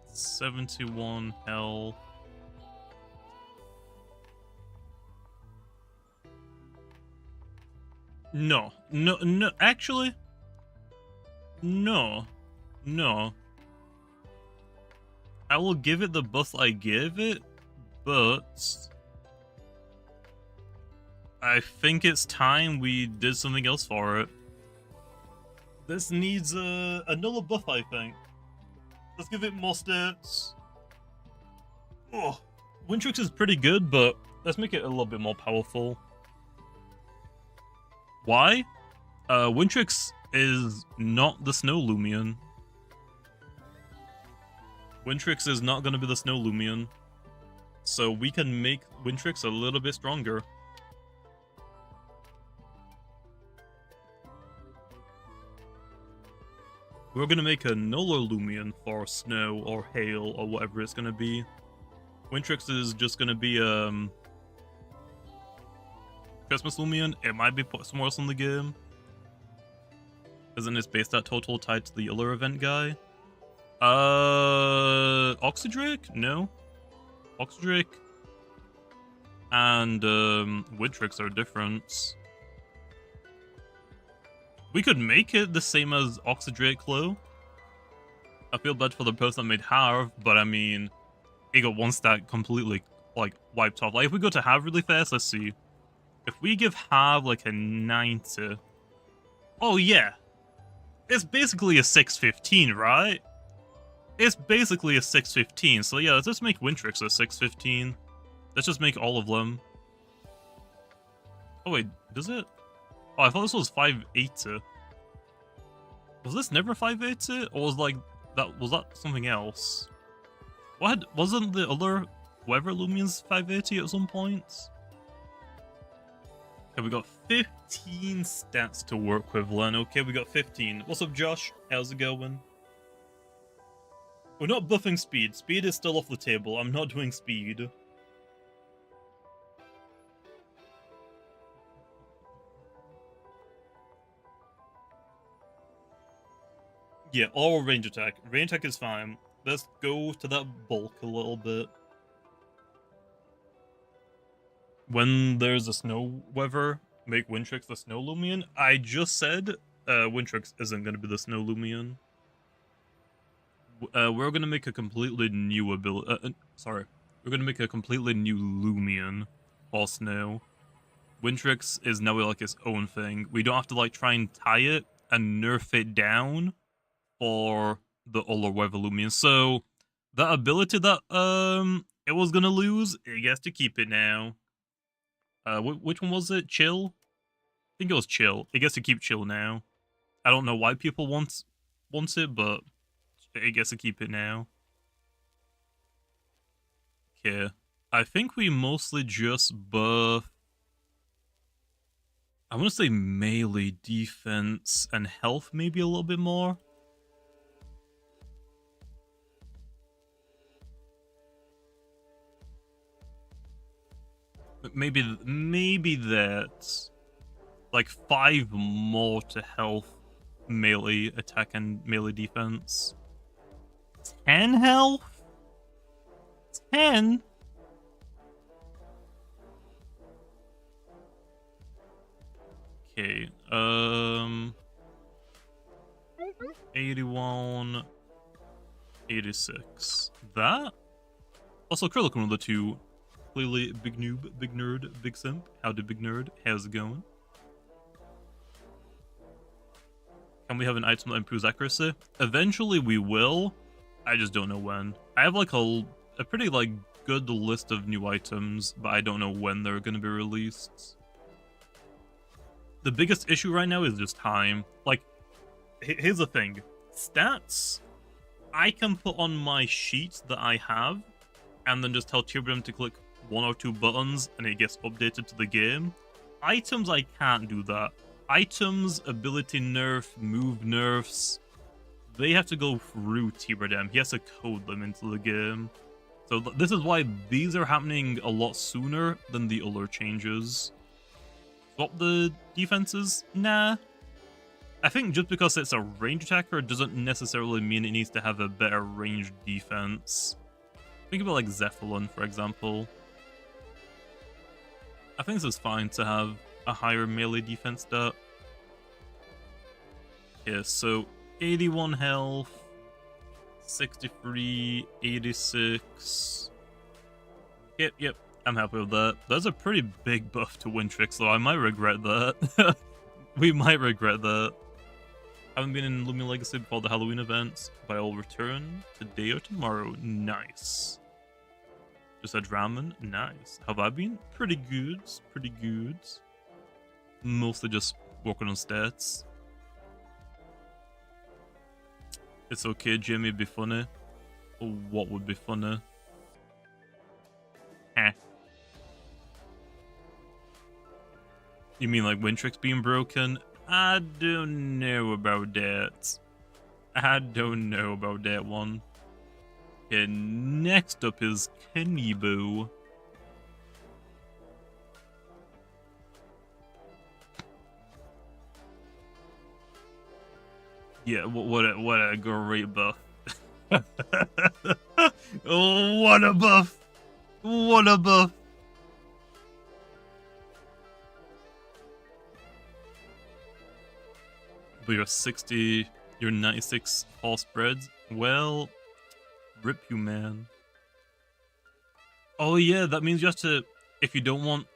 S1: Okay, 71 health. No, actually. No. I will give it the buff I gave it, but I think it's time we did something else for it. This needs another buff, I think. Let's give it more stats. Oh, Wintrix is pretty good, but let's make it a little bit more powerful. Why? Wintrix is not the Snow Loomian. Wintrix is not going to be the Snow Loomian. So we can make Wintrix a little bit stronger. We're going to make a Nolar Loomian for Snow or Hail or whatever it's going to be. Wintrix is just going to be Christmas Loomian. It might be somewhere else in the game. Isn't its base stat total tied to the other event guy? Oxydrake? No. Oxydrake and Wintrix are different. We could make it the same as Oxydrake, though. I feel bad for the person that made Harv, but I mean, it got one stat completely, like, wiped off. Like, if we go to Harv really fast, let's see. If we give Harv, like, a 90... Oh, yeah. It's basically a 615, right? It's basically a 615. So yeah, let's just make Wintrix a 615. Let's just make all of them. Oh wait, does it? Oh, I thought this was 580. Was this never 580? Or was that something else? What, wasn't the other Weather Lumians 580 at some point? Okay, we got 15 stats to work with, Len. Okay, we got 15. What's up, Josh? How's it going? We're not buffing speed. Speed is still off the table. I'm not doing speed. Yeah, or range attack. Range attack is fine. Let's go to that bulk a little bit. When there's a snow weather, make Wintrix the Snow Loomian. I just said Wintrix isn't going to be the Snow Loomian. We're going to make a completely new ability. Sorry. We're going to make a completely new Loomian for Snow. Wintrix is now like its own thing. We don't have to like try and tie it and nerf it down for the other weather Loomian. So that ability that it was going to lose, it gets to keep it now. Which one was it? Chill? I think it was Chill. It gets to keep Chill now. I don't know why people want it, but it gets to keep it now. Okay. I think we mostly just buff... I want to say melee defense and health maybe a little bit more. Maybe that. Like 5 more to health, melee attack, and melee defense. 10 health? 10? Okay, 81. 86. That? Also, Krill one of the two. Clearly, big noob, big nerd, big simp. Howdy, big nerd. How's it going? Can we have an item that improves accuracy? Eventually we will. I just don't know when. I have like a pretty like good list of new items, but I don't know when they're going to be released. The biggest issue right now is just time. Like, here's the thing. Stats, I can put on my sheet that I have, and then just tell Tibram to click 1 or 2 buttons, and it gets updated to the game. Items, I can't do that. Items, ability nerf, move nerfs, they have to go through Tibram. He has to code them into the game. So this is why these are happening a lot sooner than the other changes. Swap the defenses? Nah. I think just because it's a range attacker doesn't necessarily mean it needs to have a better ranged defense. Think about like Zephyrin, for example. I think this is fine to have a higher melee defense stat. Yeah, so 81 health, 63, 86. Yep, I'm happy with that. That's a pretty big buff to Wintrix, though. I might regret that. We might regret that. Haven't been in Loomian Legacy before the Halloween events, but I'll return today or tomorrow. Nice. Just had ramen. Nice. Have I been? Pretty good. Pretty good. Mostly just working on stats. It's okay, Jimmy, be funny. What would be funny? You mean like Wintrix being broken? I don't know about that. I don't know about that one. Okay, next up is Kenibo. Yeah, what a great buff. Oh, what a buff! What a buff! But you're 60, you're 96 false spreads. Well, rip you, man. Oh yeah, that means you have to, if you don't want...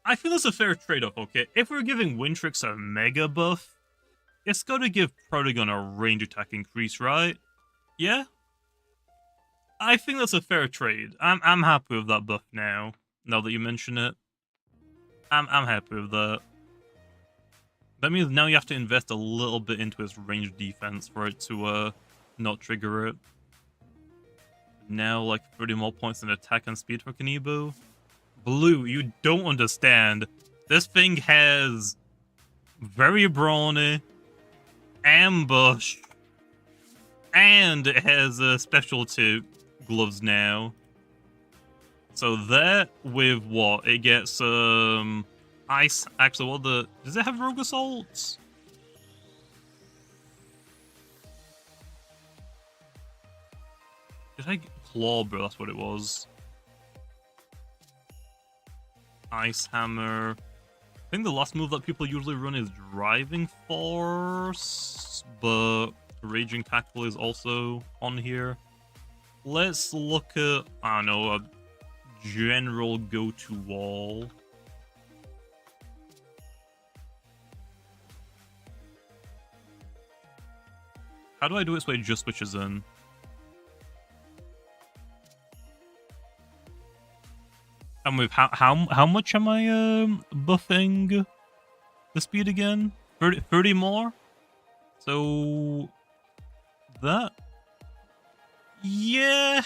S1: I feel it's a fair trade-off, okay? If we're giving Wintrix a mega buff, it's gotta give Protogon a range attack increase, right? Yeah? I think that's a fair trade. I'm happy with that buff now that you mention it. I'm happy with that. That means now you have to invest a little bit into his range defense for it to not trigger it. Now, like 30 more points in attack and speed for Kenibo. Blue, you don't understand. This thing has very brawny, ambush, and it has specialty gloves now. So that with what? It gets ice. Actually, what the... Does it have rogue assaults? Did I get claw, bro? That's what it was. Ice hammer. I think the last move that people usually run is driving force, but raging tackle is also on here. Let's look at, I don't know, a general go-to wall. How do I do it so it just switches in? And with how much am I buffing the speed again? 30 more? So that, yeah,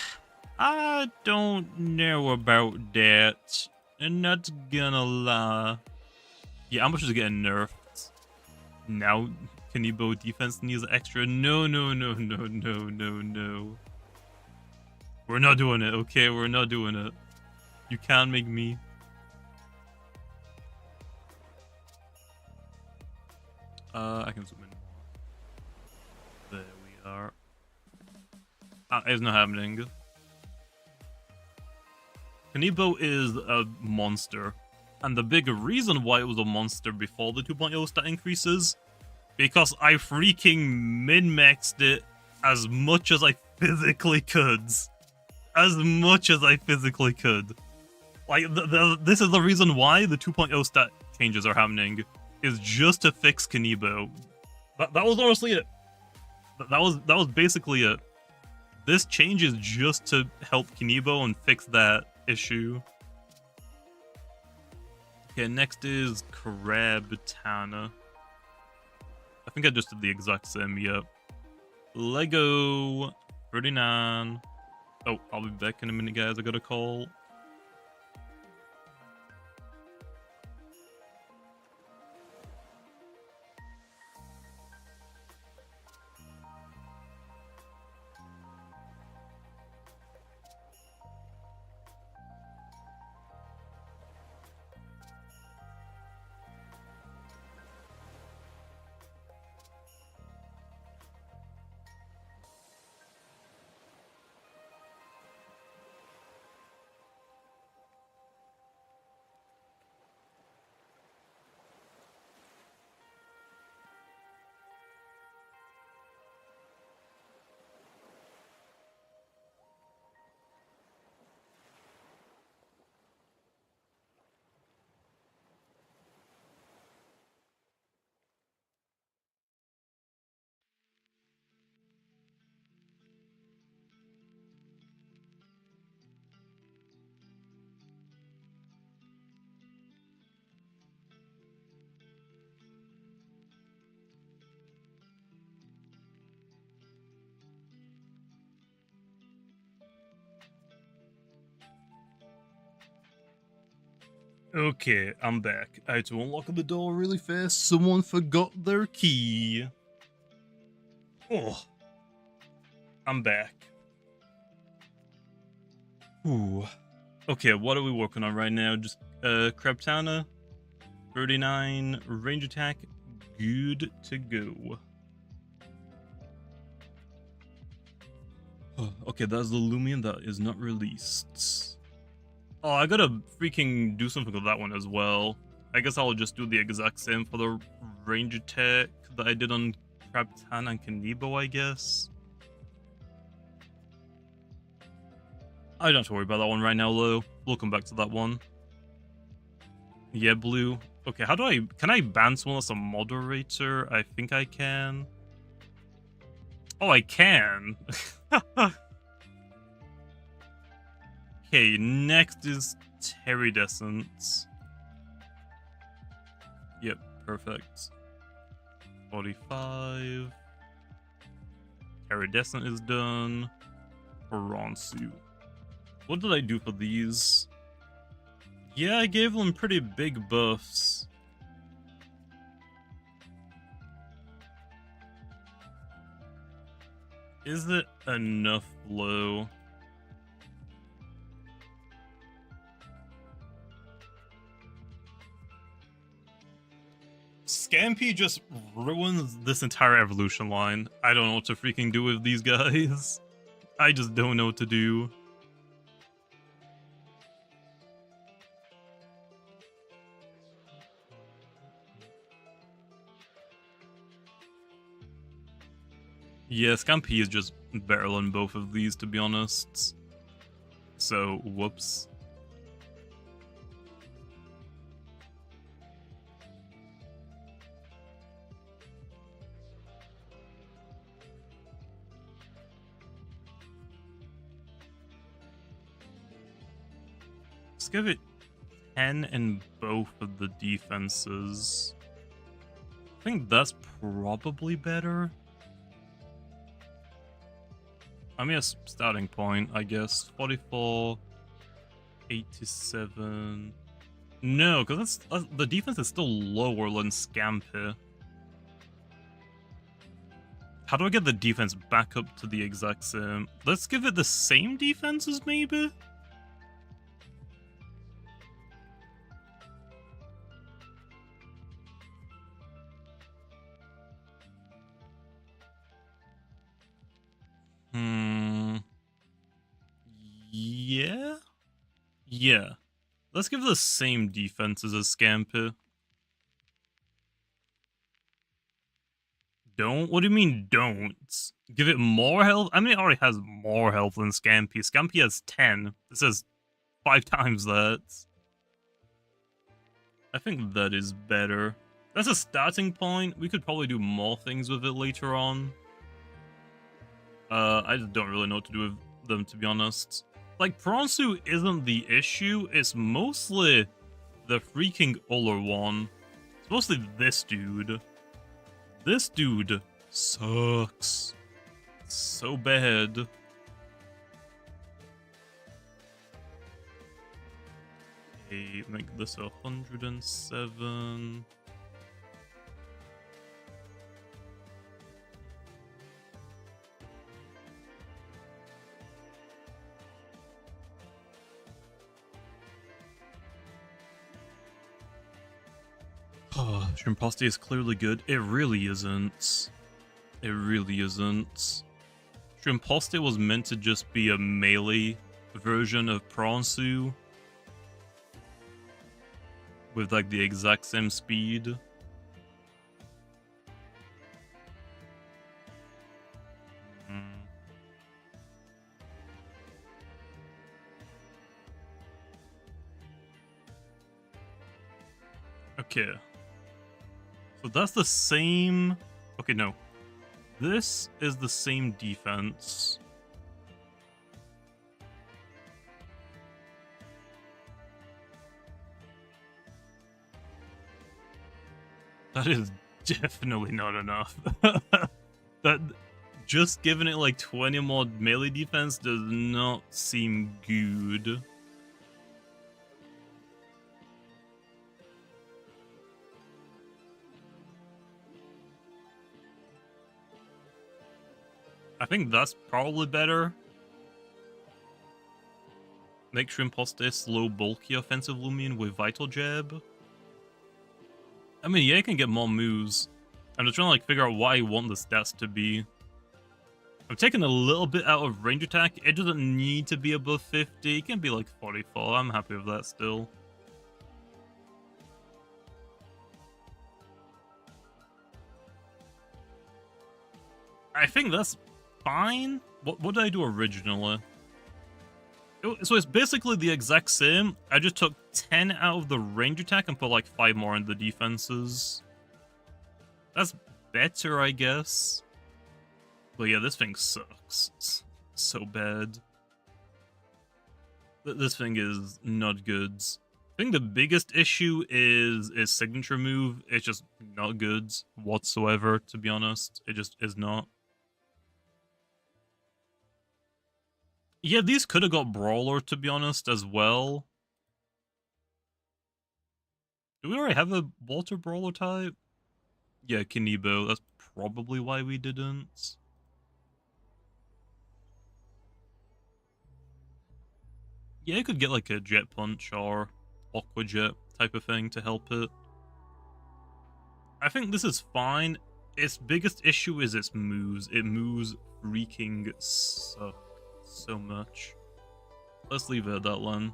S1: I don't know about that. And not gonna lie. Yeah, ambush is getting nerfed. Now Kenibo defense needs extra. No. We're not doing it, okay? We're not doing it. You can't make me. I can zoom in more. There we are. It's not happening. Kenibo is a monster. And the big reason why it was a monster before the 2.0 stat increases, because I freaking min-maxed it as much as I physically could. As much as I physically could. Like, this is the reason why the 2.0 stat changes are happening, is just to fix Kanebo. That was honestly it. That was basically it. This change is just to help Kanebo and fix that issue. Okay, next is Crabtana. I think I just did the exact same, yep. Lego 39. Oh, I'll be back in a minute, guys. I got a call. Okay, I'm back. I had to unlock the door really fast. Someone forgot their key. Oh, I'm back. Ooh. Okay, what are we working on right now? Just Crabtana, 39 range attack, good to go. Okay, that's the Loomian that is not released. Oh, I gotta freaking do something with that one as well. I guess I'll just do the exact same for the range attack that I did on Crabtana and Kanebo, I guess. I don't have to worry about that one right now, though. We'll come back to that one. Yeah, blue. Okay, how do I... Can I ban someone as a moderator? I think I can. Oh, I can. Okay, next is Terridescence. Yep, perfect. 45. Terridescent is done. Bronze. What did I do for these? Yeah, I gave them pretty big buffs. Is it enough low? Scampy just ruins this entire evolution line. I don't know what to freaking do with these guys. I just don't know what to do. Yeah, Scampy is just better than both of these, to be honest. So, whoops. Let's give it 10 in both of the defenses. I think that's probably better. I mean, a starting point, I guess. 44, 87. No, because that's the defense is still lower than Scampi. How do I get the defense back up to the exact same? Let's give it the same defenses, maybe? Yeah? Yeah. Let's give the same defenses as Scampi. Don't? What do you mean don't? Give it more health? I mean, it already has more health than Scampy. Scampy has 10. It says 5 times that. I think that is better. That's a starting point. We could probably do more things with it later on. I just don't really know what to do with them, to be honest. Like, Pronsu isn't the issue. It's mostly the freaking Uller one. It's mostly this dude. This dude sucks. So bad. Okay, make this 107. Oh, Shrimposty is clearly good. It really isn't. It really isn't. Shrimposty was meant to just be a melee version of Pronsu. With like the exact same speed. Okay. So that's the same... Okay, no. This is the same defense. That is definitely not enough. That just giving it like 20 more melee defense does not seem good. I think that's probably better. Make Shrimposty slow, bulky offensive Loomian with Vital Jab. I mean, yeah, it can get more moves. I'm just trying to like figure out what I want the stats to be. I'm taking a little bit out of range attack. It doesn't need to be above 50. It can be like 44. I'm happy with that still. I think that's fine. What did I do originally? So it's basically the exact same. I just took 10 out of the range attack and put like 5 more in the defenses. That's better, I guess. But yeah, this thing sucks. It's so bad. This thing is not good. I think the biggest issue is signature move. It's just not good whatsoever, to be honest. It just is not. Yeah, these could have got Brawler, to be honest, as well. Do we already have a Water Brawler type? Yeah, Kinebo. That's probably why we didn't. Yeah, it could get like a Jet Punch or Aqua Jet type of thing to help it. I think this is fine. Its biggest issue is its moves. It moves freaking suck so much. Let's leave it at that one.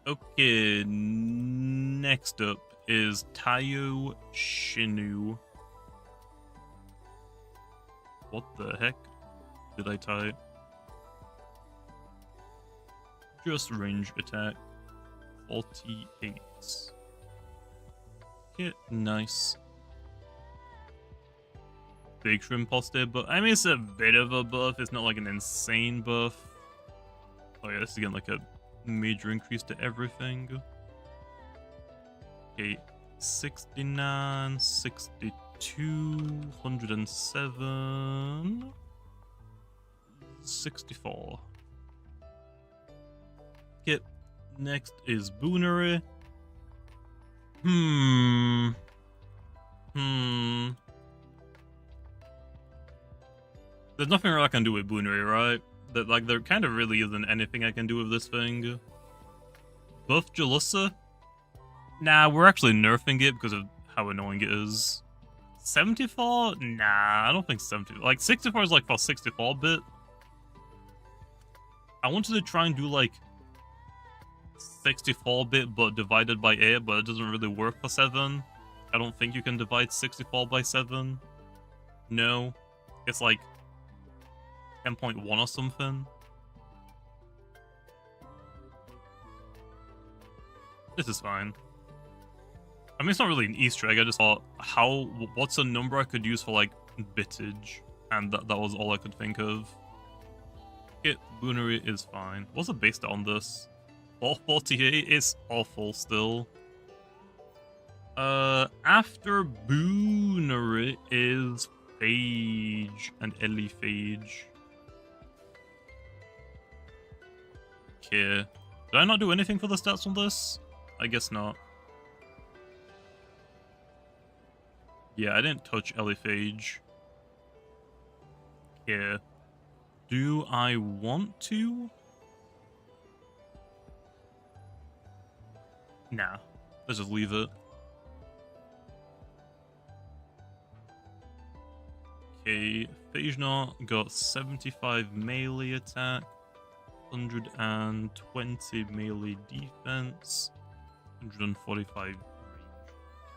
S1: Okay, next up is Tayo Shinu. What the heck did I type? Just range attack. 48. Okay, nice. Big Shrimposty, but I mean, it's a bit of a buff. It's not like an insane buff. Oh yeah, this is again like a major increase to everything. Okay, 69, 62, 107, 64. Okay, next is Boonery. There's nothing I can do with Boonery, right? That like there kind of really isn't anything I can do with this thing. Buff Jalissa? Nah, we're actually nerfing it because of how annoying it is. 74? Nah, I don't think 70. Like 64 is like for 64-bit. I wanted to try and do like 64-bit but divided by 8, but it doesn't really work for 7. I don't think you can divide 64 by 7. No. It's like 10.1 or something. This is fine. I mean, it's not really an Easter egg. I just thought, what's a number I could use for, like, bitage? And that was all I could think of. Hit Boonery is fine. What's the base stat on this? 448 is awful still. After Boonery is Phage and Ellie Phage. Okay. Did I not do anything for the stats on this? I guess not. Yeah, I didn't touch Ellie Phage. Yeah. Do I want to? Nah. Let's just leave it. Okay, Phagenot got 75 melee attack, 120 melee defense, 145 range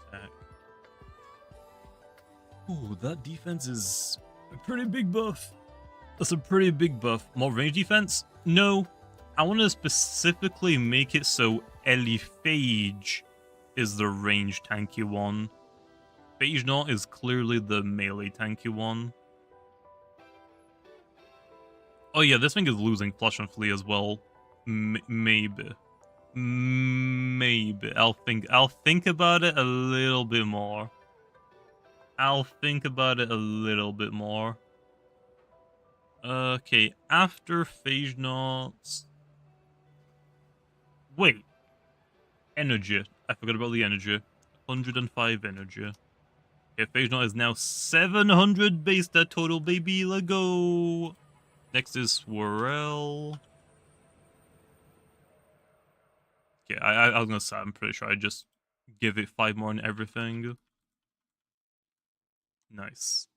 S1: attack. Ooh, that defense is a pretty big buff. That's a pretty big buff. More range defense? No. I want to specifically make it so Ellie Phage is the range tanky one. Phagenot is clearly the melee tanky one. Oh yeah, this thing is losing Flush and Flee as well. Maybe. Maybe. I'll think about it a little bit more. Okay, after Phagenot... Wait. Energy. I forgot about the energy. 105 energy. Okay, Phagenot is now 700 base stat total, baby. Let's go. Next is Squirrel. Okay, I was gonna say, I'm pretty sure I just give it 5 more in everything. Nice.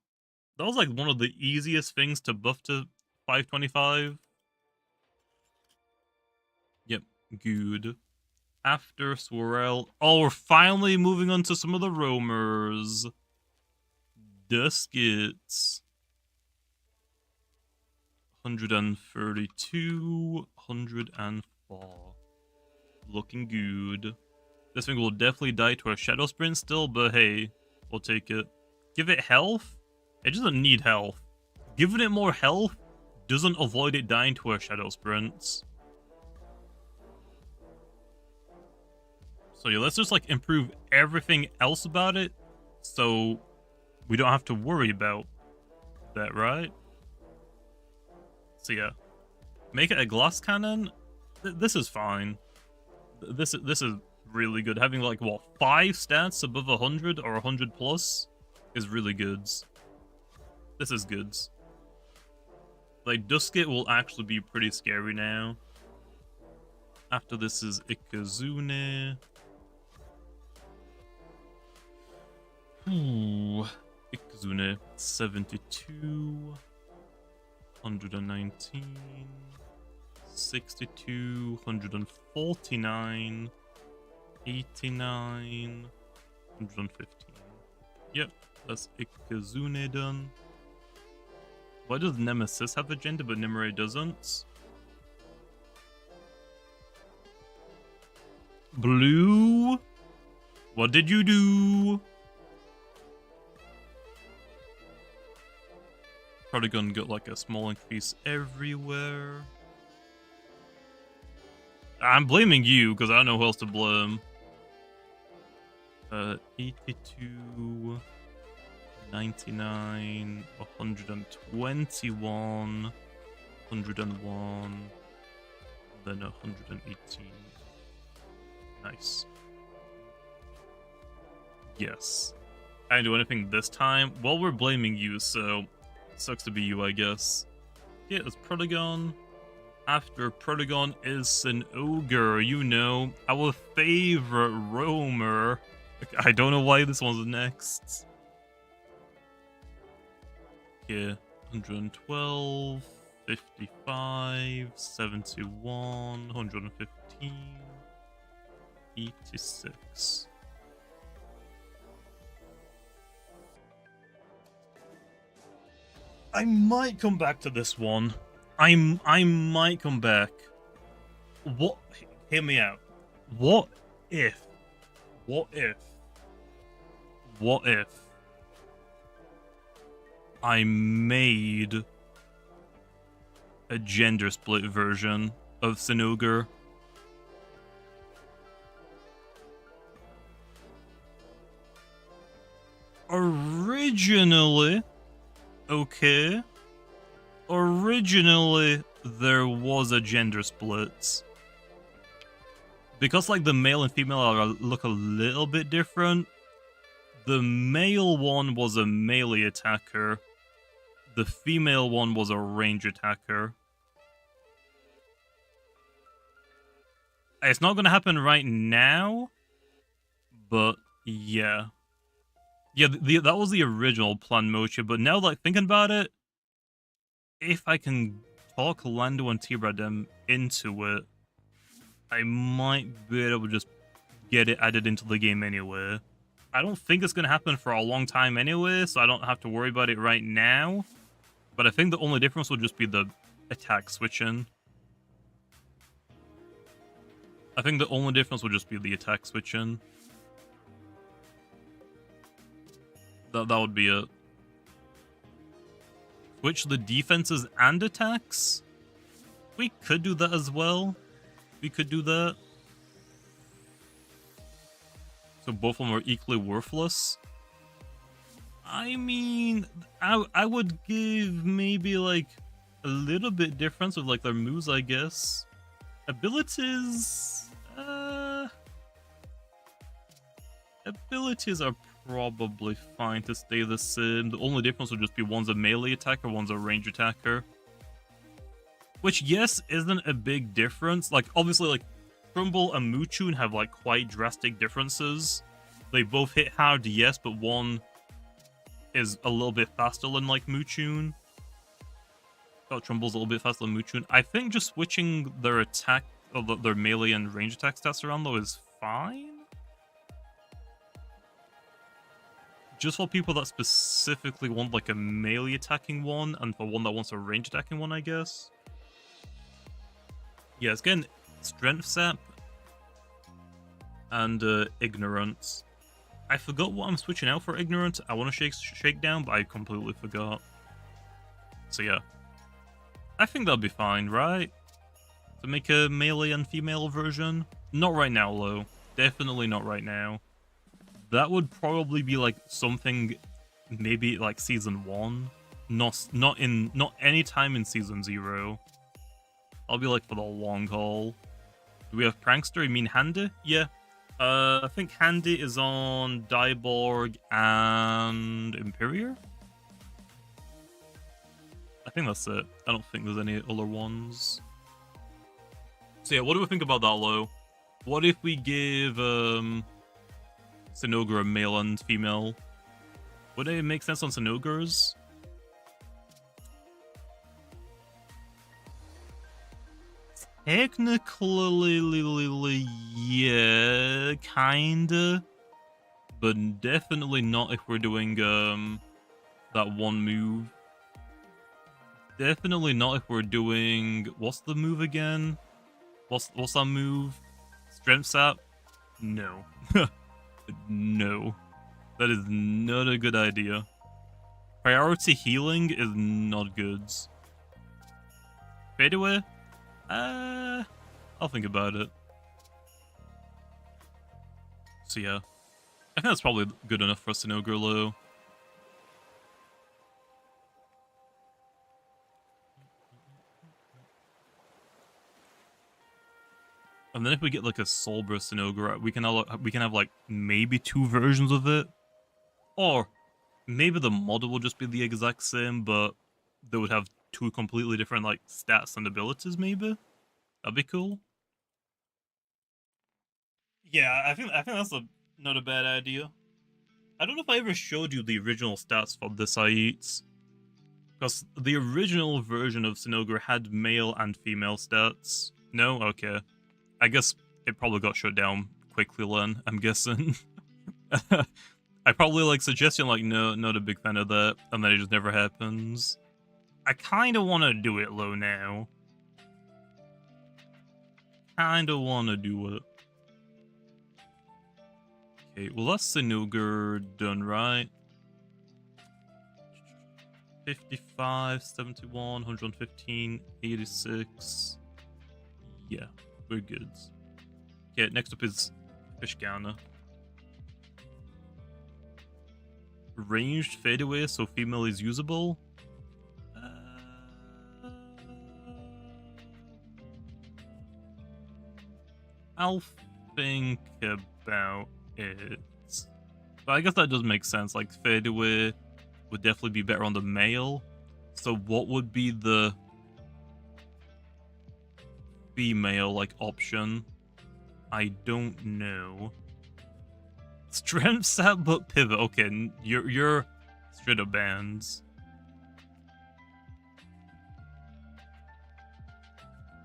S1: That was like one of the easiest things to buff to 525. Yep, good. After Squirrel. Oh, we're finally moving on to some of the roamers. Duskets. 132, 104. Looking good. This thing will definitely die to a Shadow Sprint still, but hey, we'll take it. Give it health? It doesn't need health. Giving it more health doesn't avoid it dying to a Shadow Sprint. So yeah, let's just like improve everything else about it so we don't have to worry about that, right? So yeah, make it a glass cannon. This is fine. This is really good. Having like what 5 stats above 100 or 100 plus is really good. This is good. Like Dusket will actually be pretty scary now. After this is Ikazune. Ooh, Ikazune 72. 119, 62, 149, 89, 115. Yep, that's Ikazune done. Why does Nemesis have agenda but Nimue doesn't? Blue? What did you do? Probably gonna get like a small increase everywhere. I'm blaming you because I don't know who else to blame. 82, 99, 121, 101, then 118. Nice. Yes. I didn't do anything this time. Well, we're blaming you, so sucks to be you, I guess. Yeah, it's Protagon. After Protagon is an ogre, you know, our favorite roamer. I don't know why this one's next. Yeah, 112, 55, 71, 115, 86. I might come back to this one. I might come back. What? Hear me out. What if I made a gender split version of Cinogre? Originally, there was a gender split. Because, like, the male and female look a little bit different, the male one was a melee attacker, the female one was a range attacker. It's not going to happen right now, but yeah. Yeah, that was the original plan motion, but now, like, thinking about it, if I can talk Lando and T-Radem into it, I might be able to just get it added into the game anyway. I don't think it's going to happen for a long time anyway, so I don't have to worry about it right now. But I think the only difference will just be the attack switching. I think the only difference will just be the attack switching. That would be it. Switch the defenses and attacks? We could do that as well. We could do that. So both of them are equally worthless. I mean, I would give maybe like a little bit difference with like their moves, I guess. Abilities, abilities are probably fine to stay the same. The only difference would just be one's a melee attacker, one's a range attacker. Which, yes, isn't a big difference. Like, obviously, like, Trumbull and Moochun have, like, quite drastic differences. They both hit hard, yes, but one is a little bit faster than, like, Moochun. Oh, Trumbull's a little bit faster than Moochun. I think just switching their attack, or their melee and range attack stats around, though, is fine. Just for people that specifically want, like, a melee attacking one, and for one that wants a range attacking one, I guess. Yeah, it's getting Strength Sap and Ignorance. I forgot what I'm switching out for Ignorance. I want to shake down, but I completely forgot. So yeah. I think that'll be fine, right? To make a melee and female version? Not right now, though. Definitely not right now. That would probably be like something maybe like season 1. Not any time in season 0. I'll be like for the long haul. Do we have Prankster? You mean Handy? Yeah. I think Handy is on Dyborg and Imperior. I think that's it. I don't think there's any other ones. So yeah, what do we think about that, Lo? What if we give Cinogre a male and female? Would it make sense on Cinogres? Technically, yeah, kinda. But definitely not if we're doing that one move. Definitely not if we're doing... What's the move again? What's that move? Strength Sap? No. No. That is not a good idea. Priority healing is not good. Fade away? I'll think about it. So yeah. I think that's probably good enough for Cinogre Low. And then if we get like a Solbra Cinogre, we can have like maybe 2 versions of it. Or maybe the model will just be the exact same, but they would have 2 completely different like stats and abilities, maybe. That'd be cool. Yeah, I think that's not a bad idea. I don't know if I ever showed you the original stats for this Aites. Because the original version of Cinogre had male and female stats. No? Okay. I guess it probably got shut down quickly then, I'm guessing. I probably like suggesting like, no, not a big fan of that, and then it just never happens. I kind of want to do it low now. Kind of want to do it. Okay, well that's Sinugar done, right? 55, 71, 115, 86. Yeah, we're good. Okay, next up is Fishgana. Ranged fadeaway, so female is usable. I'll think about it. But I guess that does make sense. Like, fadeaway would definitely be better on the male. So what would be the female, like, option? I don't know. Strength stat, but pivot. Okay, you're straight up bands.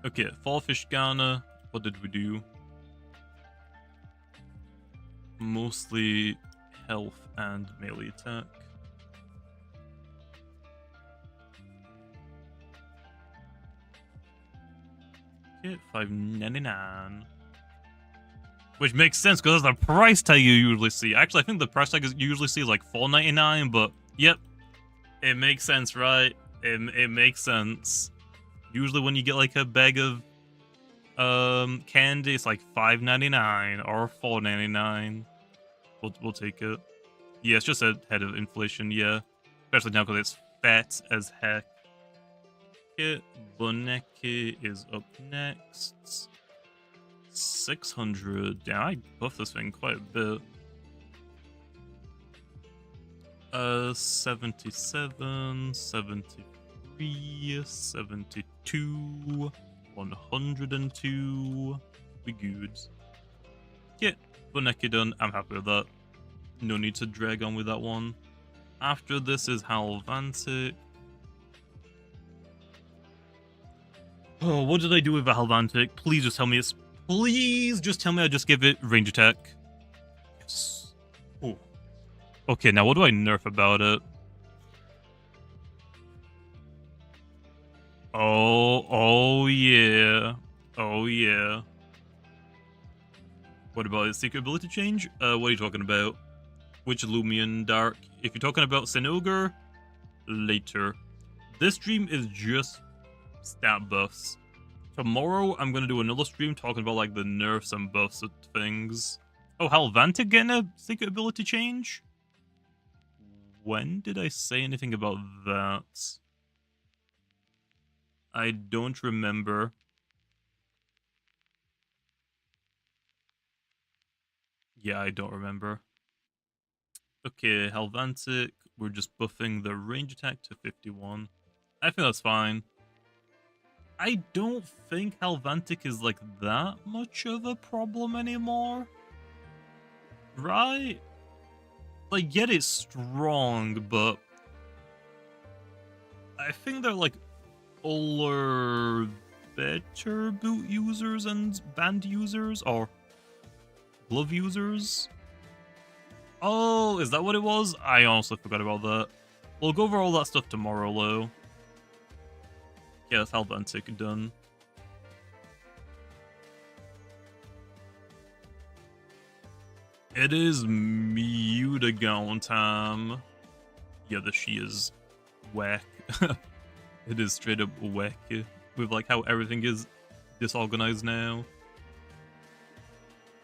S1: Okay, Fall Fishgana. What did we do? Mostly health and melee attack. Okay, $5.99. Which makes sense because that's the price tag you usually see. Actually, I think the price tag you usually see is like $4.99, but yep. It makes sense, right? It makes sense. Usually when you get like a bag of candy, it's like $5.99 or $4.99. We'll take it. Yeah, it's just ahead of inflation, yeah. Especially now because it's fat as heck. Okay, Boneki is up next. 600. Yeah, I buffed this thing quite a bit. 77, 73, 72, 102. We good. Okay, Boneki done. I'm happy with that. No need to drag on with that one. After this is Halvantic. Oh, what did I do with the Halvantic? Please just tell me it's... Please just tell me I just give it range attack. Yes. Oh. Okay, now what do I nerf about it? Oh yeah. Oh yeah. What about his secret ability change? What are you talking about? Which Loomian Dark? If you're talking about Sinugar, later. This stream is just stat buffs. Tomorrow, I'm gonna do another stream talking about like the nerfs and buffs of things. Oh, Halvantic getting a secret ability change? When did I say anything about that? I don't remember. Yeah, I don't remember. Okay, Halvantic, we're just buffing the range attack to 51. I think that's fine. I don't think Halvantic is like that much of a problem anymore. Right? Like, yet it's strong, but I think they're like older, better boot users and band users, or glove users. Oh, is that what it was? I honestly forgot about that. We'll go over all that stuff tomorrow, though. Yeah, that's Halvantic done. It is Mutagon time. Yeah, she is whack. It is straight up whack. With like how everything is disorganized now.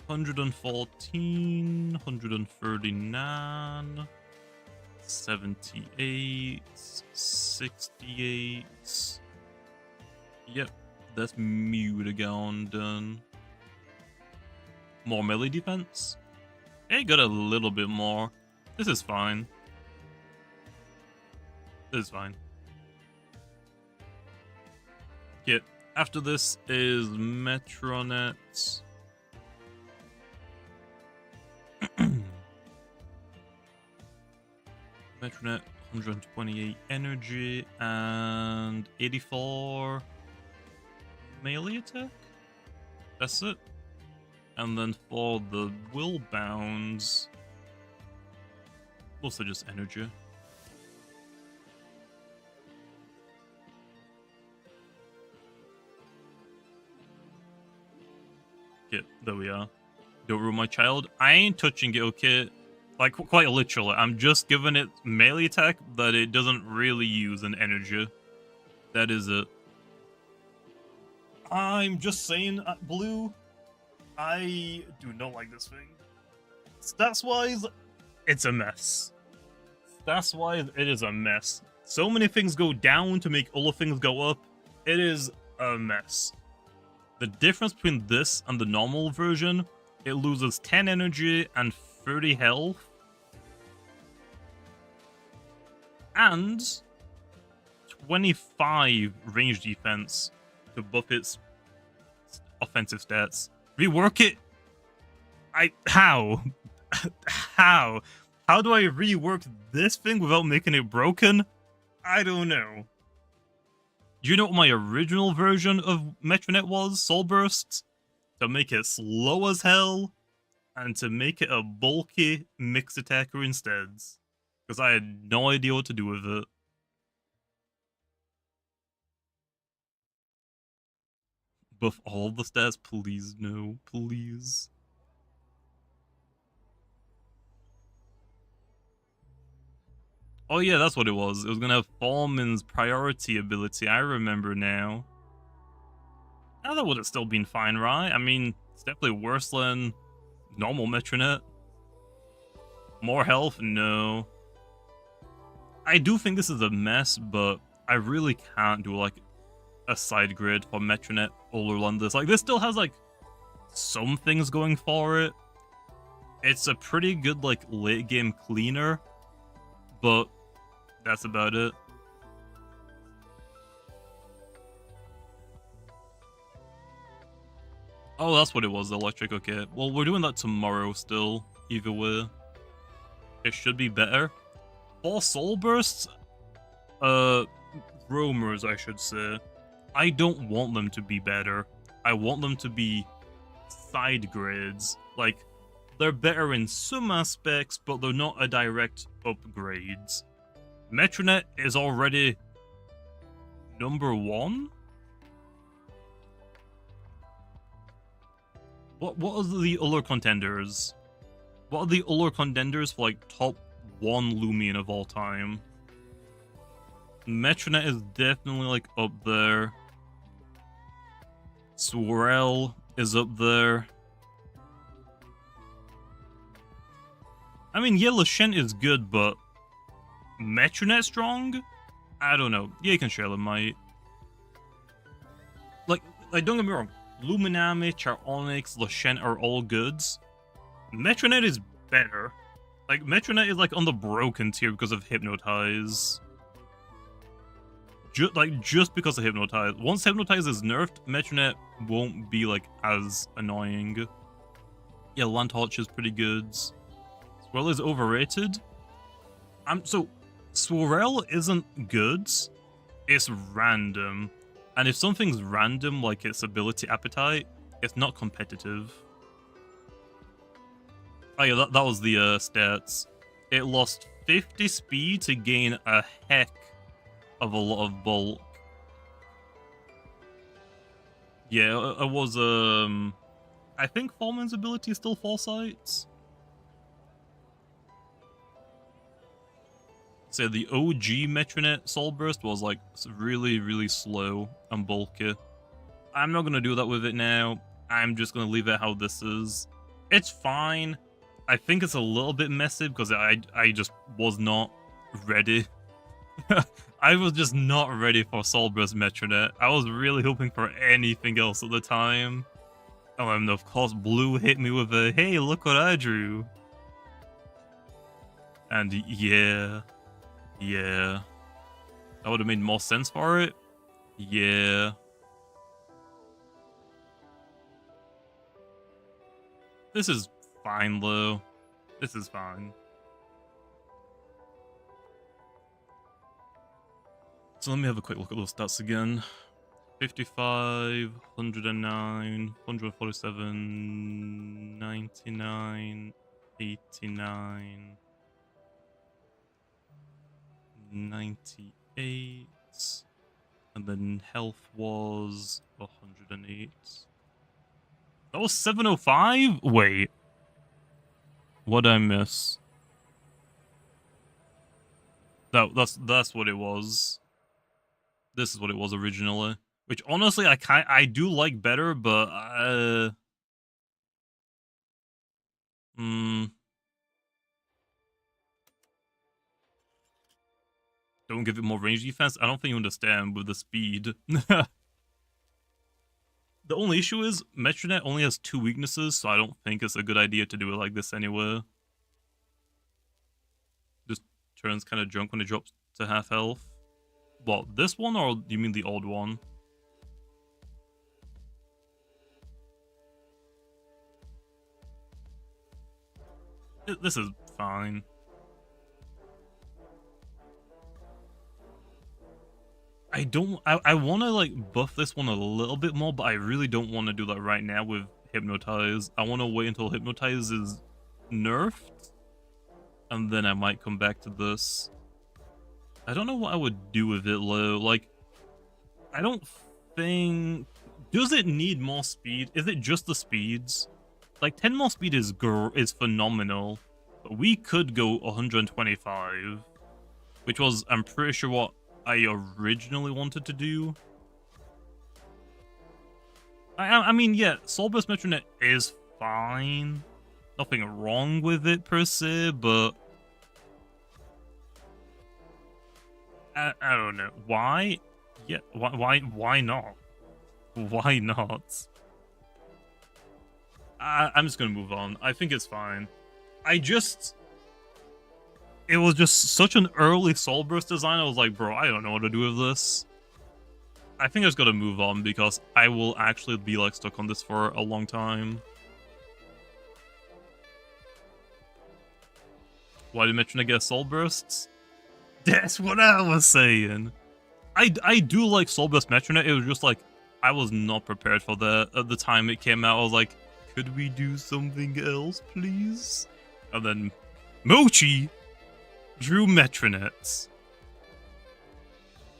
S1: 114, 139, 78, 68. Yep, that's Mutagon done. More melee defense? Hey, got a little bit more. This is fine. This is fine. Yep, after this is Metronet. Metronet, 128 energy and 84 melee attack. That's it. And then for the will bounds, mostly just energy. Okay, there we are. Don't ruin my child. I ain't touching it, okay? Like, quite literally. I'm just giving it melee attack that it doesn't really use an energy. That is it. I'm just saying, Blue, I do not like this thing. Stats-wise, it's a mess. Stats-wise, it is a mess. So many things go down to make other things go up. It is a mess. The difference between this and the normal version, it loses 10 energy and 30 health. And 25 range defense to buff its offensive stats. Rework it? How? How? How do I rework this thing without making it broken? I don't know. Do you know what my original version of Metronet was? Soul Bursts? To make it slow as hell, and to make it a bulky mixed attacker instead. Because I had no idea what to do with it. Buff all the stats, please, no, please. Oh yeah, that's what it was. It was gonna have Fallman's priority ability, I remember now. Now that would have still been fine, right? I mean, it's definitely worse than normal Metronet. More health? No. I do think this is a mess, but I really can't do like a side grid for Metronet Olorlandis. Like, this still has like some things going for it. It's a pretty good like late game cleaner, but that's about it. Oh, that's what it was, the electric, okay. Well, we're doing that tomorrow still, either way. It should be better. For Soul Bursts, roamers, I should say, I don't want them to be better. I want them to be side grades. Like, they're better in some aspects, but they're not a direct upgrades. Metronet is already number 1? What are the other contenders? What are the other contenders for like top 1 Loomian of all time? Metronet is definitely like up there. Squirrel is up there. I mean, yeah, Lashen is good, but Metronet strong? I don't know. Yeah, you can share them, mate. Like, don't get me wrong. Luminami, Charonyx, Lashen are all goods. Metronet is better. Like, Metronet is like on the broken tier because of Hypnotize. Just because of Hypnotize. Once Hypnotize is nerfed, Metronet won't be like as annoying. Yeah, Landtorch is pretty good. Swirl is overrated. So Swirl isn't good. It's random. And if something's random, like its ability appetite, it's not competitive. Oh yeah, that was the stats. It lost 50 speed to gain a heck of a lot of bulk. Yeah, it was, I think Fallman's ability is still Foresight. So the OG Metronet Soul Burst was like really, really slow and bulky. I'm not gonna do that with it now. I'm just gonna leave it how this is. It's fine. I think it's a little bit messy because I just was not ready. I was just not ready for Soul Burst Metronet. I was really hoping for anything else at the time. Oh, and of course Blue hit me with a, hey, look what I drew. And yeah. Yeah. That would have made more sense for it. Yeah. This is fine, though. This is fine. So let me have a quick look at those stats again. 55, 109, 147, 99, 89, 98, and then health was 108. That was 705? Wait. What'd I miss? That's what it was. This is what it was originally. Which honestly I do like better, but don't give it more range defense. I don't think you understand with the speed. The only issue is Metronet only has 2 weaknesses, so I don't think it's a good idea to do it like this anyway. Just turns kind of junk when it drops to half health. What, this one or do you mean the old one? This is fine. I want to like buff this one a little bit more, but I really don't want to do that right now with Hypnotize. I want to wait until Hypnotize is nerfed, and then I might come back to this. I don't know what I would do with it, though. Like, I don't think... Does it need more speed? Is it just the speeds? Like, 10 more speed is phenomenal, but we could go 125, which was, I'm pretty sure, what I originally wanted to do. I mean, yeah, Soul Burst Metronet is fine. Nothing wrong with it, per se, but... I don't know. Why? Yeah, why not? Why not? I'm just gonna move on. I think it's fine. It was just such an early Soul Burst design. I was like, bro, I don't know what to do with this. I think I just gotta move on because I will actually be like stuck on this for a long time. Why did Metronet get Soul Bursts? That's what I was saying. I do like Soul Burst Metronet. It was just like, I was not prepared for that at the time it came out. I was like, could we do something else, please? And then Mochi drew Metronets.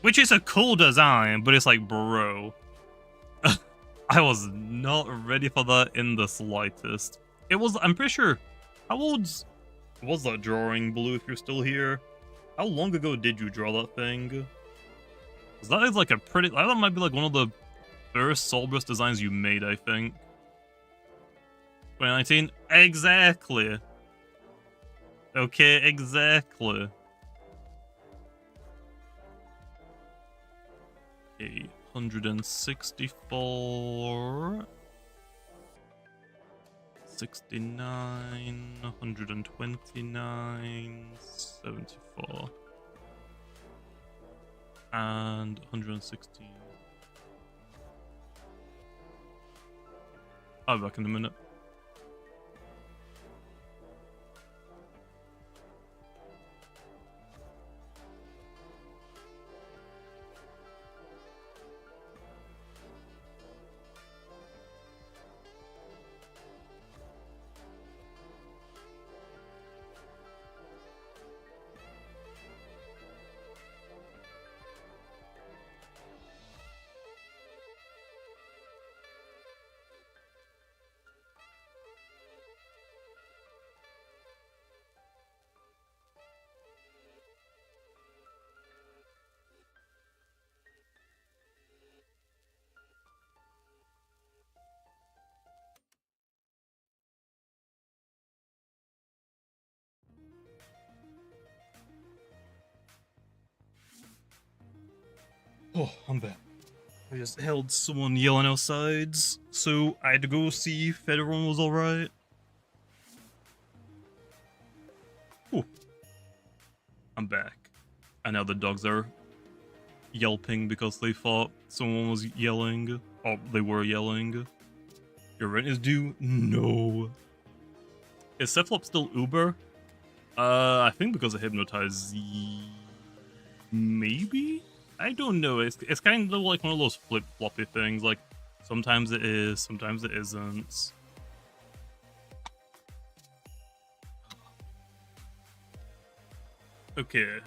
S1: Which is a cool design, but it's like, bro. I was not ready for that in the slightest. It was, I'm pretty sure, how old was that drawing, Blue, if you're still here? How long ago did you draw that thing? Because that is like a pretty, that might be like one of the first Soul Burst designs you made, I think. 2019? Exactly. Okay, exactly. 164... 69... 129... 74... and 116. I'll be back in a minute. Oh, I'm back. I just held someone yelling outside, so I had to go see if everyone was alright. Oh, I'm back. And now the dogs are yelping because they thought someone was yelling. Oh, they were yelling. Your rent is due? No. Is Cephalop still Uber? I think because of Hypnotize. Maybe? I don't know. It's kind of like one of those flip-floppy things. Like, sometimes it is, sometimes it isn't. Okay.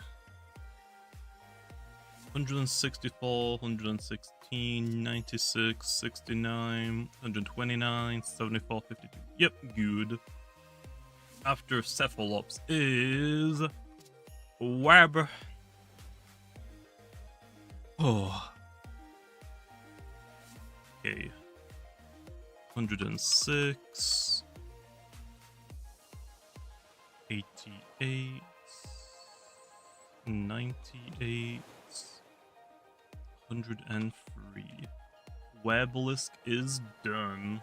S1: 164, 116, 96, 69, 129, 74, 52. Yep, good. After Cephalops is Web. Oh. Okay. 106. 88. 98. 103. Webelisk is done.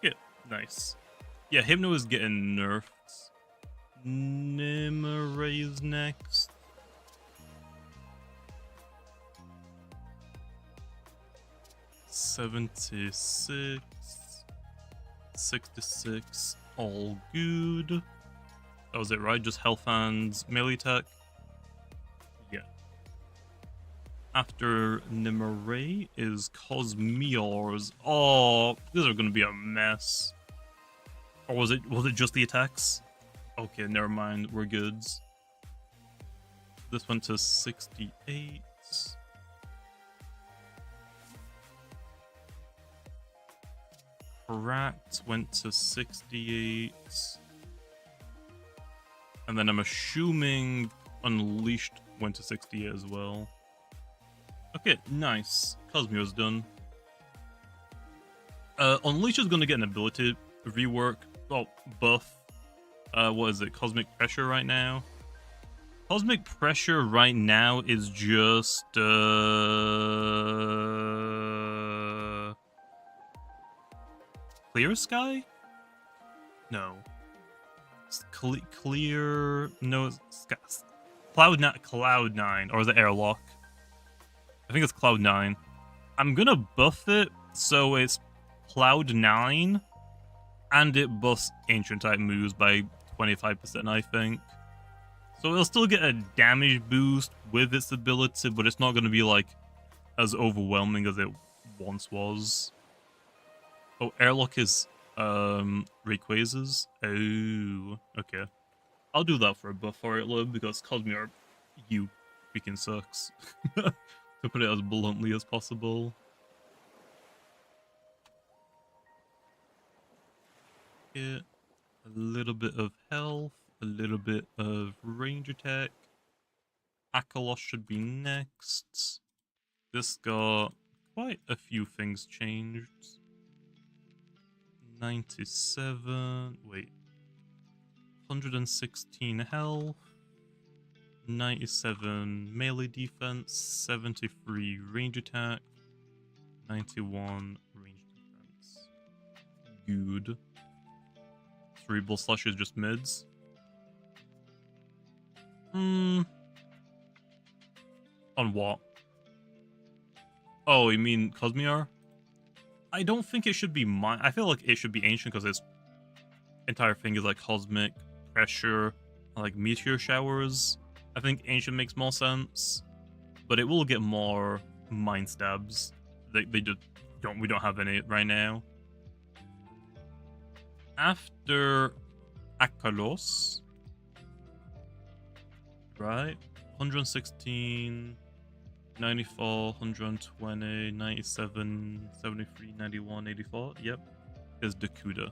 S1: Yeah, nice. Yeah, Hypno is getting nerfed. Nimue is next. $76. 66. All good. That was it, right? Just health and melee attack? Yeah. After Nimue is Cosmeors. Oh, these are gonna be a mess. Or was it just the attacks? Okay, never mind. We're good. This went to 68. Cracked went to 68. And then I'm assuming Unleashed went to 68 as well. Okay, nice. Cosmeo's done. Unleashed is going to get an ability rework. Oh, buff. What is it? Cosmic Pressure right now? Cosmic Pressure right now is just... Clear Sky? No. Clear... No, Cloud9, or is it Airlock? I think it's Cloud9. I'm gonna buff it so it's Cloud9, and it buffs Ancient type moves by 25%, I think. So it'll still get a damage boost with its ability, but it's not gonna be like as overwhelming as it once was. Oh, Airlock is Rayquazas. Oh, okay. I'll do that for a buff for it, Lib, because Cosmere, you freaking sucks. To put it as bluntly as possible. Get a little bit of health, a little bit of range attack. Akalos should be next. This got quite a few things changed. 97, wait. 116 health. 97 melee defense, 73 range attack, 91 range defense. Good. Cerebral Slush is just mids. On what? Oh, you mean Cosmear? I don't think it should be mine. I feel like it should be Ancient because its entire thing is like Cosmic Pressure, like Meteor Showers. I think Ancient makes more sense, but it will get more Mind Stabs. They just don't. We don't have any right now. After Akalos, right? 116, 94, 120, 97, 73, 91, 84. Yep, is Dakuda.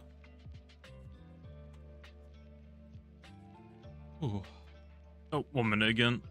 S1: Ooh. Oh, 1 minute again.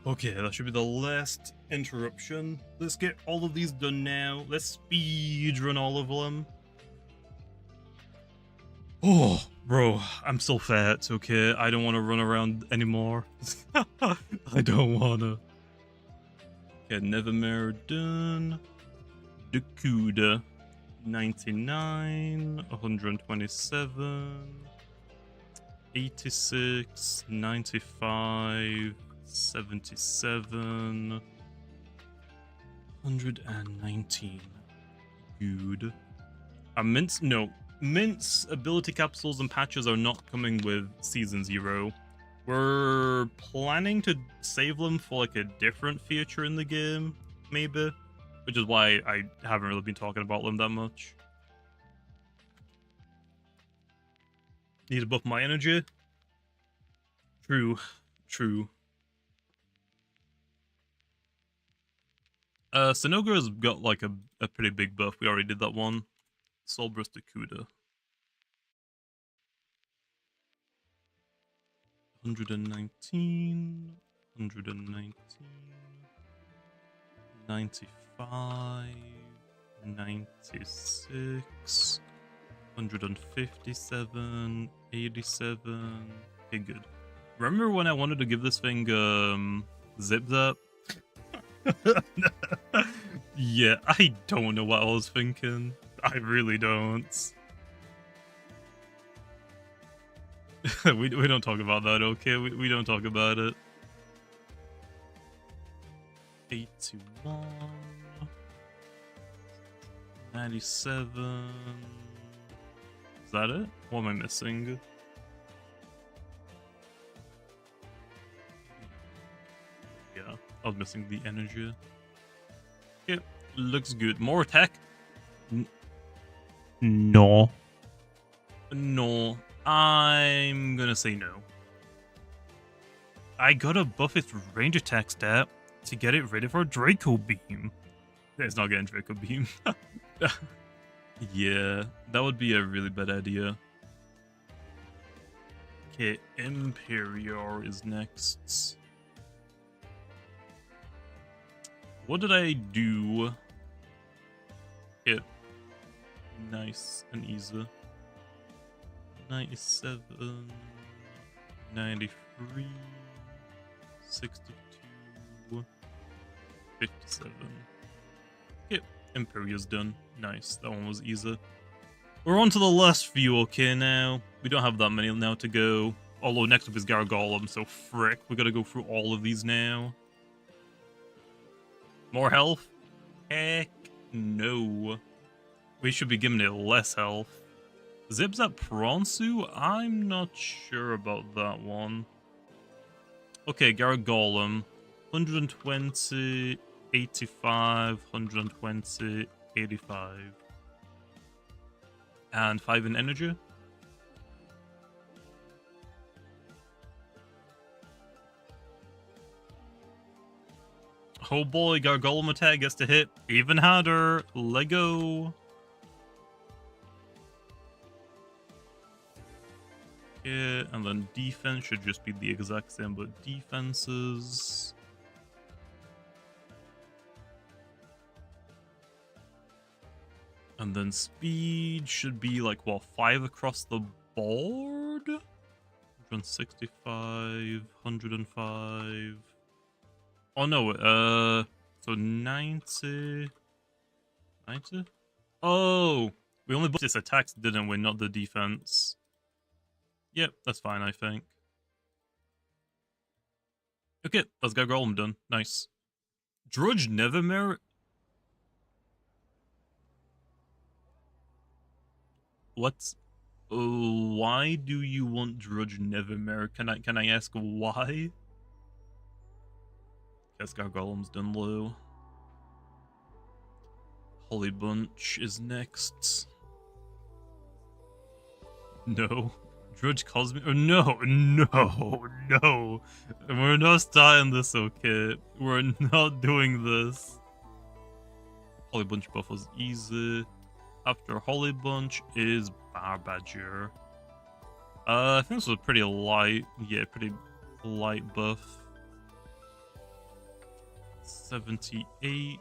S1: Okay, that should be the last interruption. Let's get all of these done now. Let's speed run all of them. Oh, bro, I'm still fat, okay? I don't want to run around anymore. I don't want to. Okay, Nevermere done. Dakuda, 99, 127, 86, 95, 77, 119. Good. Mint's ability capsules and patches are not coming with Season 0. We're planning to save them for like a different feature in the game, maybe. Which is why I haven't really been talking about them that much. Need to buff my energy. True. Sinogra's got like a pretty big buff. We already did that one. Solbrus Dakuda. 119, 119, 95, 96, 157, 87. Okay, good. Remember when I wanted to give this thing zip zap? Yeah, I don't know what I was thinking. I really don't. we don't talk about that, okay? We don't talk about it. 81, 97. Is that it? What am I missing? Yeah, I was missing the energy. Okay, looks good. More attack? No. No. I'm gonna say no. I gotta buff its range attack stat to get it ready for Draco Beam. It's not getting Draco Beam. Yeah, that would be a really bad idea. Okay, Imperior is next. What did I do? Okay. Nice and easy. 97, 93, 62, 57. Okay, Imperia's done. Nice, that one was easy. We're on to the last few, okay, now. We don't have that many now to go. Although next up is Gargolem, so frick, we gotta go through all of these now. More health? Heck no. We should be giving it less health. Zipzap Pronsu? I'm not sure about that one. Okay, Gargolem. 120, 85, 120, 85. And 5 in energy. Oh boy, Gargolem attack gets to hit even harder. Lego. Yeah, and then defense should just be the exact same, but defenses. And then speed should be like, what, 5 across the board? 165, 105. Oh no, so 90. 90? Oh, we only booked this attacks, didn't we? Not the defense. Yep, that's fine, I think. Okay, let's get Golem done. Nice. Drudge Nevermere. What's... why do you want Drudge Nevermere? Can I ask why? Guess Gargolem's done low. Holy Bunch is next. No. Drudge Cosmic. Oh, no. We're not starting this, okay? We're not doing this. Holy Bunch buff was easy. After Holy Bunch is Barbadger. I think this was pretty light. Yeah, pretty light buff. 78.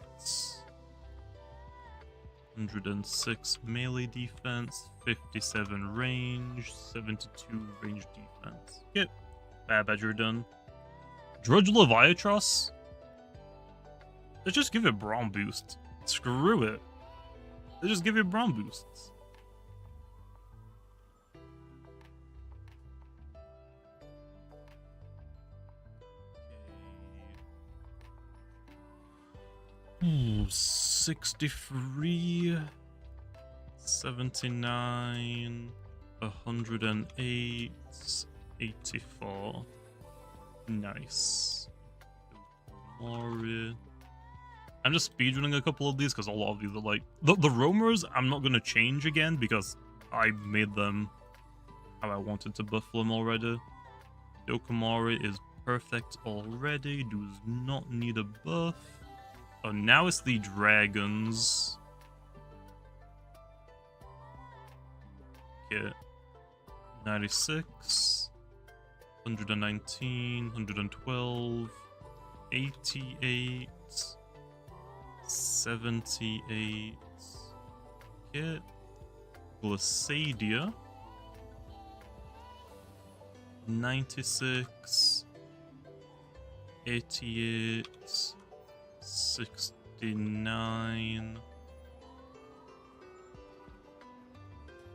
S1: 106 melee defense, 57 range, 72 range defense. Yep, Bad Badger done. Drudge Leviatros? Let's just give it Brawn boost. Screw it. Let's just give it Brawn boosts. Okay. 63, 79, 108, 84. Nice. Mori. I'm just speedrunning a couple of these because a lot of these are like... The roamers, I'm not going to change again because I made them how I wanted to buff them already. Dokomori is perfect already, does not need a buff. Oh, now it's the dragons. Okay. 96, 119, 112, 88, 78. Okay. Glissadia. 96, 88, 69,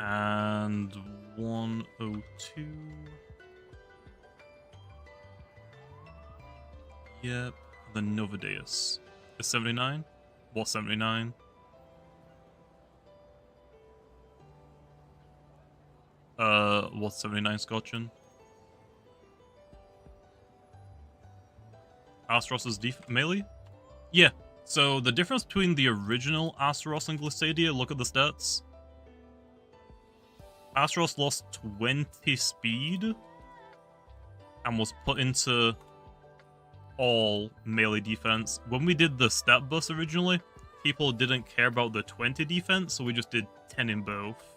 S1: and 102. Yep, the Novadeus. Is 79? What 79? What's 79 Scotchin? Astaros' melee? Yeah, so the difference between the original Astaros and Glissadia, look at the stats. Astaros lost 20 speed and was put into all melee defense. When we did the stat bus originally, people didn't care about the 20 defense, so we just did 10 in both.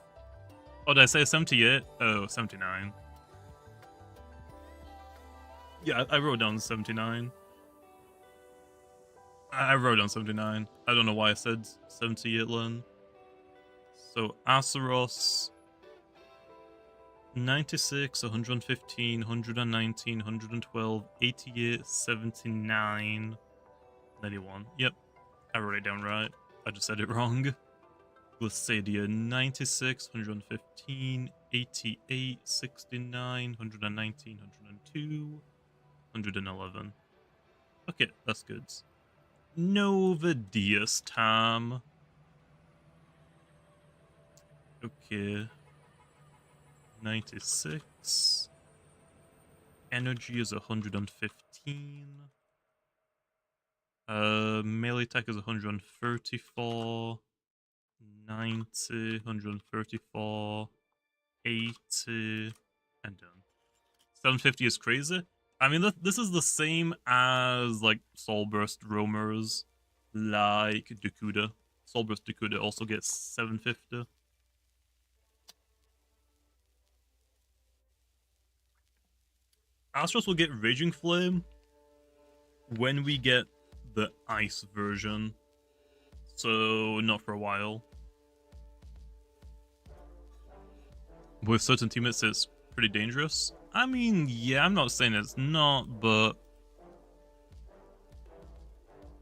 S1: Oh, did I say 78? Oh, 79. Yeah, I wrote down 79. I wrote down 79. I don't know why I said 78, Len. So, Astaros... 96, 115, 119, 112, 88, 79, 91. Yep, I wrote it down right. I just said it wrong. Glissadia, 96, 115, 88, 69, 119, 102, 111. Okay, that's good. Novadeus time. Okay. 96. Energy is 115. Melee attack is 134. 90, 134, 80, and done. 750 is crazy. I mean, this is the same as, like, Soulburst roamers, like Dakuda. Soulburst Dakuda also gets 750. Astros will get Raging Flame when we get the Ice version. So, not for a while. With certain teammates, it's pretty dangerous. I mean, yeah, I'm not saying it's not, but...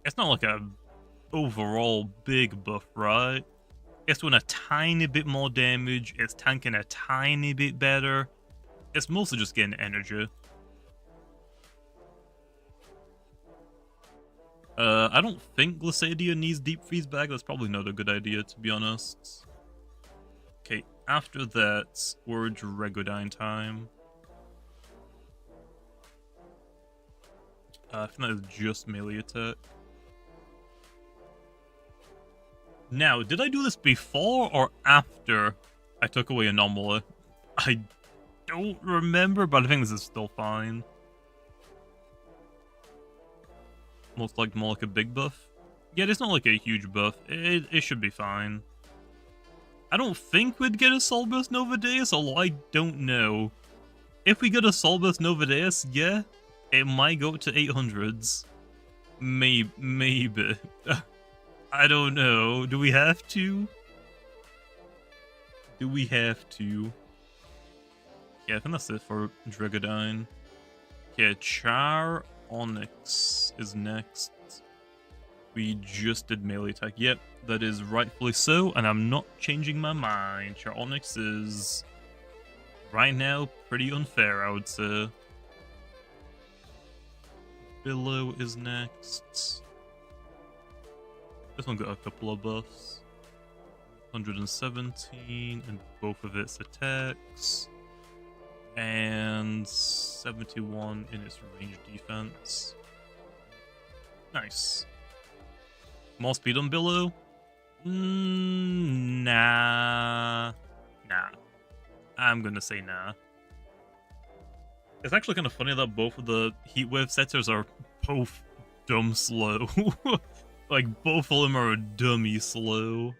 S1: it's not like a overall big buff, right? It's doing a tiny bit more damage, it's tanking a tiny bit better. It's mostly just getting energy. I don't think Glissadia needs Deep Freeze Bag. That's probably not a good idea, to be honest. Okay, after that, we're Regodyne time. I think that is just melee attack. Now, did I do this before or after I took away Anomaly? I don't remember, but I think this is still fine. Most like more like a big buff. Yeah, it's not like a huge buff. It should be fine. I don't think we'd get a Soulburst Novadeus, although I don't know. If we get a Soulburst Novadeus, yeah, it might go up to 800s. Maybe. I don't know. Do we have to? Do we have to? Yeah, I think that's it for Dragodine. Yeah, Char Onyx is next. We just did melee attack. Yep, that is rightfully so, and I'm not changing my mind. Char Onyx is right now pretty unfair, I would say. Volo is next. This one got a couple of buffs. 117 in both of its attacks. And 71 in its range defense. Nice. More speed on Volo? Nah. Nah. I'm gonna say nah. It's actually kind of funny that both of the heatwave setters are both dumb slow. Like, both of them are dummy slow.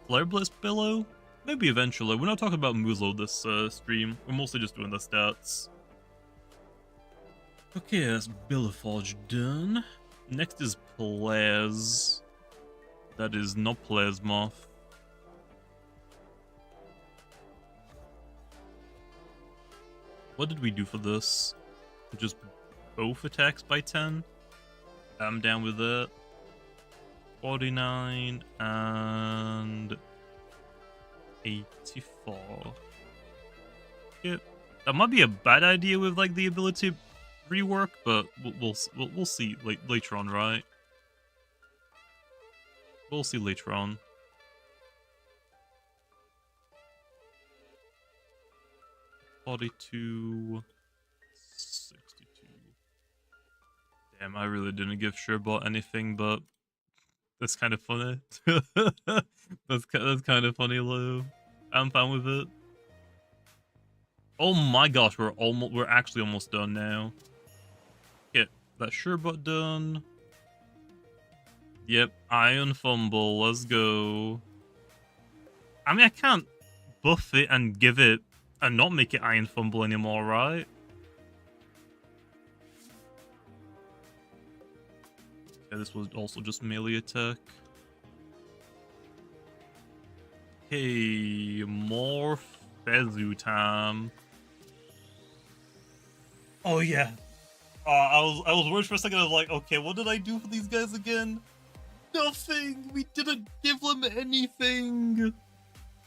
S1: Flare Blitz Billow? Maybe eventually. We're not talking about Muzo this stream. We're mostly just doing the stats. Okay, that's Billiforge done. Next is Plaz. That is not Plasmoth. What did we do for this? Just both attacks by 10? I'm down with it. 49 and 84. Yeah, that might be a bad idea with like the ability rework, but we'll see later on, right? We'll see later on. $42, 62. Damn, I really didn't give Sherbot anything, but that's kind of funny. that's kind of funny, Lou. I'm fine with it. Oh my gosh, we're actually almost done now. Yep, that's Sherbot done. Yep, Iron Fumble, let's go. I mean, I can't buff it and give it and not make it Iron Fumble anymore, right? Yeah, this was also just melee attack. Hey, more Fezu time. Oh yeah. I was worried for a second. I was like, okay, what did I do for these guys again? Nothing. We didn't give them anything.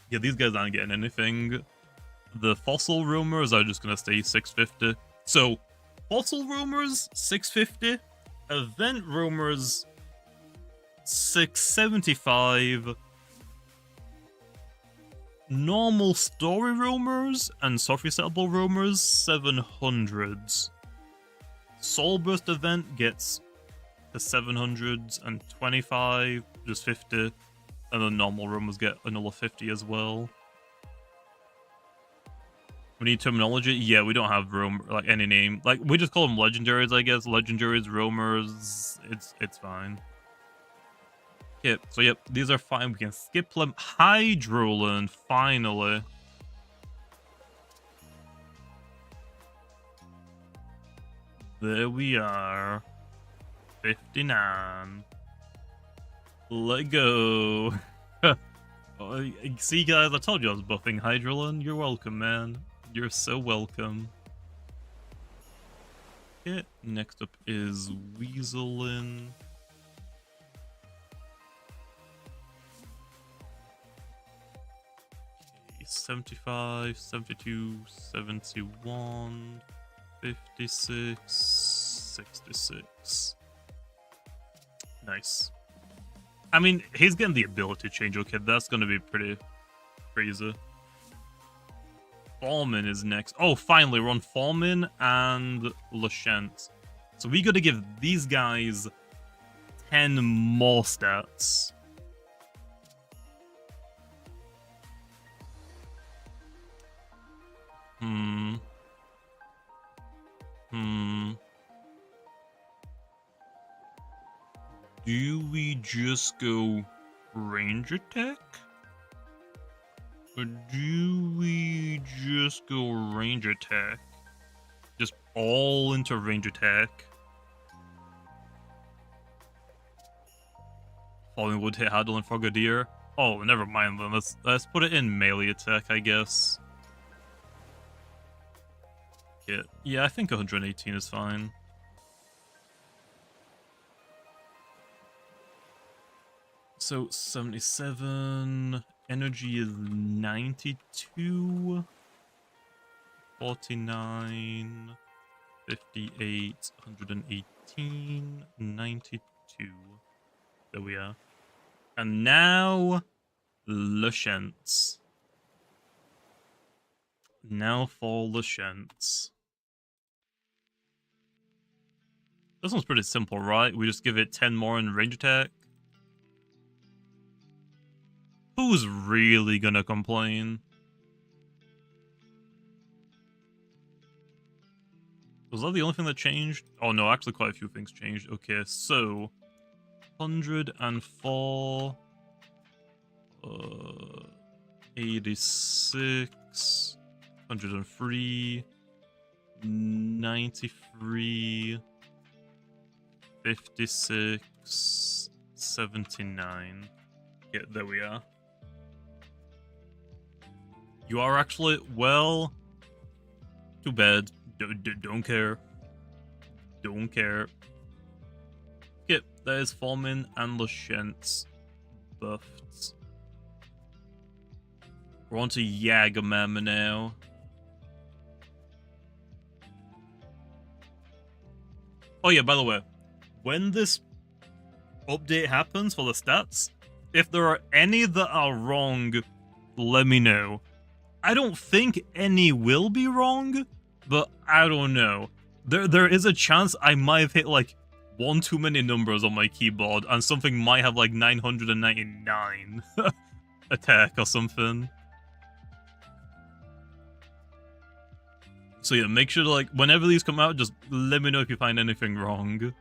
S1: Yeah, these guys aren't getting anything. The fossil rumors are just gonna stay 650. So, fossil rumors 650. Event rumors 675. Normal story rumors and Sophie settable rumors 700s. Soul Burst event gets the 725, just 50, and the normal rumors get another 50 as well. We need terminology. Yeah, we don't have like any name. Like, we just call them legendaries, I guess. Legendaries, roamers. It's fine. Yep. So yep, these are fine. We can skip them. Hydroland, finally. There we are. 59. Let go. See, guys, I told you I was buffing Hydroland. You're welcome, man. You're so welcome. Okay, next up is Weaselin. Okay, 75, 72, 71, 56, 66. Nice. I mean, he's getting the ability change, okay? That's gonna be pretty crazy. Fallman is next. Oh, finally, we're on Fallman and Lashent. So we gotta give these guys 10 more stats. Do we just go range attack? Or do we just go range attack? Just all into range attack. Falling would hit Haddle and Frogadier. Oh, never mind then. Let's put it in melee attack, I guess. Yeah, I think 118 is fine. So 77, energy is 92, 49, 58, 118, 92. There we are. And now, Lashents. Now for Lashents. This one's pretty simple, right? We just give it 10 more in range attack. Who's really gonna complain? Was that the only thing that changed? Oh no, actually quite a few things changed. Okay, so 104, 86, 103, 93, 56, 79. Yeah, there we are. You are actually, well, too bad. Don't care. Don't care. Yep, there's Formin and Lashents buffed. We're on to Yagamama now. Oh yeah, by the way, when this update happens for the stats, if there are any that are wrong, let me know. I don't think any will be wrong, but I don't know. There is a chance I might have hit like one too many numbers on my keyboard and something might have like 999 attack or something. So yeah, make sure to like, whenever these come out, just let me know if you find anything wrong.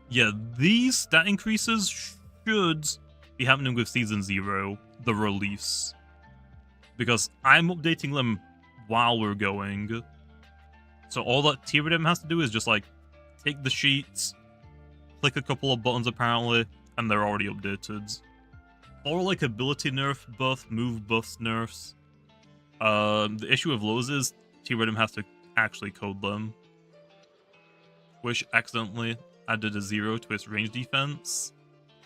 S1: Yeah, these stat increases should be happening with Season 0, the release. Because I'm updating them while we're going. So all that Tyradem has to do is just like, take the sheets, click a couple of buttons apparently, and they're already updated. Or like ability nerf buff, move buffs nerfs. The issue with those is Tyradem has to actually code them. Which accidentally added a 0 to its range defense.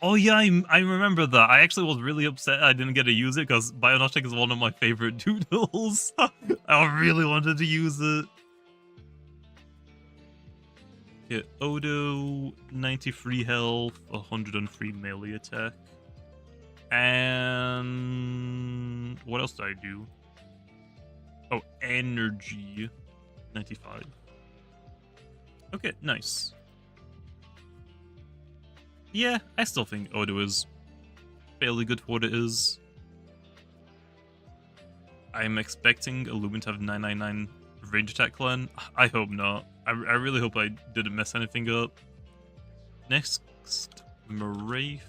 S1: Oh yeah, I remember that. I actually was really upset I didn't get to use it because Bionotic is one of my favorite doodles. I really wanted to use it. Okay, Odo, 93 health, 103 melee attack. And what else did I do? Oh, energy, 95. Okay, nice. Yeah, I still think Odo is fairly good for what it is. I'm expecting a Loomian to have 999 range attack clan. I hope not. I really hope I didn't mess anything up. Next, Marafe.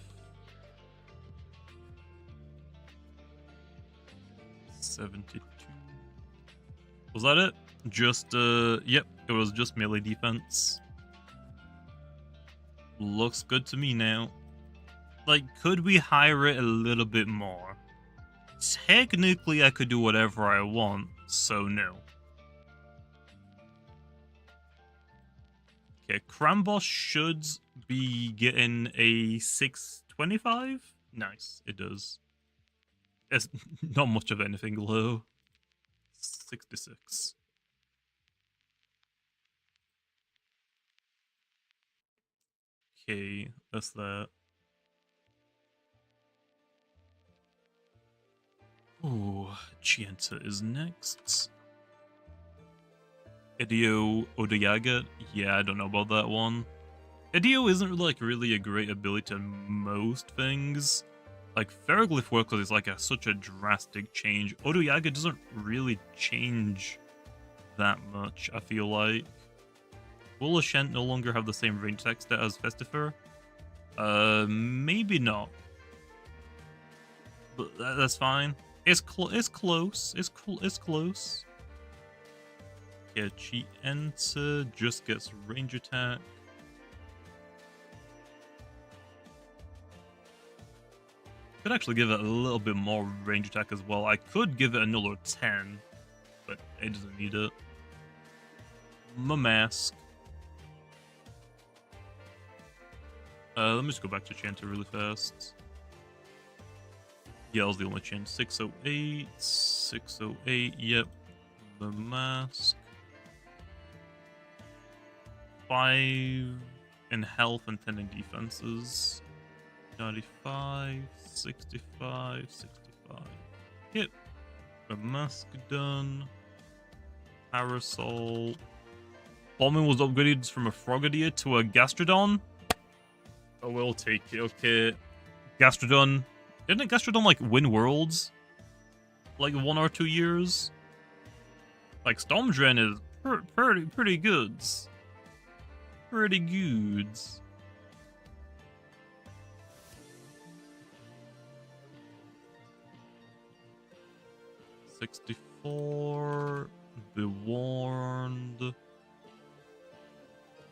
S1: 72. Was that it? Just, yep, it was just melee defense. Looks good to me now. Like, could we hire it a little bit more? Technically, I could do whatever I want, so no. Okay, Crambos should be getting a 625? Nice, it does. It's not much of anything low. 66. Okay, that's that. Ooh, Chienta is next. Idio Odoyaga? Yeah, I don't know about that one. Idio isn't like really a great ability to most things. Like, Pharoglyph works because it's like such a drastic change. Odoyaga doesn't really change that much, I feel like. Will Lashent no longer have the same range attack stat as Festifer? Maybe not. But that's fine. It's close. It's close. Yeah, cheat enter just gets range attack. Could actually give it a little bit more range attack as well. I could give it another 10, but it doesn't need it. My mask. Let me just go back to Chanter really fast. Yeah, I was the only chant. 608, 608, yep. The mask. 5 in health and 10 in defenses. 95, 65, 65. Yep. The mask done. Parasol. Bombing was upgraded from a Frogadier to a Gastrodon. I will take it, okay. Gastrodon. Didn't Gastrodon, like, win Worlds? Like, 1 or 2 years? Like, Stormdren is pretty good. Pretty good. $64. Be warned.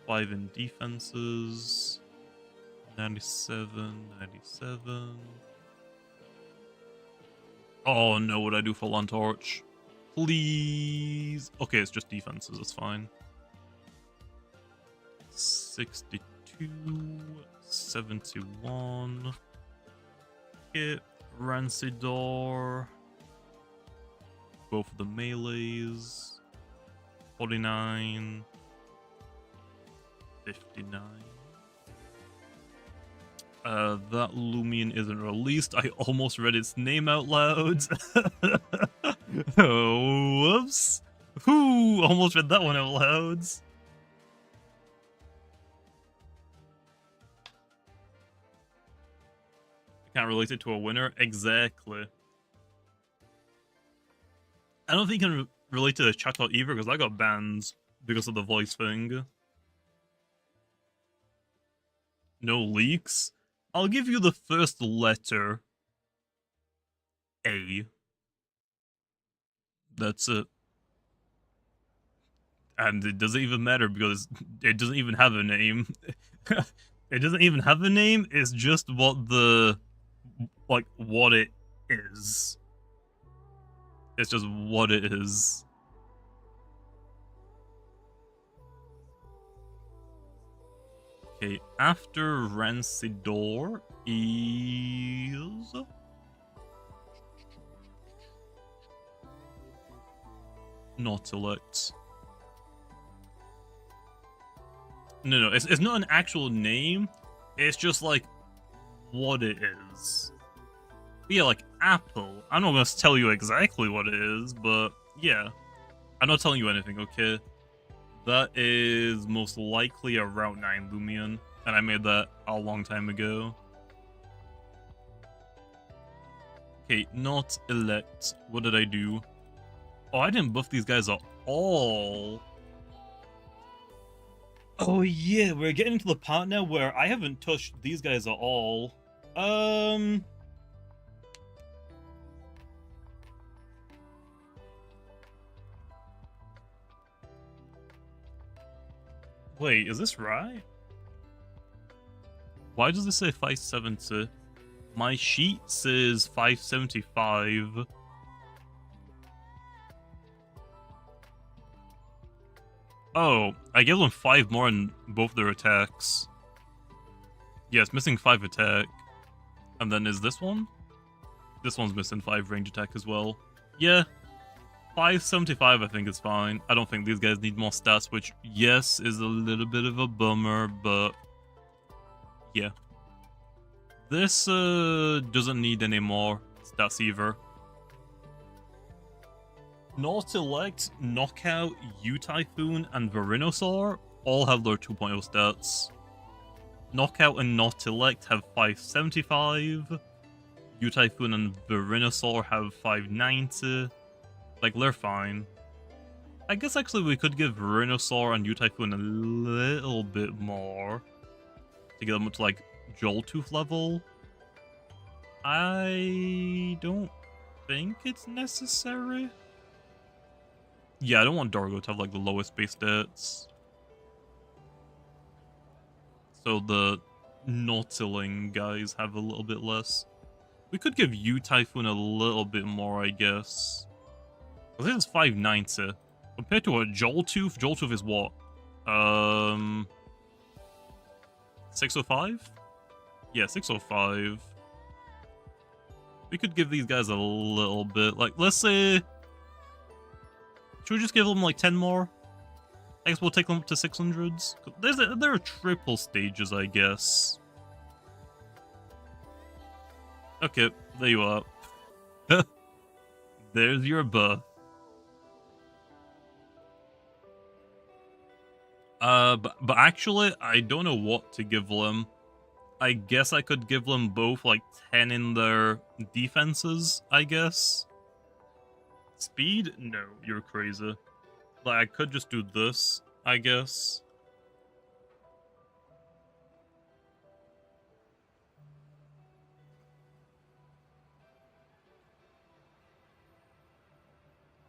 S1: 5 in defenses. 97, 97. Oh no, what I do for Land Torch? Please. Okay, it's just defenses, it's fine. 62, 71. Hit Rancidor. Go for the melees. 49. 59. That Loomian isn't released. I almost read its name out loud. Oh, whoops. Whoo, almost read that one out loud. Can't relate it to a winner? Exactly. I don't think you can relate to the chat out either because I got banned because of the voice thing. No leaks? I'll give you the first letter. A. That's it. And it doesn't even matter because it doesn't even have a name. It doesn't even have a name, it's just what the... like, what it is. It's just what it is. Okay, after Rancidor is... Nautilus. No, it's not an actual name. It's just like what it is. Yeah, like apple. I'm not gonna tell you exactly what it is, but yeah. I'm not telling you anything, okay? That is most likely a Route 9 Loomian, and I made that a long time ago. Okay, not elect. What did I do? Oh, I didn't buff these guys at all. Oh yeah, we're getting to the part now where I haven't touched these guys at all. Wait, is this right? Why does it say 570? My sheet says 575. Oh, I gave them 5 more in both their attacks. Yeah, it's missing 5 attack. And then is this one? This one's missing 5 range attack as well. Yeah. 575 I think is fine. I don't think these guys need more stats, which, yes, is a little bit of a bummer, but... yeah. This, doesn't need any more stats either. Nautilus, Knockout, U-Typhoon, and Verinosaur all have their 2.0 stats. Knockout and Nautilus have 575. U-Typhoon and Verinosaur have 590. Like, they're fine. I guess actually we could give Verinosaur and U-Typhoon a little bit more to get them up to like Joltooth level. I don't think it's necessary. Yeah, I don't want Dargo to have like the lowest base stats. So the Nautiling guys have a little bit less. We could give you Typhoon a little bit more, I guess. I think it's 590. Compared to a Joltooth, Joltooth is what? 605? Yeah, 605. We could give these guys a little bit. Like, let's say... Should we just give them like 10 more? I guess we'll take them up to 600s. There are triple stages, I guess. Okay, there you are. There's your buff. But actually, I don't know what to give them. I guess I could give them both like 10 in their defenses, I guess. Speed? No, you're crazy. Like, I could just do this, I guess.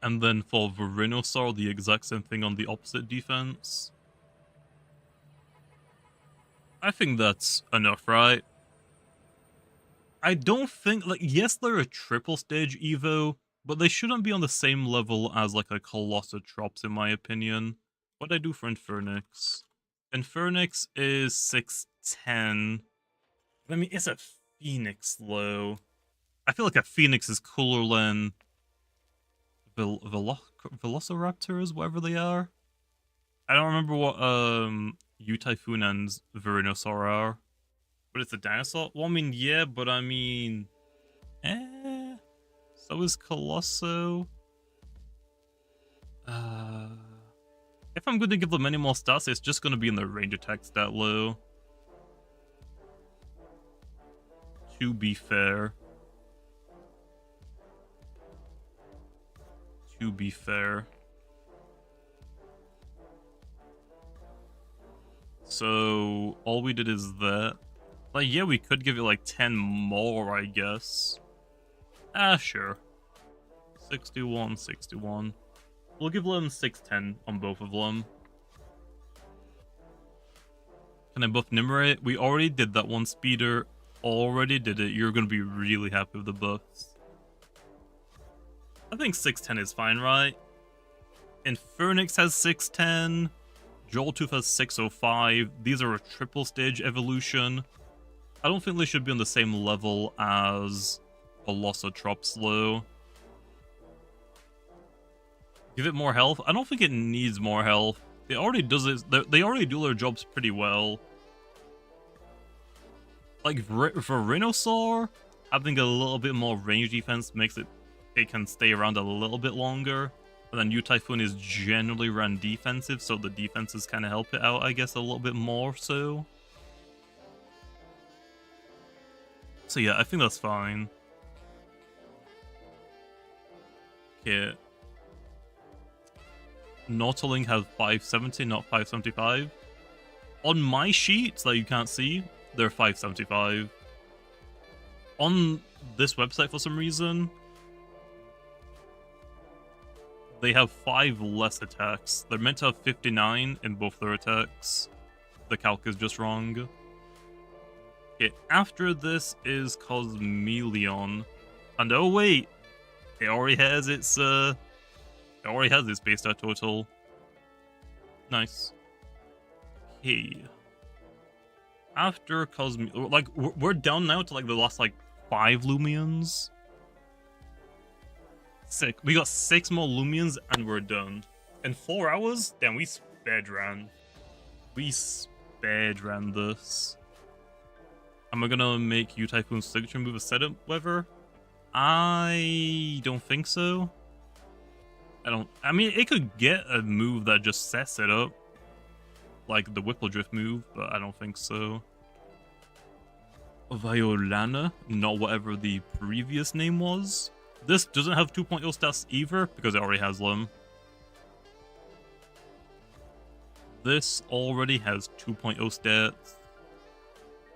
S1: And then for Verinosaur, the exact same thing on the opposite defense. I think that's enough, right? I don't think, like, yes, they're a triple stage Evo, but they shouldn't be on the same level as, like, a Colossotrops, in my opinion. What'd I do for Infernix? Infernix is 610. I mean, it's a Phoenix, though. I feel like a Phoenix is cooler than Velociraptors, whatever they are. I don't remember what U-Typhoon and Verinosaur are. But it's a dinosaur? Well, I mean, yeah, but I mean... So is Colosso. If I'm going to give them any more stats, it's just going to be in the range attack stat low. To be fair. To be fair. So, all we did is that. Like, yeah, we could give it like 10 more, I guess. Sure. 61, 61. We'll give them 610 on both of them. Can I buff Nimrate? We already did that one, Speeder. Already did it. You're going to be really happy with the buffs. I think 610 is fine, right? Infernix has 610. Joltooth has 605. These are a triple stage evolution. I don't think they should be on the same level as Velociraptor though. Give it more health? I don't think it needs more health. It already does it. They already do their jobs pretty well. Like for Rhinosaur, having a little bit more range defense makes it can stay around a little bit longer. But then U-Typhoon is generally run defensive, so the defenses kind of help it out, I guess, a little bit more so. So yeah, I think that's fine. Okay. Nautiling has 570, not 575. On my sheets that you can't see, they're 575. On this website, for some reason, they have 5 less attacks. They're meant to have 59 in both their attacks. The calc is just wrong. Okay, after this is Cosmeleon. And oh wait, it already has its base stat total. Nice. Okay. After like we're down now to like the last like 5 Loomians. Sick. We got 6 more Loomians and we're done. In 4 hours? Damn, we sped-ran. We sped-ran this. Am I gonna make U-Typhoon's signature move a setup lever? I don't think so. I mean, it could get a move that just sets it up. Like the Whippledrift move, but I don't think so. Violana, not whatever the previous name was. This doesn't have 2.0 stats either, because it already has them. This already has 2.0 stats.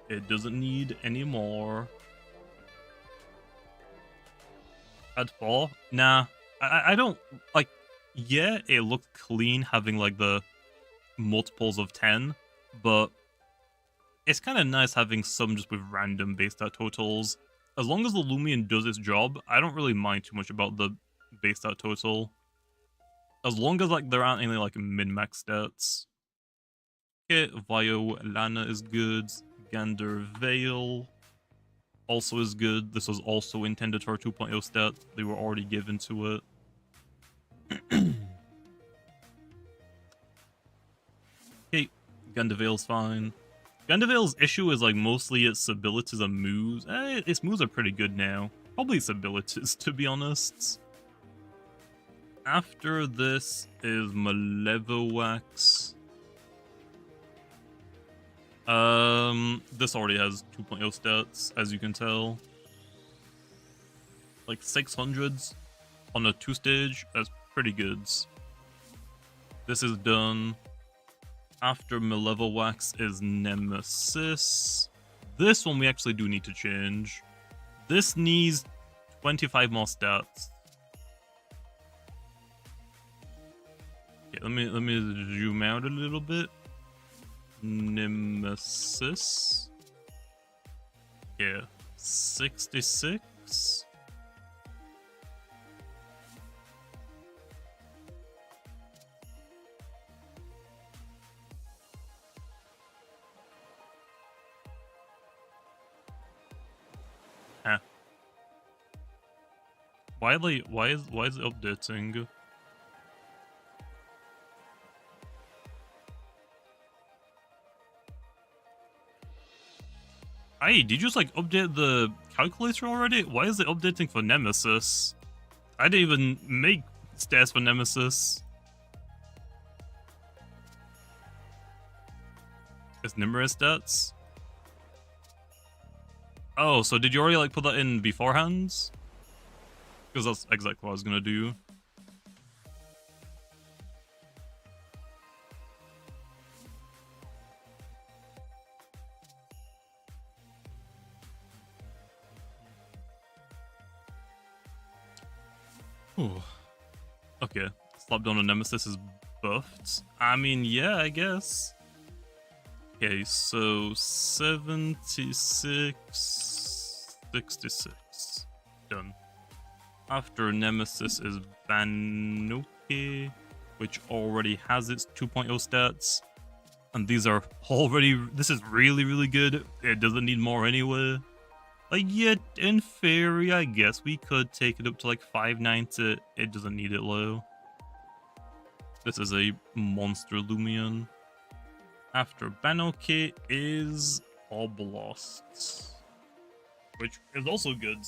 S1: It doesn't need any more. Add 4? Nah. I don't, like, yeah, it looked clean having like the multiples of 10, but it's kind of nice having some just with random base stat totals. As long as the Loomian does its job, I don't really mind too much about the base stat total. As long as like there aren't any like min-max stats. Okay, Violana is good. Gander Veil also is good. This was also intended for a 2.0 stat. They were already given to it. Okay, Gandaveil's fine. Gandaveil's issue is like mostly its abilities and moves. Its moves are pretty good now. Probably its abilities, to be honest. After this is Malevowax. This already has 2.0 stats, as you can tell. Like 600s on a 2-stage, that's pretty good. This is done. After Malevowax is Nemesis. This one we actually do need to change. This needs 25 more stats. Okay, let me zoom out a little bit. Nemesis. Yeah, 66. Huh. Why is it updating? Hey, did you just like update the calculator already? Why is it updating for Nemesis? I didn't even make stats for Nemesis. It's Nimrod stats? Oh, so did you already like put that in beforehand? Because that's exactly what I was gonna do. Ooh. Okay, Slapdown on Nemesis is buffed. I mean, yeah, I guess. Okay, so 76, 66. Done. After Nemesis is Banoke, which already has its 2.0 stats. And these are already... This is really, really good. It doesn't need more anyway. Like, yet in theory, I guess we could take it up to like 590. It doesn't need it low. This is a monster Loomian. After Banoke is Oblast, which is also good.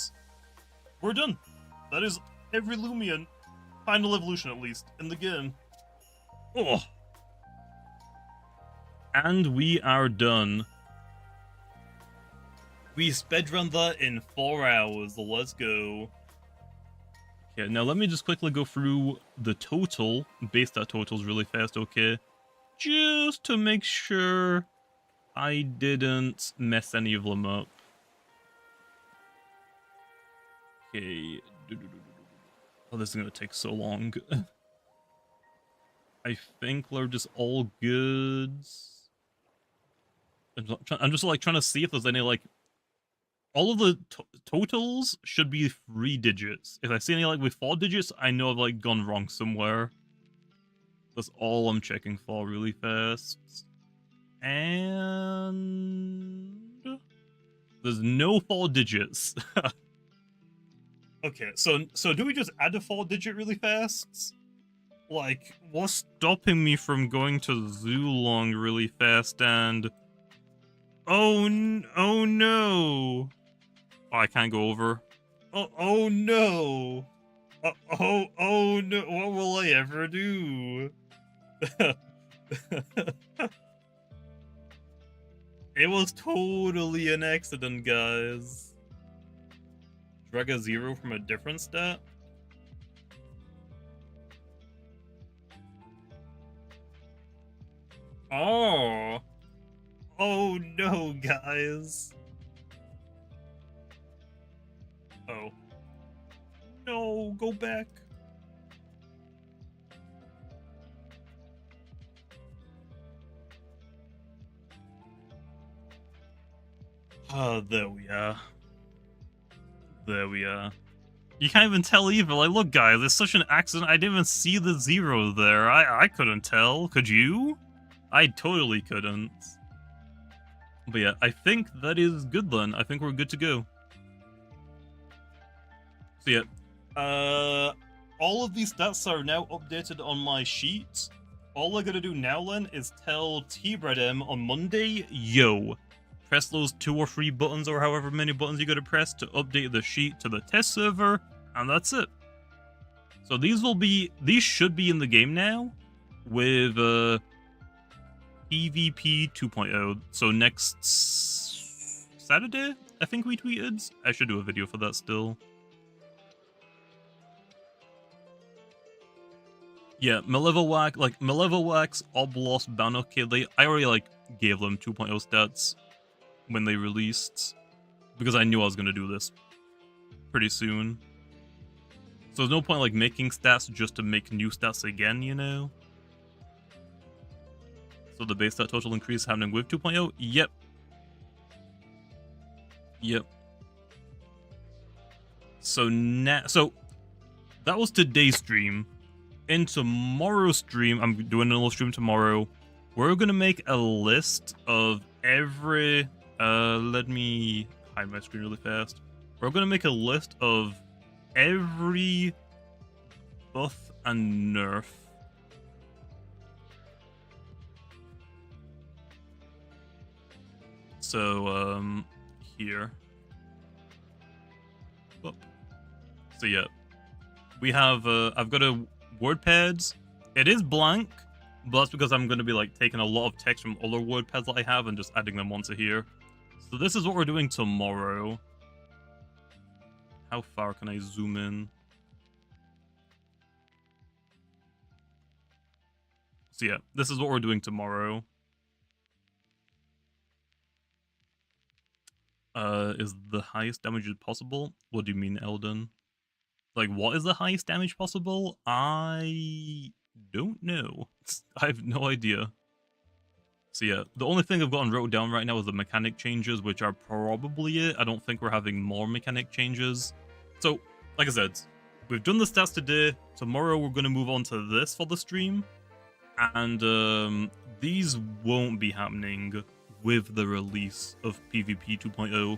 S1: We're done. That is every Loomian, final evolution at least, in the game. Oh. And we are done. We speedrun that in 4 hours. Let's go. Okay, now let me just quickly go through the total, base stat totals really fast, okay? Just to make sure I didn't mess any of them up. Okay. Oh, this is gonna take so long. I think they're just all good. I'm just like trying to see if there's any like... All of the totals should be 3 digits. If I see any like with 4 digits, I know I've like gone wrong somewhere. That's all I'm checking for really fast. And... there's no 4 digits. Okay, so do we just add a 4-digit really fast? Like, what's stopping me from going to Zulong really fast and... Oh no! Oh, I can't go over. Oh no! Oh no! What will I ever do? It was totally an accident, guys. Drag a 0 from a different stat? Oh! Oh no, guys! Oh. No, go back. There we are. There we are. You can't even tell either. Like, look, guys, it's such an accident. I didn't even see the 0 there. I couldn't tell. Could you? I totally couldn't. But yeah, I think that is good then. I think we're good to go. So yeah, all of these stats are now updated on my sheet. All I gotta do now, Len, is tell T-Breadem on Monday, yo, press those 2 or 3 buttons or however many buttons you gotta press to update the sheet to the test server, and that's it. So these should be in the game now with PvP 2.0. So next Saturday, I think we tweeted. I should do a video for that still. Yeah, Malevolwax, Oblos, Banokid, I already gave them 2.0 stats when they released, because I knew I was gonna do this pretty soon. So there's no point making stats just to make new stats again, you know? So the base stat total increase happening with 2.0? Yep. Yep. So that was today's stream. In tomorrow's stream, I'm doing another stream tomorrow. We're gonna make a list of every let me hide my screen really fast. We're gonna make a list of every buff and nerf so here. Oh. So yeah, we have I've got a WordPads. It is blank, but that's because I'm going to be taking a lot of text from other WordPads that I have and just adding them onto here. So this is what we're doing tomorrow. How far can I zoom in? So yeah, this is what we're doing tomorrow. Is the highest damage possible? What do you mean, Eldon? What is the highest damage possible? I don't know. I have no idea. So yeah, the only thing I've gotten wrote down right now is the mechanic changes, which are probably it. I don't think we're having more mechanic changes. So, like I said, we've done the stats today. Tomorrow we're going to move on to this for the stream. And these won't be happening with the release of PvP 2.0.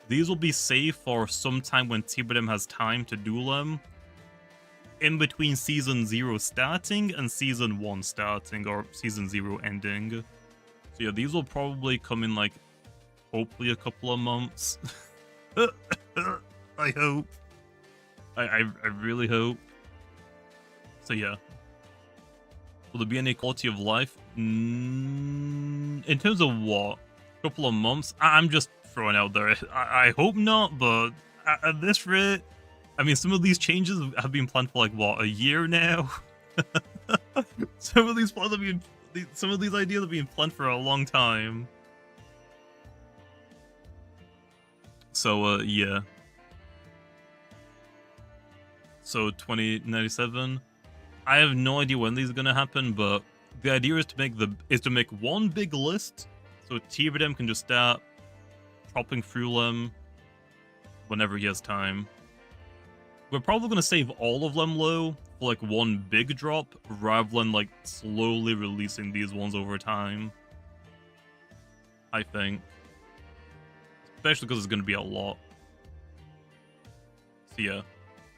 S1: These will be saved for some time when T-Breadem has time to do them. In between Season 0 starting and Season 1 starting, or Season 0 ending. So yeah, these will probably come in hopefully a couple of months. I hope. I really hope. So yeah. Will there be any quality of life? In terms of what? A couple of months? I'm just throwing out there. I hope not, but at this rate, I mean, some of these changes have been planned for what, a year now? Some of these ideas have been planned for a long time. So yeah. So 2097. I have no idea when these are gonna happen, but the idea is to make one big list, so T-Breadem can just start chopping through them whenever he has time. We're probably gonna save all of them low for one big drop, rather than slowly releasing these ones over time. I think, especially because it's gonna be a lot. So yeah.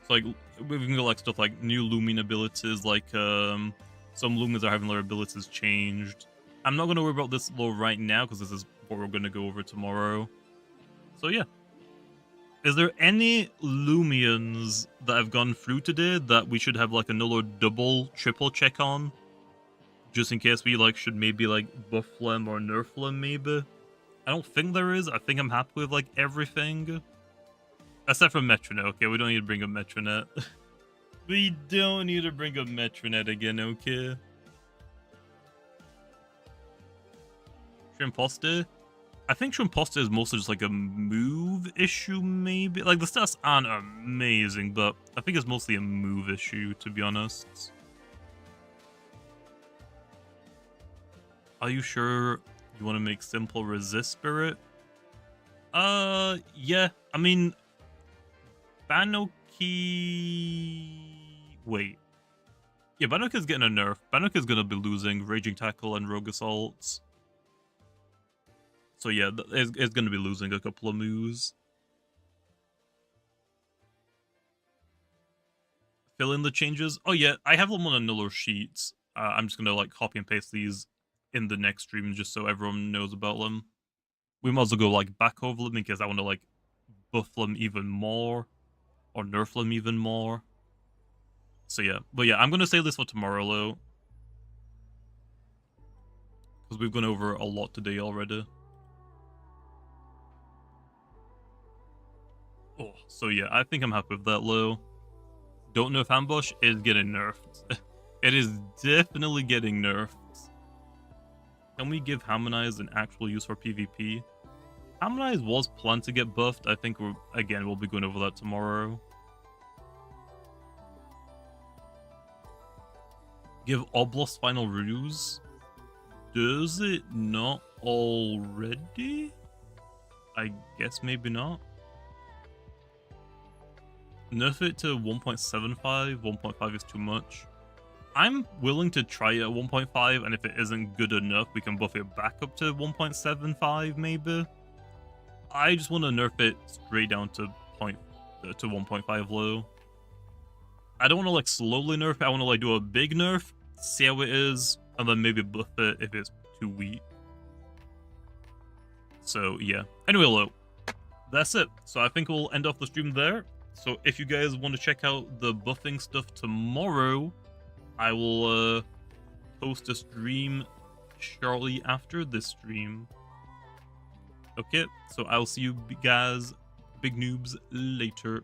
S1: So we can go stuff like new Loomian abilities, some Loomians are having their abilities changed. I'm not going to worry about this though right now, because this is what we're going to go over tomorrow. So yeah. Is there any Loomians that I've gone through today that we should have another double, triple check on? Just in case we should maybe buff them or nerf them maybe? I don't think there is. I think I'm happy with everything. Except for Metronet, okay? We don't need to bring up Metronet. We don't need to bring up Metronet again, okay? Shrimposter? I think Shrimposter is mostly just a move issue, maybe? The stats aren't amazing, but I think it's mostly a move issue, to be honest. Are you sure you want to make simple resist spirit? Yeah. I mean, Banoki... Wait. Yeah, Banoki's getting a nerf. Banoki's gonna be losing Raging Tackle and Rogue Assaults. So yeah, it's gonna be losing a couple of moves. Fill in the changes. Oh yeah, I have them on another sheet. I'm just gonna like copy and paste these in the next stream just so everyone knows about them. We might as well go like back over them because I want to like buff them even more or nerf them even more. So yeah, but yeah, I'm gonna save this for tomorrow though, because we've gone over a lot today already. Oh, so yeah, I think I'm happy with that low. Don't nerf ambush is getting nerfed. It is definitely getting nerfed. Can we give harmonize an actual use for PvP? Harmonize was planned to get buffed. I think we'll be going over that tomorrow. Give Oblos final ruse. Does it not already? I guess maybe not. Nerf it to 1.75. 1.5 is too much. I'm willing to try it at 1.5, and if it isn't good enough, we can buff it back up to 1.75 maybe. I just want to nerf it straight down to 1.5 low. I don't want to like slowly nerf it. I want to like do a big nerf, see how it is, and then maybe buff it if it's too weak. So yeah. Anyway, low. That's it. So I think we'll end off the stream there. So if you guys want to check out the buffing stuff tomorrow, I will post a stream shortly after this stream. Okay, so I'll see you guys, big noobs, later.